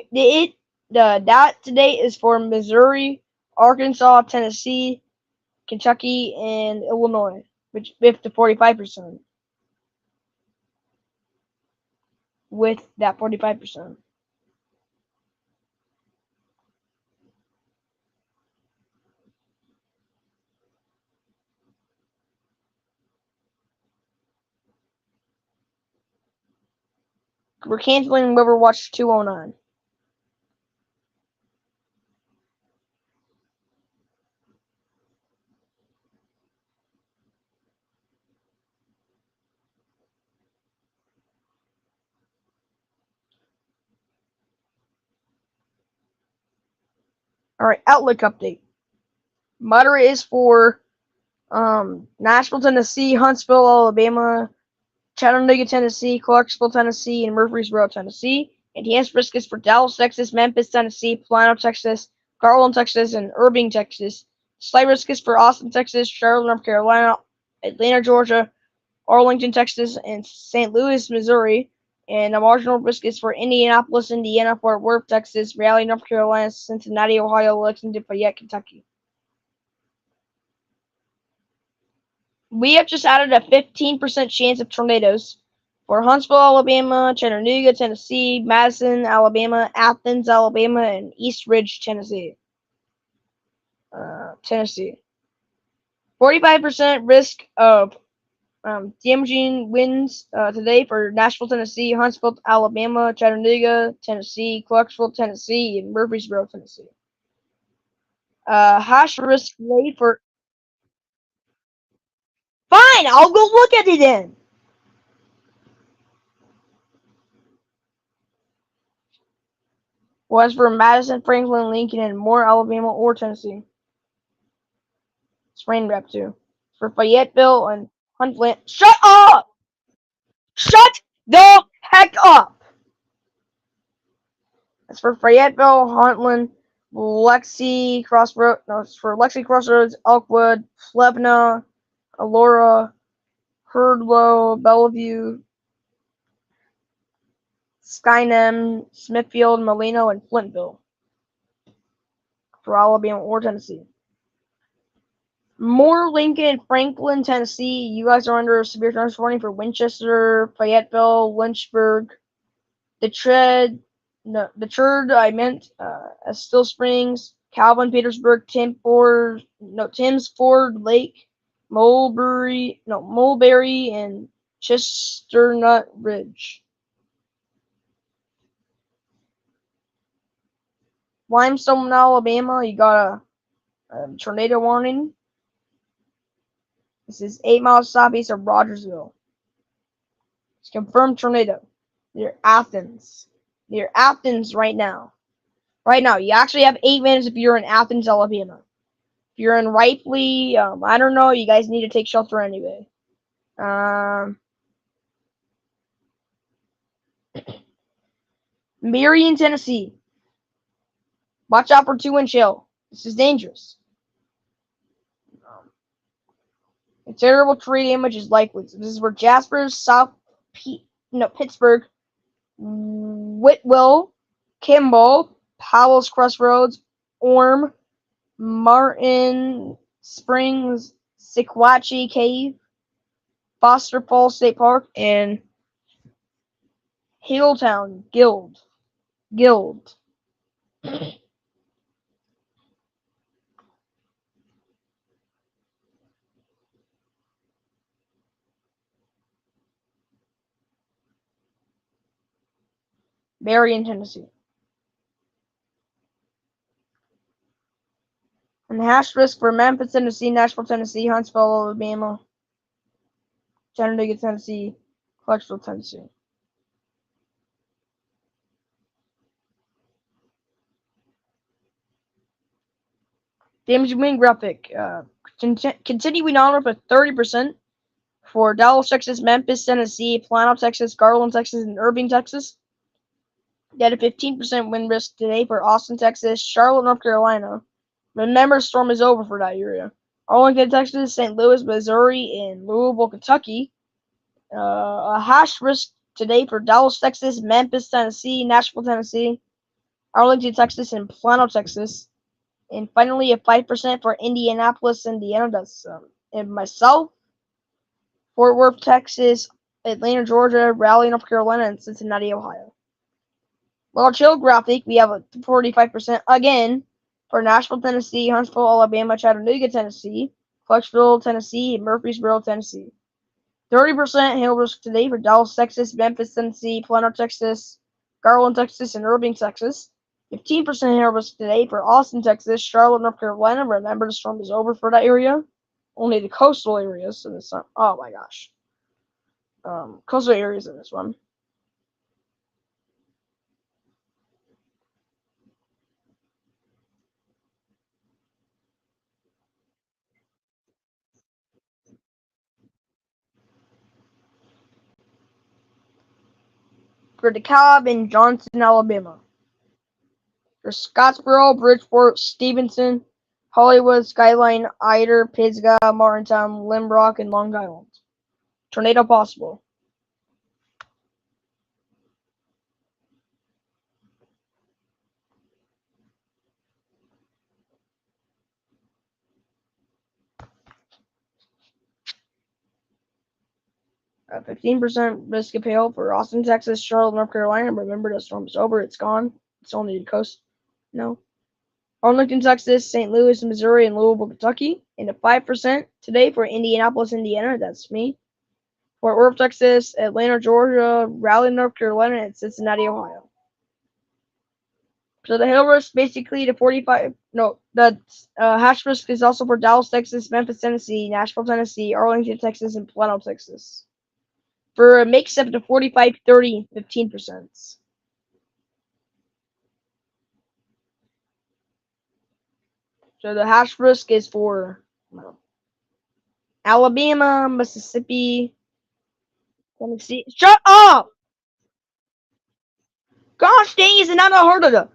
that today is for Missouri, Arkansas, Tennessee, Kentucky, and Illinois, which with the 45%. With that 45%. We're canceling Riverwatch 209. Alright, Outlook update. Moderate is for Nashville, Tennessee, Huntsville, Alabama, Chattanooga, Tennessee, Clarksville, Tennessee, and Murfreesboro, Tennessee. Enhanced risk is for Dallas, Texas, Memphis, Tennessee, Plano, Texas, Garland, Texas, and Irving, Texas. Slight risk is for Austin, Texas, Charlotte, North Carolina, Atlanta, Georgia, Arlington, Texas, and St. Louis, Missouri. And a marginal risk is for Indianapolis, Indiana, Fort Worth, Texas, Raleigh, North Carolina, Cincinnati, Ohio, Lexington, Fayette, Kentucky. We have just added a 15% chance of tornadoes for Huntsville, Alabama, Chattanooga, Tennessee, Madison, Alabama, Athens, Alabama, and East Ridge, Tennessee. 45% risk of damaging winds today for Nashville, Tennessee, Huntsville, Alabama, Chattanooga, Tennessee, Clarksville, Tennessee, and Murfreesboro, Tennessee. Hash risk rate for. Fine, I'll go look at it then. Was for Madison, Franklin, Lincoln, and Moore, Alabama, or Tennessee. It's rain rep too. For Fayetteville and Huntland. Shut up! Shut the heck up! That's for Fayetteville, Huntland, Lexi Crossroads. No, it's for Lexi Crossroads, Elkwood, Plevna, Elora, Herdlow, Bellevue, Skynam, Smithfield, Molino, and Flintville. For Alabama or Tennessee. Moore, Lincoln, and Franklin, Tennessee. You guys are under severe thunderstorm warning for Winchester, Fayetteville, Lynchburg, Detroit, Still Springs, Calvin, Petersburg, Timms Ford, Lake, Mulberry, and Chestnut Ridge. Limestone, Alabama, you got a tornado warning. This is 8 miles southeast of Rogersville. It's confirmed tornado near Athens. Near Athens right now. Right now, you actually have 8 minutes if you're in Athens, Alabama. If you're in Ripley, I don't know. You guys need to take shelter anyway. Marion, Tennessee. Watch out for 2-inch hail. This is dangerous. Considerable tree damage is likely. So this is where Jaspers, Pittsburgh, Whitwell, Kimball, Powell's Crossroads, Orme, Martin Springs, Sequatchie Cave, Foster Falls State Park, and Hilltown, Guild. Marion, Tennessee. And hash risk for Memphis, Tennessee, Nashville, Tennessee, Huntsville, Alabama, Chattanooga, Tennessee, Clarksville, Tennessee. Damage wind graphic. Continuing on with 30% for Dallas, Texas, Memphis, Tennessee, Plano, Texas, Garland, Texas, and Irving, Texas. They had a 15% wind risk today for Austin, Texas, Charlotte, North Carolina. Remember, storm is over for that area. Arlington, Texas, St. Louis, Missouri, and Louisville, Kentucky. A hash risk today for Dallas, Texas, Memphis, Tennessee, Nashville, Tennessee, Arlington, Texas, and Plano, Texas. And finally, a 5% for Indianapolis, Indiana. That's and myself, Fort Worth, Texas, Atlanta, Georgia, Raleigh, North Carolina, and Cincinnati, Ohio. Little chill graphic, we have a 45% again for Nashville, Tennessee, Huntsville, Alabama, Chattanooga, Tennessee, Clarksville, Tennessee, and Murfreesboro, Tennessee. 30% hail risk today for Dallas, Texas, Memphis, Tennessee, Plano, Texas, Garland, Texas, and Irving, Texas. 15% hail risk today for Austin, Texas, Charlotte, North Carolina. Remember, the storm is over for that area. Only the coastal areas in this one. Oh my gosh. Coastal areas in this one. For DeKalb and Johnson, Alabama. For Scottsboro, Bridgeport, Stevenson, Hollywood, Skyline, Ider, Pisgah, Martintown, Limbrock, and Long Island. Tornado possible. 15% risk of hail for Austin, Texas, Charlotte, North Carolina. Remember, the storm is over. It's gone. It's only the coast. No. Arlington, Texas, St. Louis, Missouri, and Louisville, Kentucky. And a 5% today for Indianapolis, Indiana. That's me. Fort Worth, Texas, Atlanta, Georgia, Raleigh, North Carolina, and Cincinnati, Ohio. So the hail risk basically the 45. No, the hash risk is also for Dallas, Texas, Memphis, Tennessee, Nashville, Tennessee, Arlington, Texas, and Plano, Texas. For a makes up to 45, 30, 15%. So the hash risk is for Alabama, Mississippi, Tennessee. Shut up! Gosh dang, is it not hard to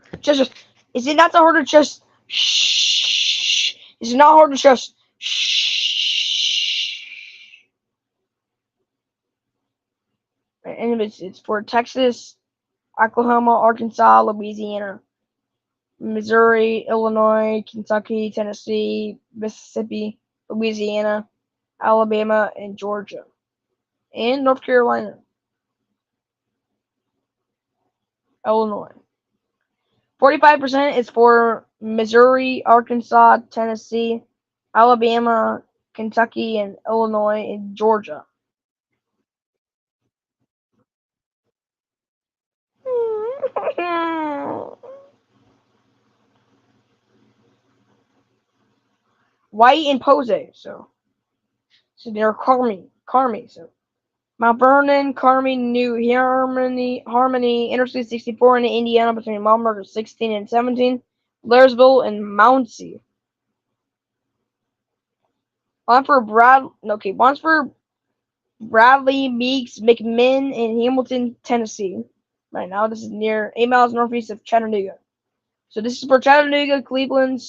is it not hard to just shh? Is it not hard to just shh? And it's for Texas, Oklahoma, Arkansas, Louisiana, Missouri, Illinois, Kentucky, Tennessee, Mississippi, Louisiana, Alabama, and Georgia, and North Carolina, Illinois. 45% is for Missouri, Arkansas, Tennessee, Alabama, Kentucky, and Illinois, and Georgia. White and Posey, so they're Carmi, so Mount Vernon, Carmi, New Harmony, Interstate 64 in Indiana between mile markers 16 and 17, Blairsville and Moundsey. One's for Bradley, Meeks, McMinn, and Hamilton, Tennessee. Right now, this is near 8 miles northeast of Chattanooga. So this is for Chattanooga, Cleveland,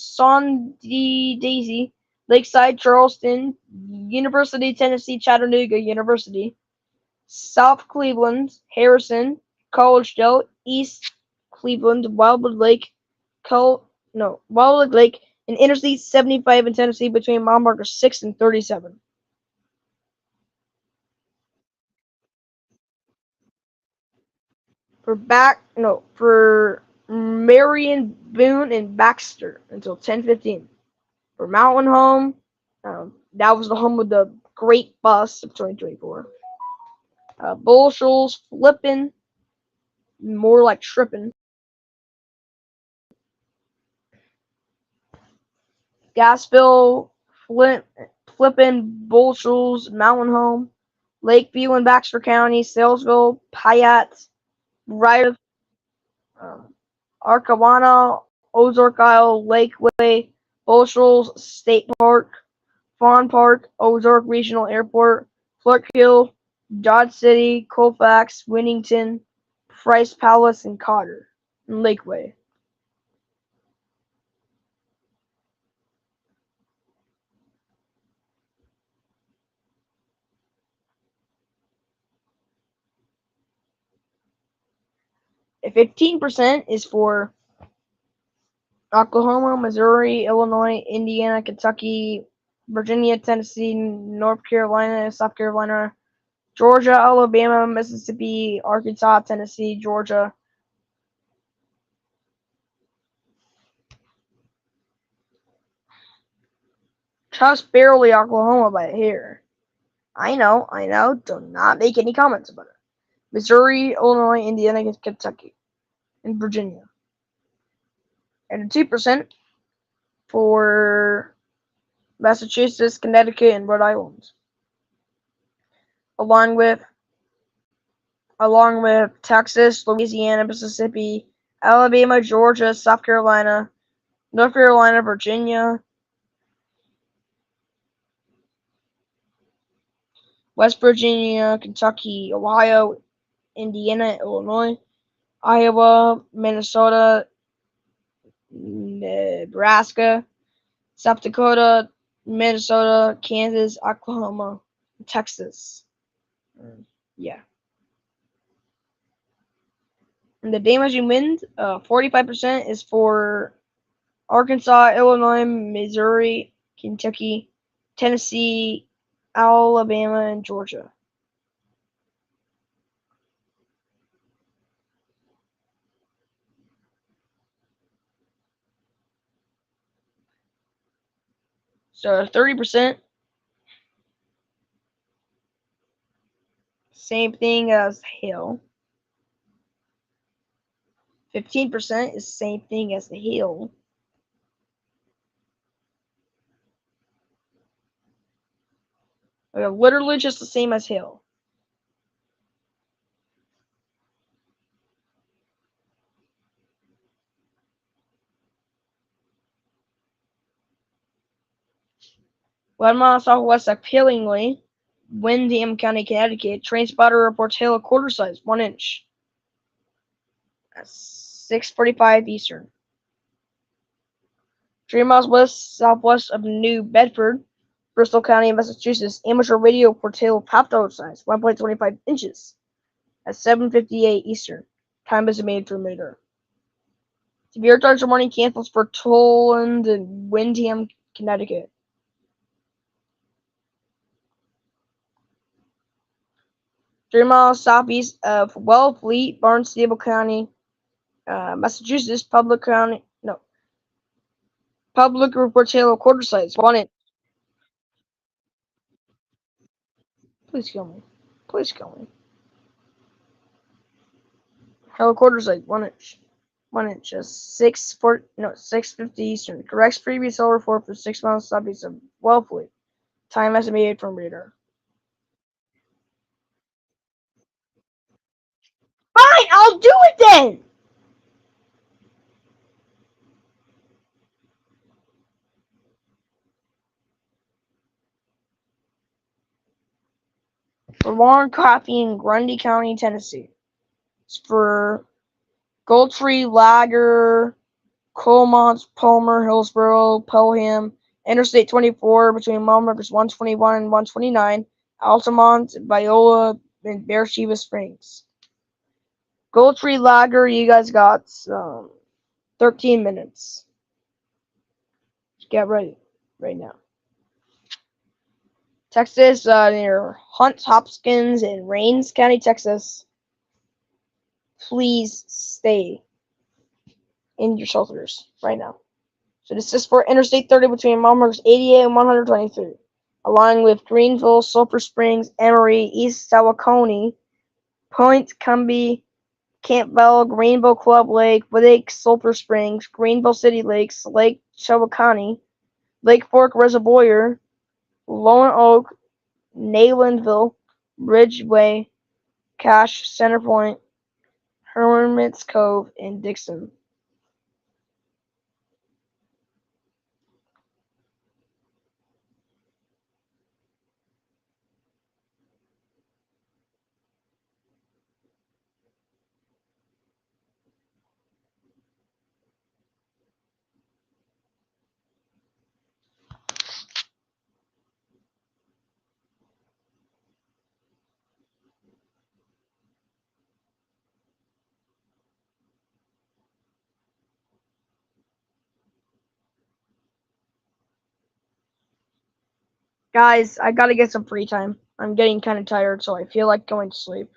Daisy, Lakeside, Charleston, University, Tennessee, Chattanooga University, South Cleveland, Harrison, Collegedale, East Cleveland, Wildwood Lake, Wildwood Lake, and Interstate 75 in Tennessee between mile markers 6 and 37. For Marion, Boone, and Baxter until 10:15. For Mountain Home, that was the home of the Great Bus of 2024. Bull Shoals, Flippin', more like Trippin'. Gasville, Flippin', Bull Shoals, Mountain Home, Lakeview in Baxter County, Salesville, Piatt, Ryder, Arcawana, Ozark Isle, Lakeway, Bull Shoals State Park, Fawn Park, Ozark Regional Airport, Clark Hill, Dodge City, Colfax, Winnington, Price Palace, and Cotter, and Lakeway. And 15% is for Oklahoma, Missouri, Illinois, Indiana, Kentucky, Virginia, Tennessee, North Carolina, South Carolina, Georgia, Alabama, Mississippi, Arkansas, Tennessee, Georgia. Just barely Oklahoma by here. I know. Do not make any comments about it. Missouri, Illinois, Indiana, Kentucky, and Virginia. And 2% for Massachusetts, Connecticut, and Rhode Island. Along with Texas, Louisiana, Mississippi, Alabama, Georgia, South Carolina, North Carolina, Virginia, West Virginia, Kentucky, Ohio, Indiana, Illinois, Iowa, Minnesota, Nebraska, South Dakota, Minnesota, Kansas, Oklahoma, Texas. Yeah. And the damaging wind, 45% is for Arkansas, Illinois, Missouri, Kentucky, Tennessee, Alabama, and Georgia. So 30%, same thing as hail. 15% is same thing as the hail. Literally just the same as hail. One mile southwest of Pillingly, Windham County, Connecticut, train spotter reports hail a quarter size, 1 inch. At 6:45 Eastern. 3 miles west southwest of New Bedford, Bristol County, Massachusetts, amateur radio reports hail of half dollar size, 1.25 inches. At 7:58 Eastern. Time estimated from radar. Severe thunderstorm warning cancels for Toland and Windham, Connecticut. 3 miles southeast of Wellfleet, Barnstable County, Massachusetts, Public reports hail of quarter size, 1 inch. Please kill me. Please kill me. Hail of quarter size, 1 inch. 1 inch. 6:50 Eastern. Corrects previous hail report for 6 miles southeast of Wellfleet. Time estimated from radar. Fine, I'll do it then! For Warren Coffee in Grundy County, Tennessee. It's for Goldtree, Lager, Colmont, Palmer, Hillsboro, Pelham, Interstate 24 between mile markers 121 and 129, Altamont, Viola, and Beersheba Springs. Goldtree, Lager, you guys got 13 minutes. Get ready right now. Texas, near Hunt, Hopkins, and Rains County, Texas. Please stay in your shelters right now. So this is for Interstate 30 between mile markers 88 and 123, along with Greenville, Sulphur Springs, Emory, East Sawakoni, Point Cumbie, Campbell, Greenville Club Lake, Sulphur Springs, Greenville City Lakes, Lake Chawakani, Lake Fork Reservoir, Lone Oak, Naylandville, Ridgeway, Cache, Centerpoint, Hermit's Cove, and Dixon. Guys, I gotta get some free time. I'm getting kind of tired, so I feel like going to sleep.